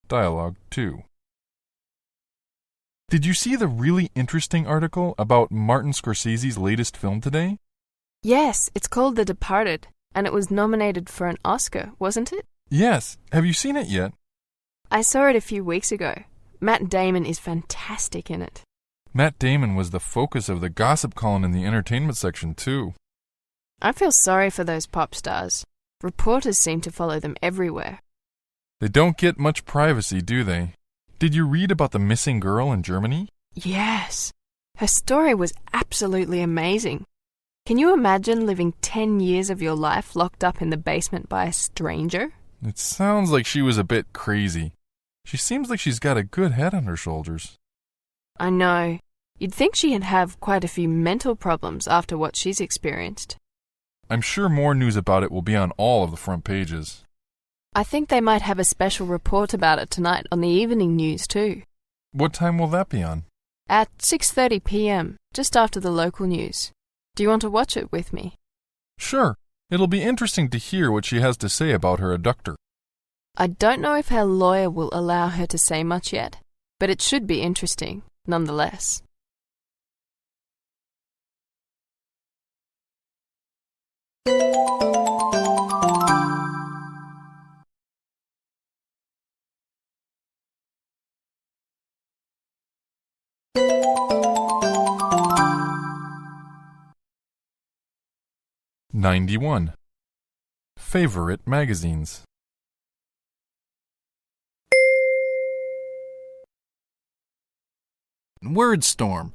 Dialogue 2. Did you see the really interesting article about Martin Scorsese's latest film today? Yes, it's called The Departed, and it was nominated for an Oscar, wasn't it? Yes. Have you seen it yet? I saw it a few weeks ago. Matt Damon is fantastic in it. Matt Damon was the focus of the gossip column in the entertainment section, too. I feel sorry for those pop stars. Reporters seem to follow them everywhere. They don't get much privacy, do they? Did you read about the missing girl in Germany? Yes. Her story was absolutely amazing. Can you imagine living 10 years of your life locked up in the basement by a stranger? It sounds like she was a bit crazy. She seems like she's got a good head on her shoulders. I know. You'd think she'd have quite a few mental problems after what she's experienced. I'm sure more news about it will be on all of the front pages. I think they might have a special report about it tonight on the evening news too. What time will that be on? At 6:30 p.m., just after the local news. Do you want to watch it with me? Sure. It'll be interesting to hear what she has to say about her abductor. I don't know if her lawyer will allow her to say much yet, but it should be interesting, nonetheless. '91. Favorite magazines. Word storm.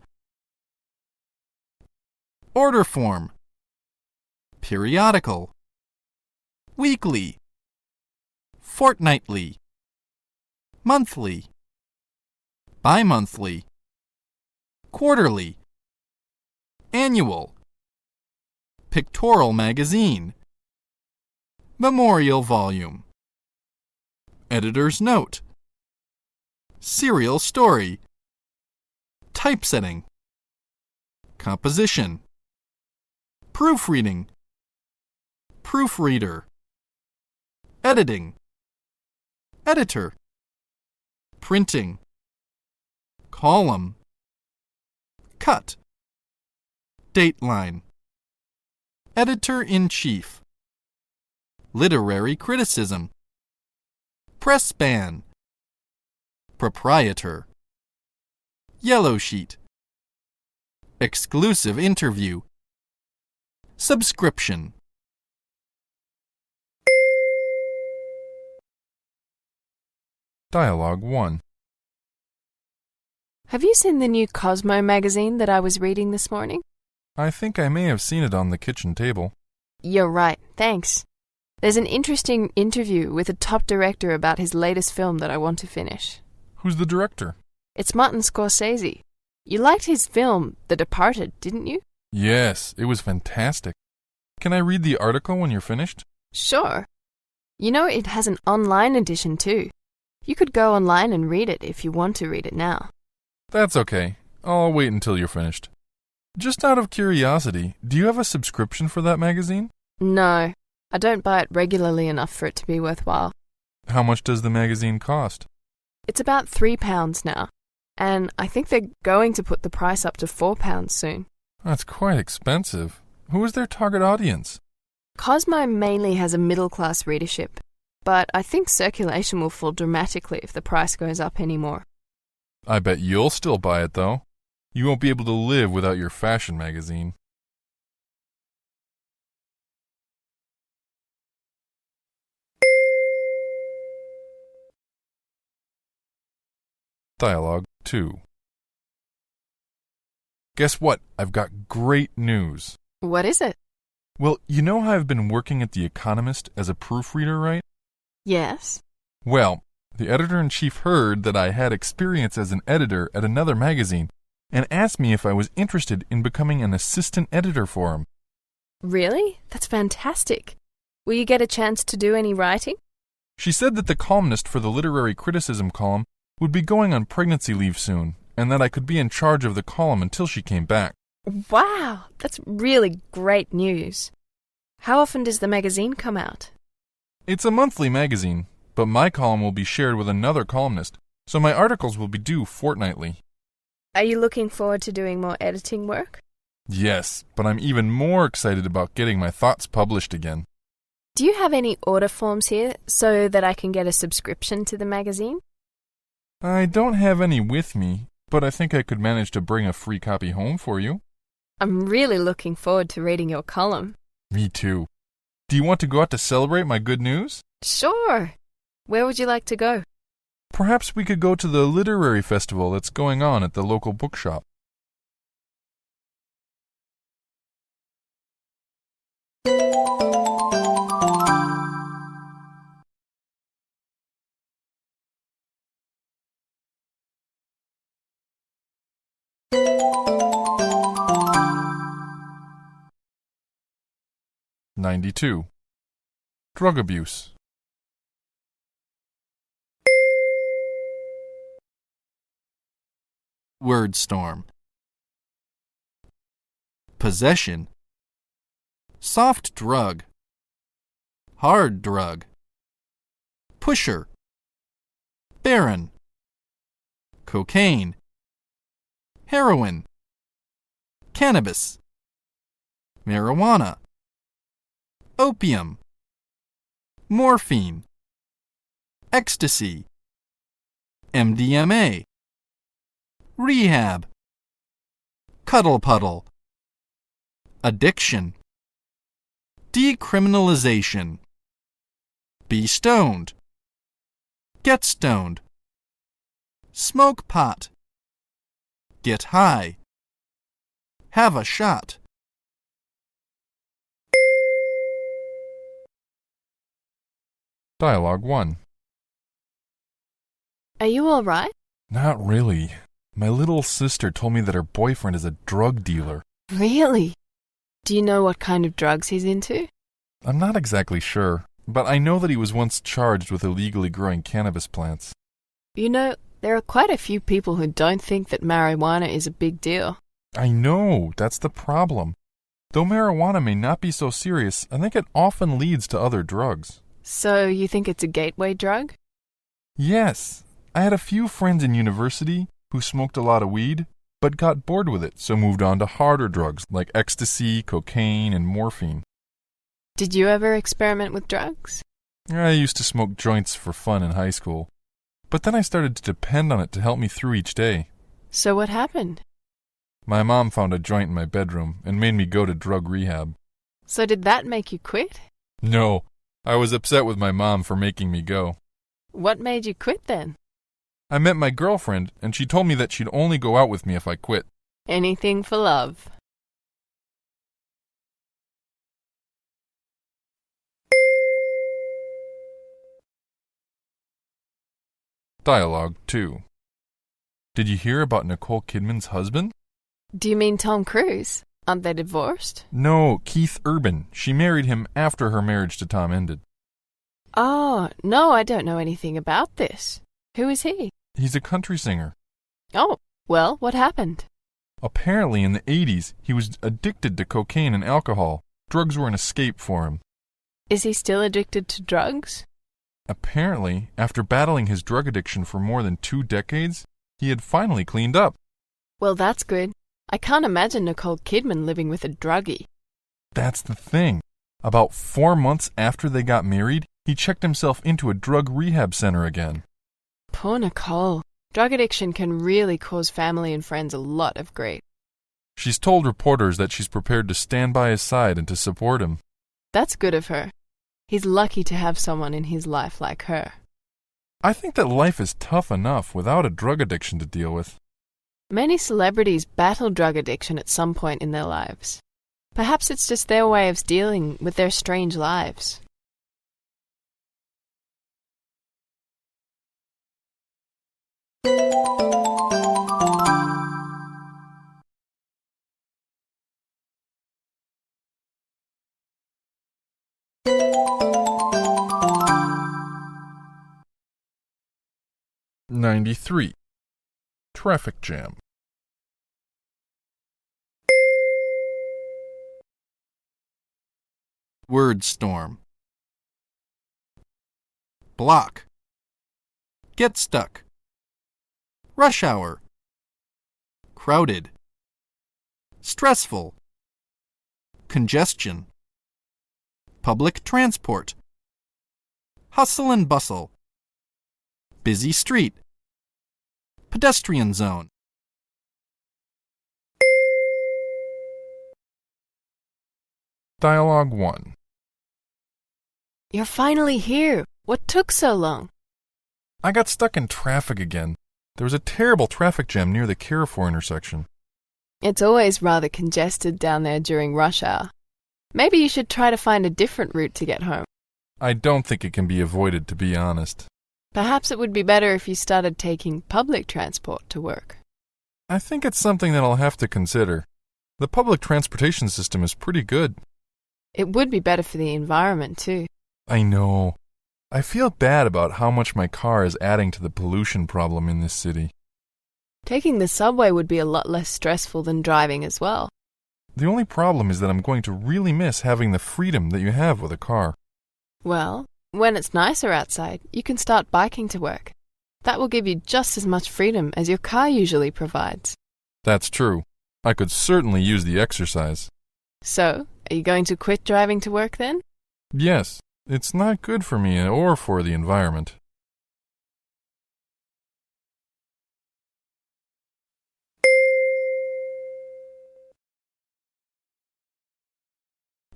Order form. Periodical. Weekly. Fortnightly. Monthly. Bi-monthly. Quarterly. Annual. Pictorial magazine. Memorial volume. Editor's note. Serial story. Typesetting. Composition. Proofreading. Proofreader. Editing. Editor. Printing. Column. Cut. Dateline. Editor-in-chief. Literary criticism. Press ban. Proprietor. Yellow sheet. Exclusive interview. Subscription. Dialogue 1. Have you seen the new Cosmo magazine that I was reading this morning? I think I may have seen it on the kitchen table. You're right, thanks. There's an interesting interview with a top director about his latest film that I want to finish. Who's the director? It's Martin Scorsese. You liked his film, The Departed, didn't you? Yes, it was fantastic. Can I read the article when you're finished? Sure. You know, it has an online edition too. You could go online and read it if you want to read it now. That's okay. I'll wait until you're finished. Just out of curiosity, do you have a subscription for that magazine? No, I don't buy it regularly enough for it to be worthwhile. How much does the magazine cost? It's about £3 now, and I think they're going to put the price up to £4 soon. That's quite expensive. Who is their target audience? Cosmo mainly has a middle-class readership, but I think circulation will fall dramatically if the price goes up anymore. I bet you'll still buy it, though. You won't be able to live without your fashion magazine. Dialogue 2. Guess what? I've got great news. What is it? Well, you know how I've been working at The Economist as a proofreader, right? Yes. Well, the editor-in-chief heard that I had experience as an editor at another magazine and asked me if I was interested in becoming an assistant editor for him. Really? That's fantastic. Will you get a chance to do any writing? She said that the columnist for the literary criticism column would be going on pregnancy leave soon, and that I could be in charge of the column until she came back. Wow, that's really great news. How often does the magazine come out? It's a monthly magazine, but my column will be shared with another columnist, so my articles will be due fortnightly. Are you looking forward to doing more editing work? Yes, but I'm even more excited about getting my thoughts published again. Do you have any order forms here so that I can get a subscription to the magazine? I don't have any with me, but I think I could manage to bring a free copy home for you. I'm really looking forward to reading your column. Me too. Do you want to go out to celebrate my good news? Sure. Where would you like to go? Perhaps we could go to the literary festival that's going on at the local bookshop. (92) Drug abuse. Word storm. Possession. Soft drug. Hard drug. Pusher. Baron. Cocaine. Heroin. Cannabis. Marijuana. Opium. Morphine. Ecstasy. MDMA. Rehab. Cuddle puddle. Addiction. Decriminalization. Be stoned. Get stoned. Smoke pot. Get high. Have a shot. Dialogue 1. Are you all right? Not really. My little sister told me that her boyfriend is a drug dealer. Really? Do you know what kind of drugs he's into? I'm not exactly sure, but I know that he was once charged with illegally growing cannabis plants. You know, there are quite a few people who don't think that marijuana is a big deal. I know, that's the problem. Though marijuana may not be so serious, I think it often leads to other drugs. So you think it's a gateway drug? Yes. I had a few friends in university who smoked a lot of weed, but got bored with it, so moved on to harder drugs like ecstasy, cocaine, and morphine. Did you ever experiment with drugs? I used to smoke joints for fun in high school, but then I started to depend on it to help me through each day. So what happened? My mom found a joint in my bedroom and made me go to drug rehab. So did that make you quit? No, I was upset with my mom for making me go. What made you quit then? I met my girlfriend, and she told me that she'd only go out with me if I quit. Anything for love. Dialogue 2. Did you hear about Nicole Kidman's husband? Do you mean Tom Cruise? Aren't they divorced? No, Keith Urban. She married him after her marriage to Tom ended. Oh, no, I don't know anything about this. Who is he? He's a country singer. Oh, well, what happened? Apparently in the 80s, he was addicted to cocaine and alcohol. Drugs were an escape for him. Is he still addicted to drugs? Apparently, after battling his drug addiction for more than 2 decades, he had finally cleaned up. Well, that's good. I can't imagine Nicole Kidman living with a druggie. That's the thing. About 4 months after they got married, he checked himself into a drug rehab center again. Poor Nicole. Drug addiction can really cause family and friends a lot of grief. She's told reporters that she's prepared to stand by his side and to support him. That's good of her. He's lucky to have someone in his life like her. I think that life is tough enough without a drug addiction to deal with. Many celebrities battle drug addiction at some point in their lives. Perhaps it's just their way of dealing with their strange lives. '93. Traffic jam. Word storm. Block. Get stuck. Rush hour. Crowded. Stressful. Congestion. Public transport. Hustle and bustle. Busy street. Pedestrian zone. Dialogue 1. You're finally here. What took so long? I got stuck in traffic again. There was a terrible traffic jam near the Carrefour intersection. It's always rather congested down there during rush hour. Maybe you should try to find a different route to get home. I don't think it can be avoided, to be honest. Perhaps it would be better if you started taking public transport to work. I think it's something that I'll have to consider. The public transportation system is pretty good. It would be better for the environment, too. I know. I feel bad about how much my car is adding to the pollution problem in this city. Taking the subway would be a lot less stressful than driving as well. The only problem is that I'm going to really miss having the freedom that you have with a car. Well, when it's nicer outside, you can start biking to work. That will give you just as much freedom as your car usually provides. That's true. I could certainly use the exercise. So, are you going to quit driving to work then? Yes, it's not good for me or for the environment.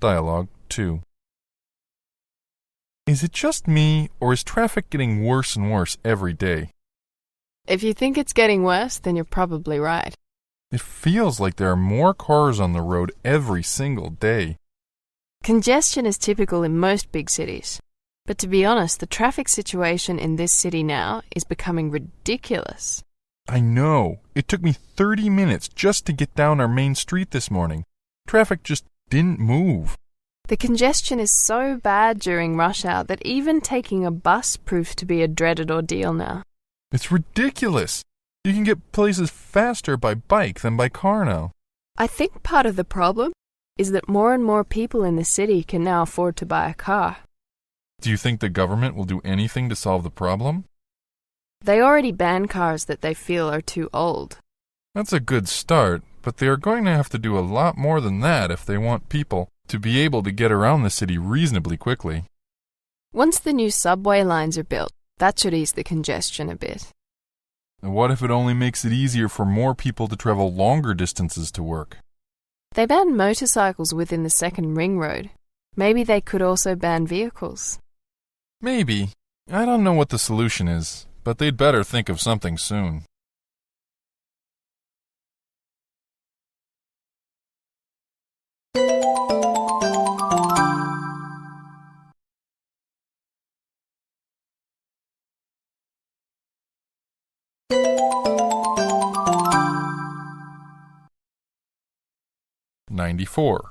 Dialogue 2. Is it just me, or is traffic getting worse and worse every day? If you think it's getting worse, then you're probably right. It feels like there are more cars on the road every single day. Congestion is typical in most big cities. But to be honest, the traffic situation in this city now is becoming ridiculous. I know. It took me 30 minutes just to get down our main street this morning. Traffic just didn't move. The congestion is so bad during rush hour that even taking a bus proves to be a dreaded ordeal now. It's ridiculous. You can get places faster by bike than by car now. I think part of the problem is that more and more people in the city can now afford to buy a car. Do you think the government will do anything to solve the problem? They already ban cars that they feel are too old. That's a good start, but they are going to have to do a lot more than that if they want people to be able to get around the city reasonably quickly. Once the new subway lines are built, that should ease the congestion a bit. And what if it only makes it easier for more people to travel longer distances to work? They banned motorcycles within the second ring road. Maybe they could also ban vehicles. Maybe. I don't know what the solution is, but they'd better think of something soon. 94.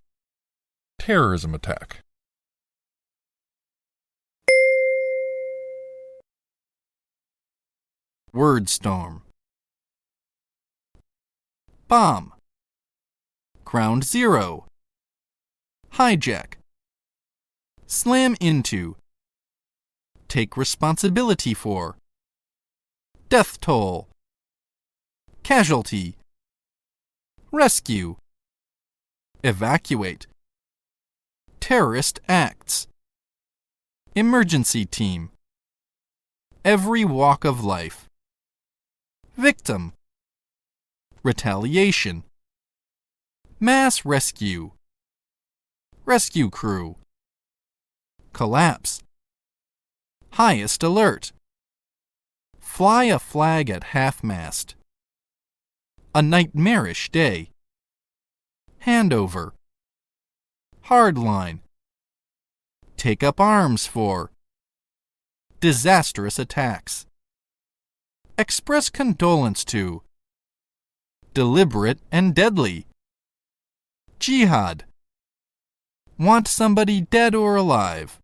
Terrorism attack. Word storm. Bomb. Ground zero. Hijack. Slam into. Take responsibility for. Death toll. Casualty. Rescue. Evacuate. Terrorist acts. Emergency team. Every walk of life. Victim. Retaliation. Mass rescue. Rescue crew. Collapse. Highest alert. Fly a flag at half-mast. A nightmarish day. Handover. Hardline. Take up arms for. Disastrous attacks. Express condolence to. Deliberate and deadly. Jihad. Want somebody dead or alive.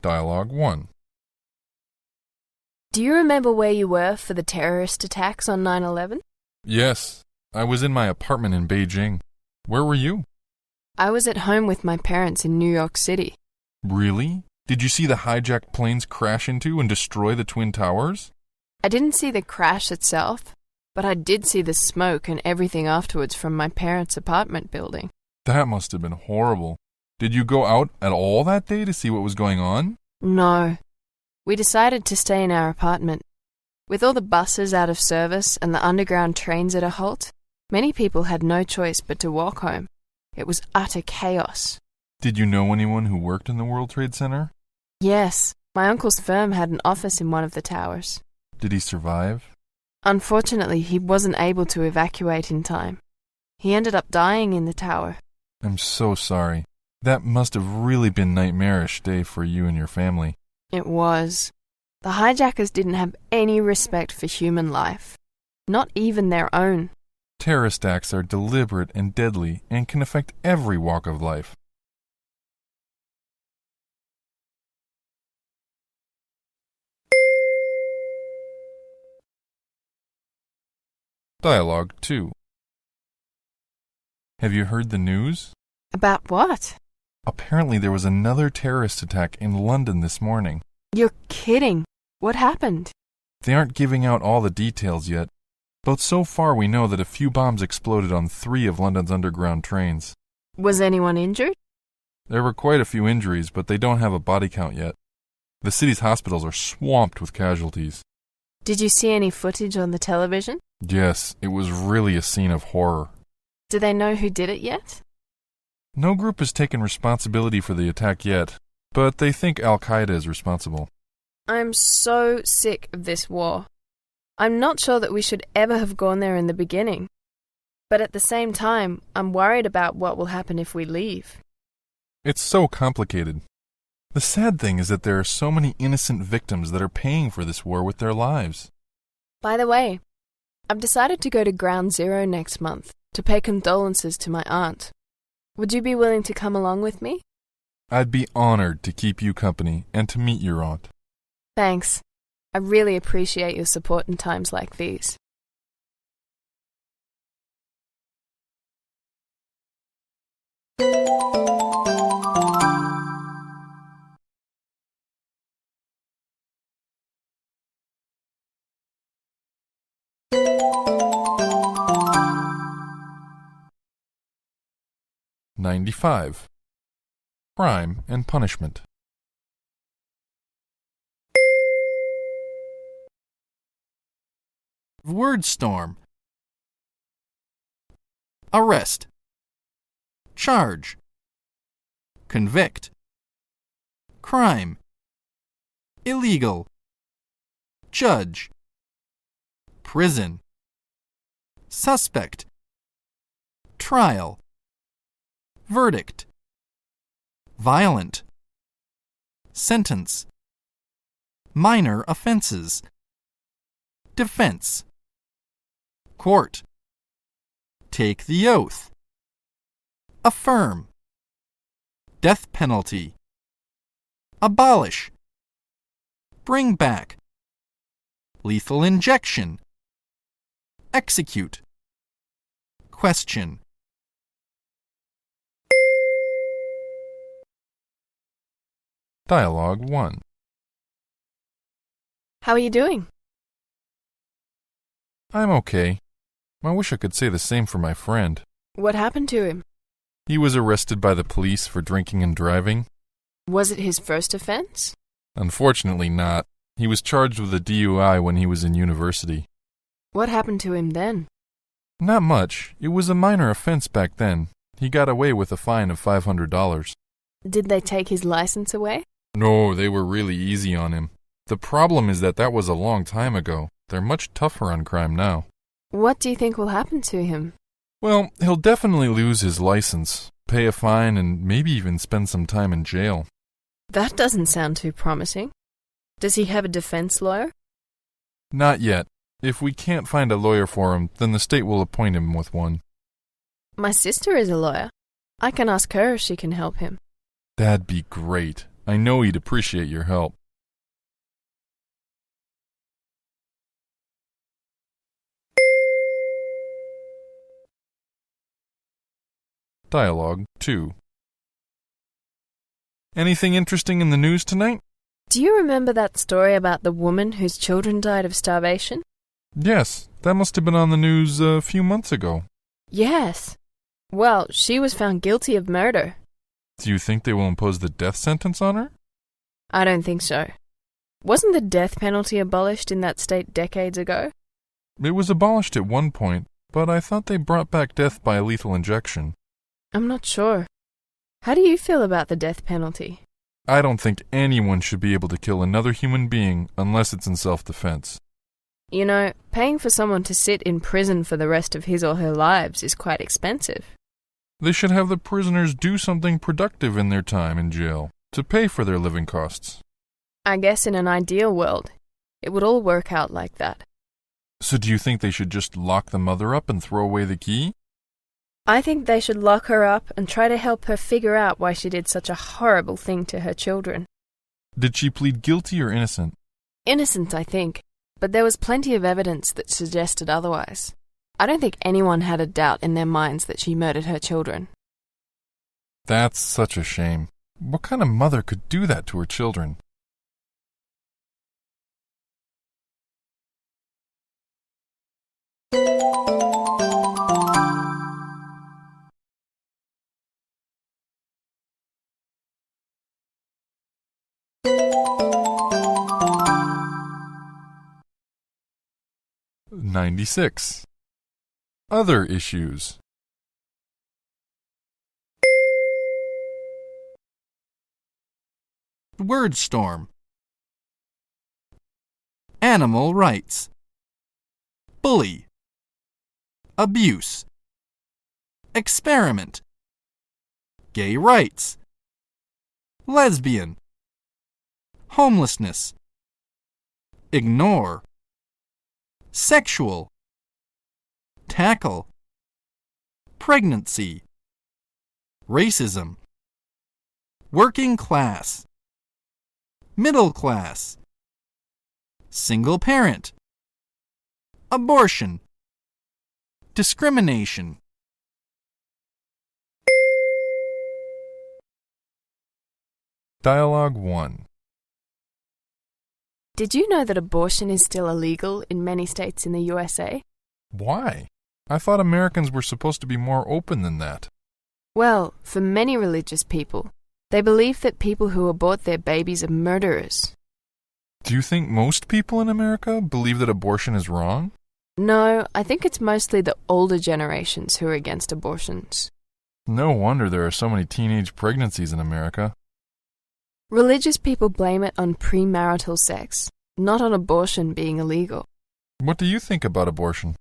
Dialogue 1. Do you remember where you were for the terrorist attacks on 9/11? Yes, I was in my apartment in Beijing. Where were you? I was at home with my parents in New York City. Really? Did you see the hijacked planes crash into and destroy the Twin Towers? I didn't see the crash itself, but I did see the smoke and everything afterwards from my parents' apartment building. That must have been horrible. Did you go out at all that day to see what was going on? No. We decided to stay in our apartment. With all the buses out of service and the underground trains at a halt, many people had no choice but to walk home. It was utter chaos. Did you know anyone who worked in the World Trade Center? Yes, my uncle's firm had an office in one of the towers. Did he survive? Unfortunately, he wasn't able to evacuate in time. He ended up dying in the tower. I'm so sorry. That must have really been a nightmarish day for you and your family. It was. The hijackers didn't have any respect for human life. Not even their own. Terrorist acts are deliberate and deadly and can affect every walk of life. Dialogue 2. Have you heard the news? About what? Apparently there was another terrorist attack in London this morning. You're kidding. What happened? They aren't giving out all the details yet, but so far we know that a few bombs exploded on 3 of London's underground trains. Was anyone injured? There were quite a few injuries, but they don't have a body count yet. The city's hospitals are swamped with casualties. Did you see any footage on the television? Yes, it was really a scene of horror. Do they know who did it yet? No group has taken responsibility for the attack yet, but they think Al-Qaeda is responsible. I'm so sick of this war. I'm not sure that we should ever have gone there in the beginning. But at the same time, I'm worried about what will happen if we leave. It's so complicated. The sad thing is that there are so many innocent victims that are paying for this war with their lives. By the way, I've decided to go to Ground Zero next month to pay condolences to my aunt. Would you be willing to come along with me? I'd be honored to keep you company and to meet your aunt. Thanks. I really appreciate your support in times like these. '95. Crime and punishment. Word storm. Arrest. Charge. Convict. Crime. Illegal. Judge. Prison. Suspect. Trial. Verdict. Violent. Sentence. Minor offenses. Defense. Court. Take the oath. Affirm. Death penalty. Abolish. Bring back. Lethal injection. Execute. Question. Dialogue 1. How are you doing? I'm okay. I wish I could say the same for my friend. What happened to him? He was arrested by the police for drinking and driving. Was it his first offense? Unfortunately not. He was charged with a DUI when he was in university. What happened to him then? Not much. It was a minor offense back then. He got away with a fine of $500. Did they take his license away? No, they were really easy on him. The problem is that was a long time ago. They're much tougher on crime now. What do you think will happen to him? Well, he'll definitely lose his license, pay a fine, and maybe even spend some time in jail. That doesn't sound too promising. Does he have a defense lawyer? Not yet. If we can't find a lawyer for him, then the state will appoint him with one. My sister is a lawyer. I can ask her if she can help him. That'd be great. I know he'd appreciate your help. Dialogue 2. Anything interesting in the news tonight? Do you remember that story about the woman whose children died of starvation? Yes, that must have been on the news a few months ago. Yes. Well, she was found guilty of murder. Do you think they will impose the death sentence on her? I don't think so. Wasn't the death penalty abolished in that state decades ago? It was abolished at one point, but I thought they brought back death by lethal injection. I'm not sure. How do you feel about the death penalty? I don't think anyone should be able to kill another human being unless it's in self-defense. You know, paying for someone to sit in prison for the rest of his or her lives is quite expensive. They should have the prisoners do something productive in their time in jail to pay for their living costs. I guess in an ideal world, it would all work out like that. So do you think they should just lock the mother up and throw away the key? I think they should lock her up and try to help her figure out why she did such a horrible thing to her children. Did she plead guilty or innocent? Innocent, I think, but there was plenty of evidence that suggested otherwise. I don't think anyone had a doubt in their minds that she murdered her children. That's such a shame. What kind of mother could do that to her children? '96. Other issues. Word storm. Animal rights. Bully. Abuse. Experiment. Gay rights. Lesbian. Homelessness. Ignore. Sexual. Tackle. Pregnancy. Racism. Working class. Middle class. Single parent. Abortion. Discrimination. Dialogue 1. Did you know that abortion is still illegal in many states in the USA? Why? I thought Americans were supposed to be more open than that. Well, for many religious people, they believe that people who abort their babies are murderers. Do you think most people in America believe that abortion is wrong? No, I think it's mostly the older generations who are against abortions. No wonder there are so many teenage pregnancies in America. Religious people blame it on premarital sex, not on abortion being illegal. What do you think about abortion?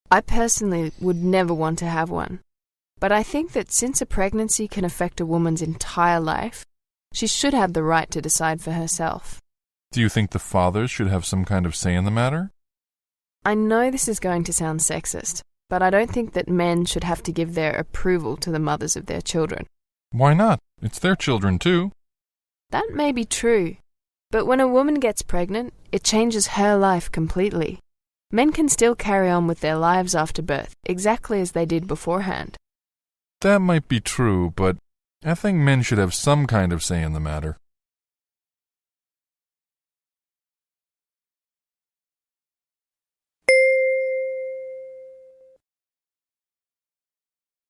I personally would never want to have one. But I think that since a pregnancy can affect a woman's entire life, she should have the right to decide for herself. Do you think the fathers should have some kind of say in the matter? I know this is going to sound sexist, but I don't think that men should have to give their approval to the mothers of their children. Why not? It's their children too. That may be true, but when a woman gets pregnant, it changes her life completely. Men can still carry on with their lives after birth, exactly as they did beforehand. That might be true, but I think men should have some kind of say in the matter.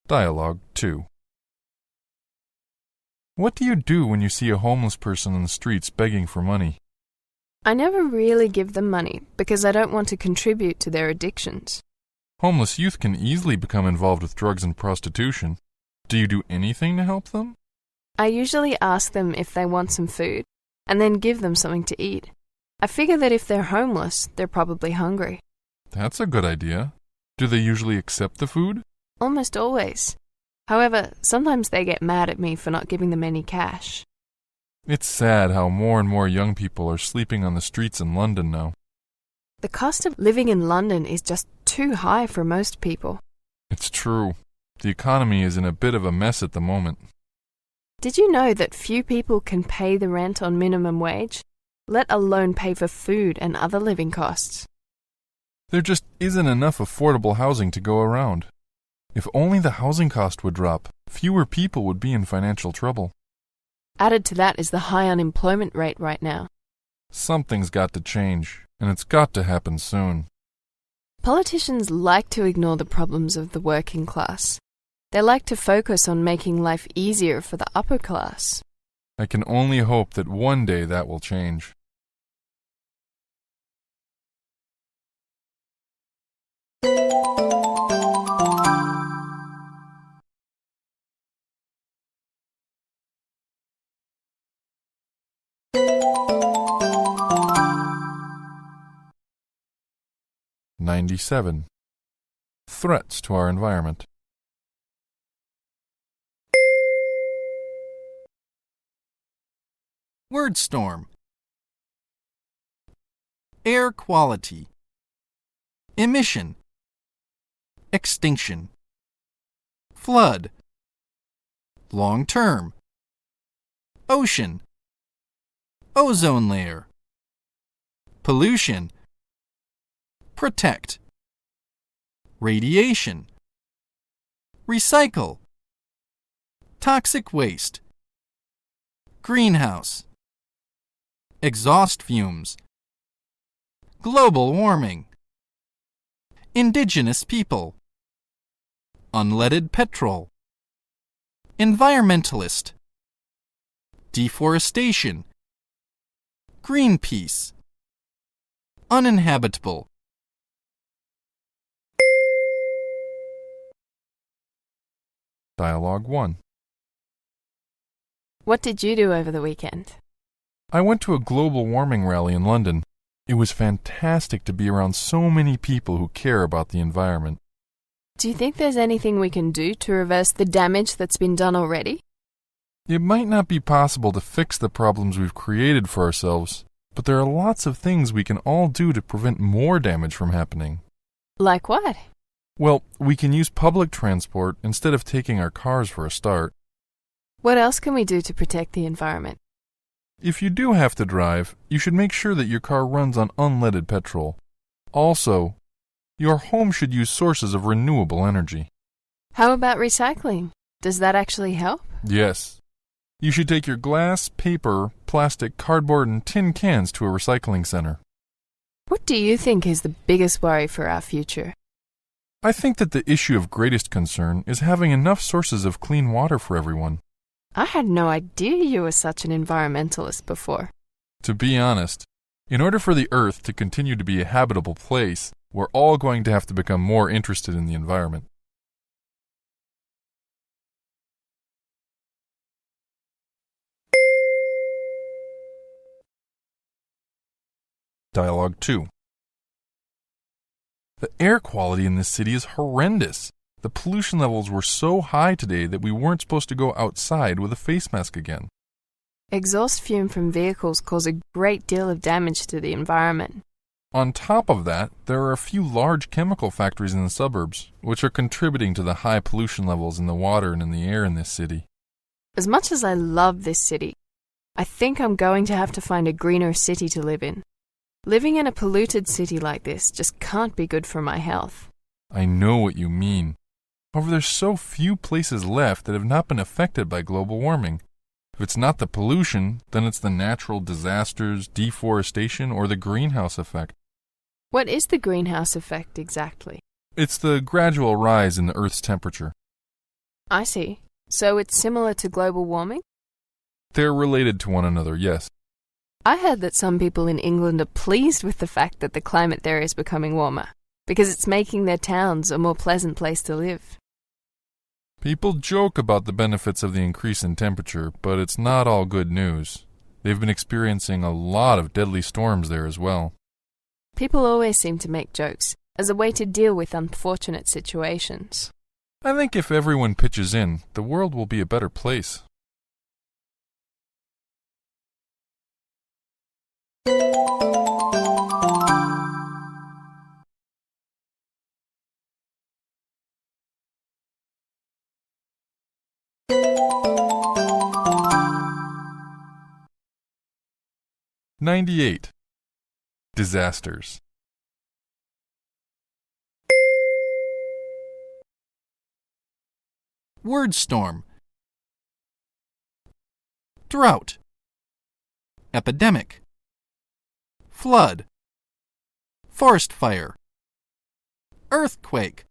Dialogue 2. What do you do when you see a homeless person on the streets begging for money? I never really give them money because I don't want to contribute to their addictions. Homeless youth can easily become involved with drugs and prostitution. Do you do anything to help them? I usually ask them if they want some food, and then give them something to eat. I figure that if they're homeless, they're probably hungry. That's a good idea. Do they usually accept the food? Almost always. However, sometimes they get mad at me for not giving them any cash. It's sad how more and more young people are sleeping on the streets in London now. The cost of living in London is just too high for most people. It's true. The economy is in a bit of a mess at the moment. Did you know that few people can pay the rent on minimum wage, let alone pay for food and other living costs? There just isn't enough affordable housing to go around. If only the housing cost would drop, fewer people would be in financial trouble. Added to that is the high unemployment rate right now. Something's got to change, and it's got to happen soon. Politicians like to ignore the problems of the working class. They like to focus on making life easier for the upper class. I can only hope that one day that will change. '97. Threats to our environment. Word storm. Air quality. Emission. Extinction. Flood. Long term. Ocean. Ozone layer. Pollution. Protect. Radiation. Recycle. Toxic waste. Greenhouse. Exhaust fumes. Global warming. Indigenous people. Unleaded petrol. Environmentalist. Deforestation. Greenpeace. Uninhabitable. Dialogue 1. What did you do over the weekend? I went to a global warming rally in London. It was fantastic to be around so many people who care about the environment. Do you think there's anything we can do to reverse the damage that's been done already? It might not be possible to fix the problems we've created for ourselves, but there are lots of things we can all do to prevent more damage from happening. Like what? Well, we can use public transport instead of taking our cars for a start. What else can we do to protect the environment? If you do have to drive, you should make sure that your car runs on unleaded petrol. Also, your home should use sources of renewable energy. How about recycling? Does that actually help? Yes. You should take your glass, paper, plastic, cardboard, and tin cans to a recycling center. What do you think is the biggest worry for our future? I think that the issue of greatest concern is having enough sources of clean water for everyone. I had no idea you were such an environmentalist before. To be honest, in order for the Earth to continue to be a habitable place, we're all going to have to become more interested in the environment. Dialogue 2. The air quality in this city is horrendous. The pollution levels were so high today that we weren't supposed to go outside with a face mask again. Exhaust fume from vehicles cause a great deal of damage to the environment. On top of that, there are a few large chemical factories in the suburbs, which are contributing to the high pollution levels in the water and in the air in this city. As much as I love this city, I think I'm going to have to find a greener city to live in. Living in a polluted city like this just can't be good for my health. I know what you mean. However, there's so few places left that have not been affected by global warming. If it's not the pollution, then it's the natural disasters, deforestation, or the greenhouse effect. What is the greenhouse effect exactly? It's the gradual rise in the Earth's temperature. I see. So it's similar to global warming? They're related to one another, yes. I heard that some people in England are pleased with the fact that the climate there is becoming warmer, because it's making their towns a more pleasant place to live. People joke about the benefits of the increase in temperature, but it's not all good news. They've been experiencing a lot of deadly storms there as well. People always seem to make jokes as a way to deal with unfortunate situations. I think if everyone pitches in, the world will be a better place. "98. Disasters. Word storm. Drought. Epidemic. Flood. Forest fire. Earthquake.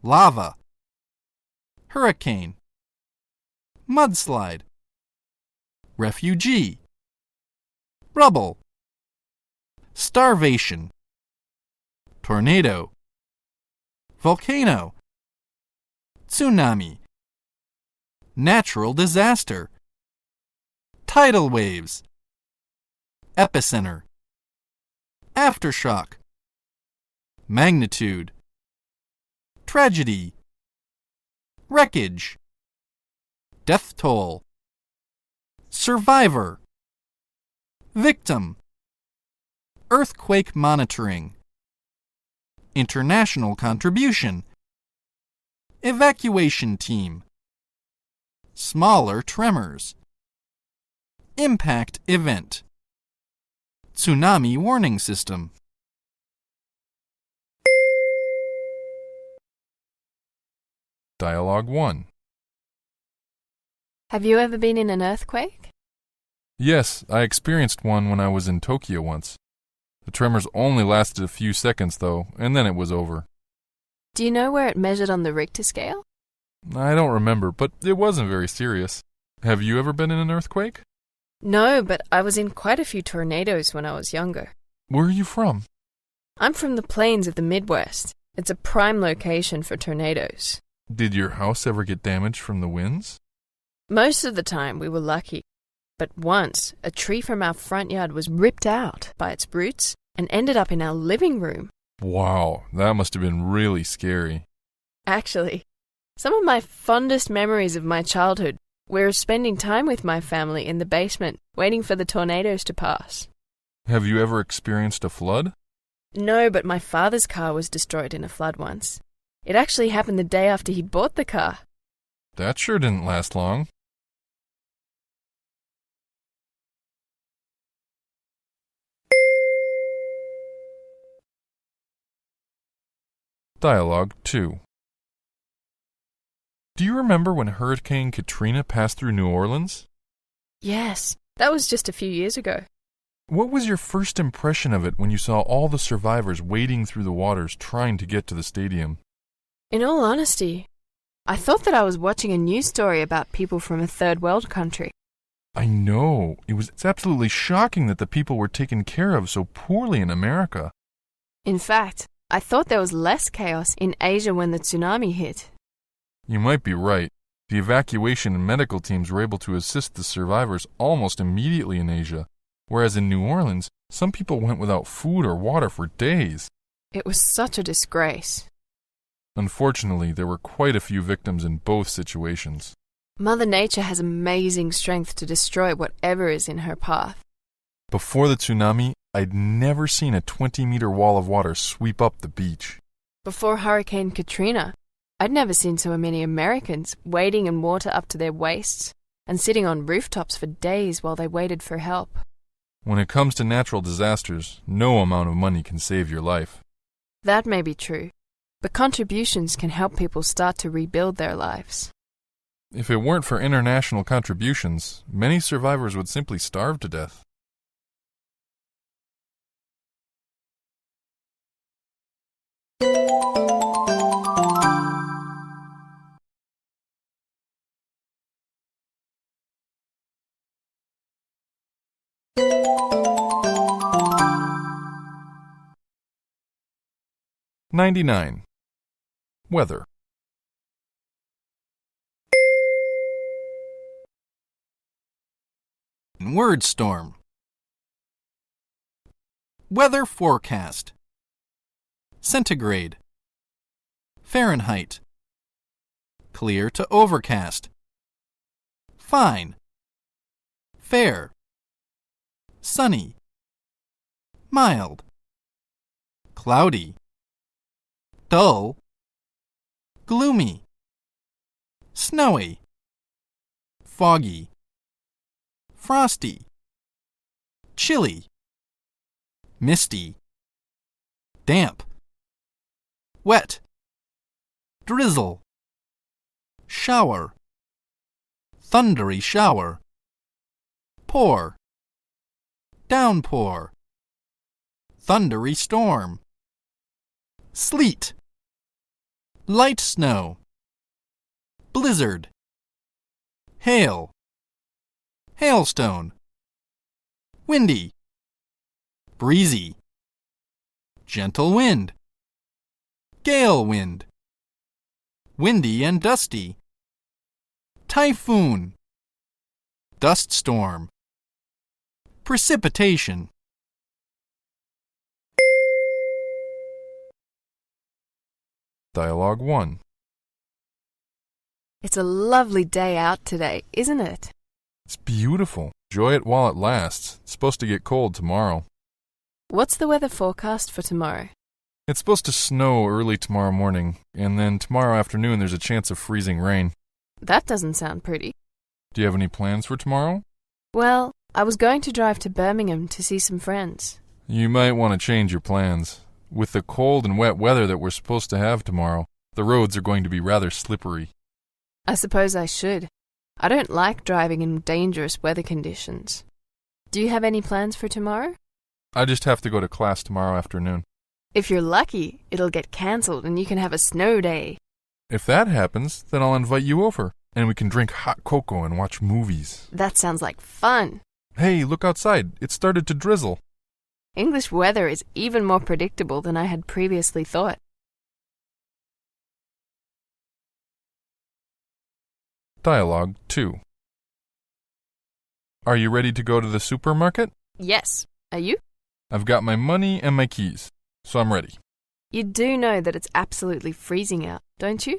Lava. Hurricane. Mudslide. Refugee. Rubble. Starvation. Tornado. Volcano. Tsunami. Natural disaster. Tidal waves. Epicenter. Aftershock. Magnitude. Tragedy. Wreckage. Death toll. Survivor. Victim. Earthquake monitoring. International contribution. Evacuation team. Smaller tremors. Impact event. Tsunami warning system. Dialogue 1. Have you ever been in an earthquake? Yes, I experienced one when I was in Tokyo once. The tremors only lasted a few seconds, though, and then it was over. Do you know where it measured on the Richter scale? I don't remember, but it wasn't very serious. Have you ever been in an earthquake? No, but I was in quite a few tornadoes when I was younger. Where are you from? I'm from the plains of the Midwest. It's a prime location for tornadoes. Did your house ever get damaged from the winds? Most of the time we were lucky. But once, a tree from our front yard was ripped out by its roots and ended up in our living room. Wow, that must have been really scary. Actually, some of my fondest memories of my childhood were spending time with my family in the basement, waiting for the tornadoes to pass. Have you ever experienced a flood? No, but my father's car was destroyed in a flood once. It actually happened the day after he bought the car. That sure didn't last long. Dialogue 2. Do you remember when Hurricane Katrina passed through New Orleans? Yes, that was just a few years ago. What was your first impression of it when you saw all the survivors wading through the waters trying to get to the stadium? In all honesty, I thought that I was watching a news story about people from a third world country. I know. It's absolutely shocking that the people were taken care of so poorly in America. In fact, I thought there was less chaos in Asia when the tsunami hit. You might be right. The evacuation and medical teams were able to assist the survivors almost immediately in Asia, whereas in New Orleans, some people went without food or water for days. It was such a disgrace. Unfortunately, there were quite a few victims in both situations. Mother Nature has amazing strength to destroy whatever is in her path. Before the tsunami, I'd never seen a 20-meter wall of water sweep up the beach. Before Hurricane Katrina, I'd never seen so many Americans wading in water up to their waists and sitting on rooftops for days while they waited for help. When it comes to natural disasters, no amount of money can save your life. That may be true, but contributions can help people start to rebuild their lives. If it weren't for international contributions, many survivors would simply starve to death. "99. Weather. Word storm. Weather forecast. Centigrade. Fahrenheit. Clear to overcast. Fine. Fair. Sunny. Mild. Cloudy. Dull. Gloomy. Snowy. Foggy. Frosty. Chilly. Misty. Damp. Wet. Drizzle. Shower. Thundery shower. Pour. Downpour. Thundery storm. Sleet. Light snow. Blizzard. Hail. Hailstone. Windy. Breezy. Gentle wind. Gale wind. Windy and dusty. Typhoon. Dust storm. Precipitation. Dialogue 1. It's a lovely day out today, isn't it? It's beautiful. Enjoy it while it lasts. It's supposed to get cold tomorrow. What's the weather forecast for tomorrow? It's supposed to snow early tomorrow morning, and then tomorrow afternoon there's a chance of freezing rain. That doesn't sound pretty. Do you have any plans for tomorrow? Well, I was going to drive to Birmingham to see some friends. You might want to change your plans. With the cold and wet weather that we're supposed to have tomorrow, the roads are going to be rather slippery. I suppose I should. I don't like driving in dangerous weather conditions. Do you have any plans for tomorrow? I just have to go to class tomorrow afternoon. If you're lucky, it'll get cancelled and you can have a snow day. If that happens, then I'll invite you over, and we can drink hot cocoa and watch movies. That sounds like fun. Hey, look outside. It started to drizzle. English weather is even more predictable than I had previously thought. Dialogue 2. Are you ready to go to the supermarket? Yes. Are you? I've got my money and my keys, so I'm ready. You do know that it's absolutely freezing out, don't you?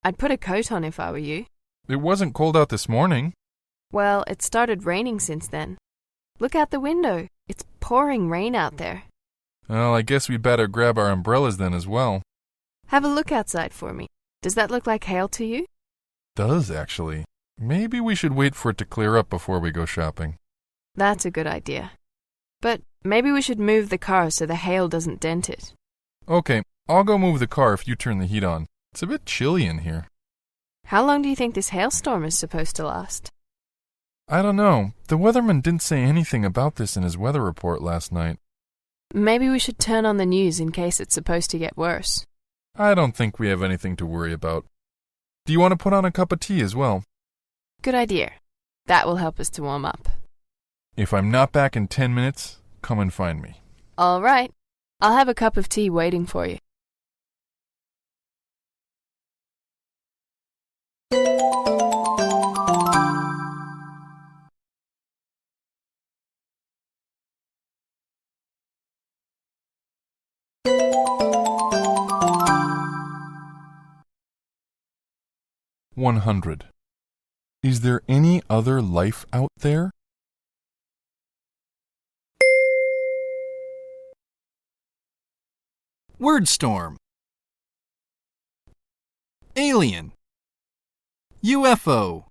I'd put a coat on if I were you. It wasn't cold out this morning. Well, it started raining since then. Look out the window. It's pouring rain out there. Well, I guess we better grab our umbrellas then as well. Have a look outside for me. Does that look like hail to you? Does, actually. Maybe we should wait for it to clear up before we go shopping. That's a good idea. But maybe we should move the car so the hail doesn't dent it. Okay, I'll go move the car if you turn the heat on. It's a bit chilly in here. How long do you think this hailstorm is supposed to last? I don't know. The weatherman didn't say anything about this in his weather report last night. Maybe we should turn on the news in case it's supposed to get worse. I don't think we have anything to worry about. Do you want to put on a cup of tea as well? Good idea. That will help us to warm up. If I'm not back in 10 minutes, come and find me. All right. I'll have a cup of tea waiting for you. $100. Is there any other life out there? Word storm. Alien. UFO.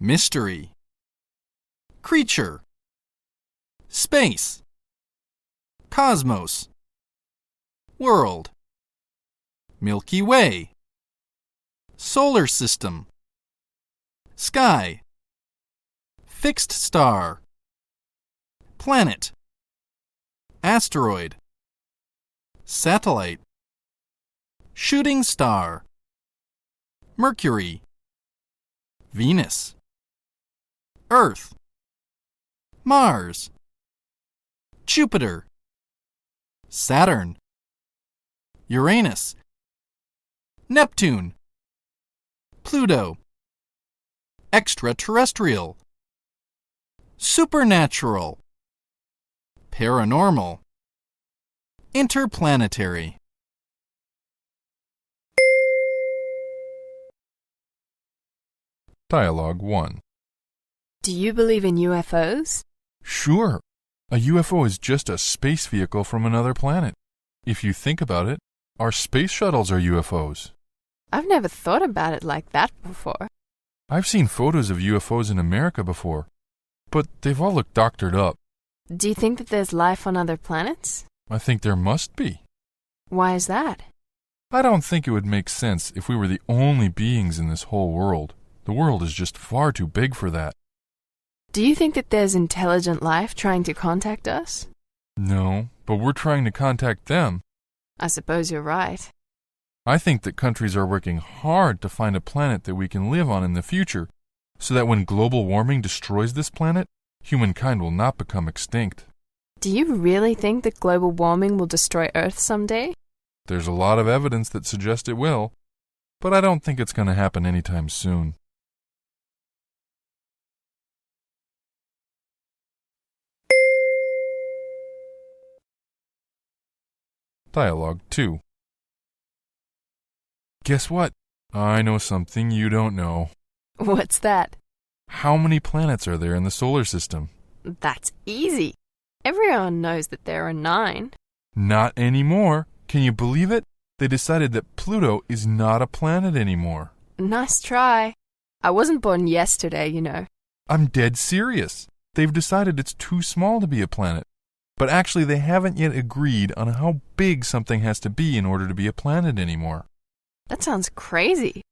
Mystery. Creature. Space. Cosmos. World. Milky Way. Solar system. Sky. Fixed star. Planet. Asteroid. Satellite. Shooting star. Mercury. Venus. Earth. Mars. Jupiter. Saturn. Uranus. Neptune. Pluto. Extraterrestrial. Supernatural. Paranormal. Interplanetary. Dialogue 1. Do you believe in UFOs? Sure. A UFO is just a space vehicle from another planet. If you think about it, our space shuttles are UFOs. I've never thought about it like that before. I've seen photos of UFOs in America before, but they've all looked doctored up. Do you think that there's life on other planets? I think there must be. Why is that? I don't think it would make sense if we were the only beings in this whole world. The world is just far too big for that. Do you think that there's intelligent life trying to contact us? No, but we're trying to contact them. I suppose you're right. I think that countries are working hard to find a planet that we can live on in the future, so that when global warming destroys this planet, humankind will not become extinct. Do you really think that global warming will destroy Earth someday? There's a lot of evidence that suggests it will, but I don't think it's going to happen anytime soon. Dialogue 2. Guess what? I know something you don't know. What's that? How many planets are there in the solar system? That's easy. Everyone knows that there are 9. Not anymore. Can you believe it? They decided that Pluto is not a planet anymore. Nice try. I wasn't born yesterday, you know. I'm dead serious. They've decided it's too small to be a planet. But actually, they haven't yet agreed on how big something has to be in order to be a planet anymore. That sounds crazy.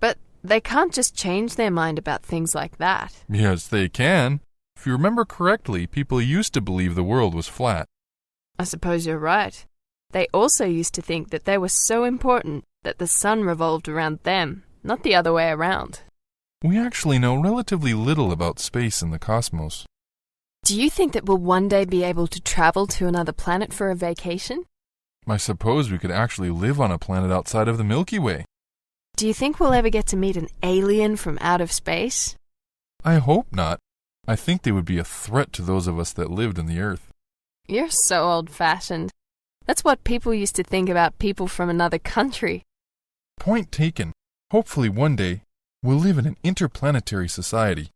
But they can't just change their mind about things like that. Yes, they can. If you remember correctly, people used to believe the world was flat. I suppose you're right. They also used to think that they were so important that the sun revolved around them, not the other way around. We actually know relatively little about space and the cosmos. Do you think that we'll one day be able to travel to another planet for a vacation? I suppose we could actually live on a planet outside of the Milky Way. Do you think we'll ever get to meet an alien from out of space? I hope not. I think they would be a threat to those of us that lived on the Earth. You're so old-fashioned. That's what people used to think about people from another country. Point taken. Hopefully one day, we'll live in an interplanetary society.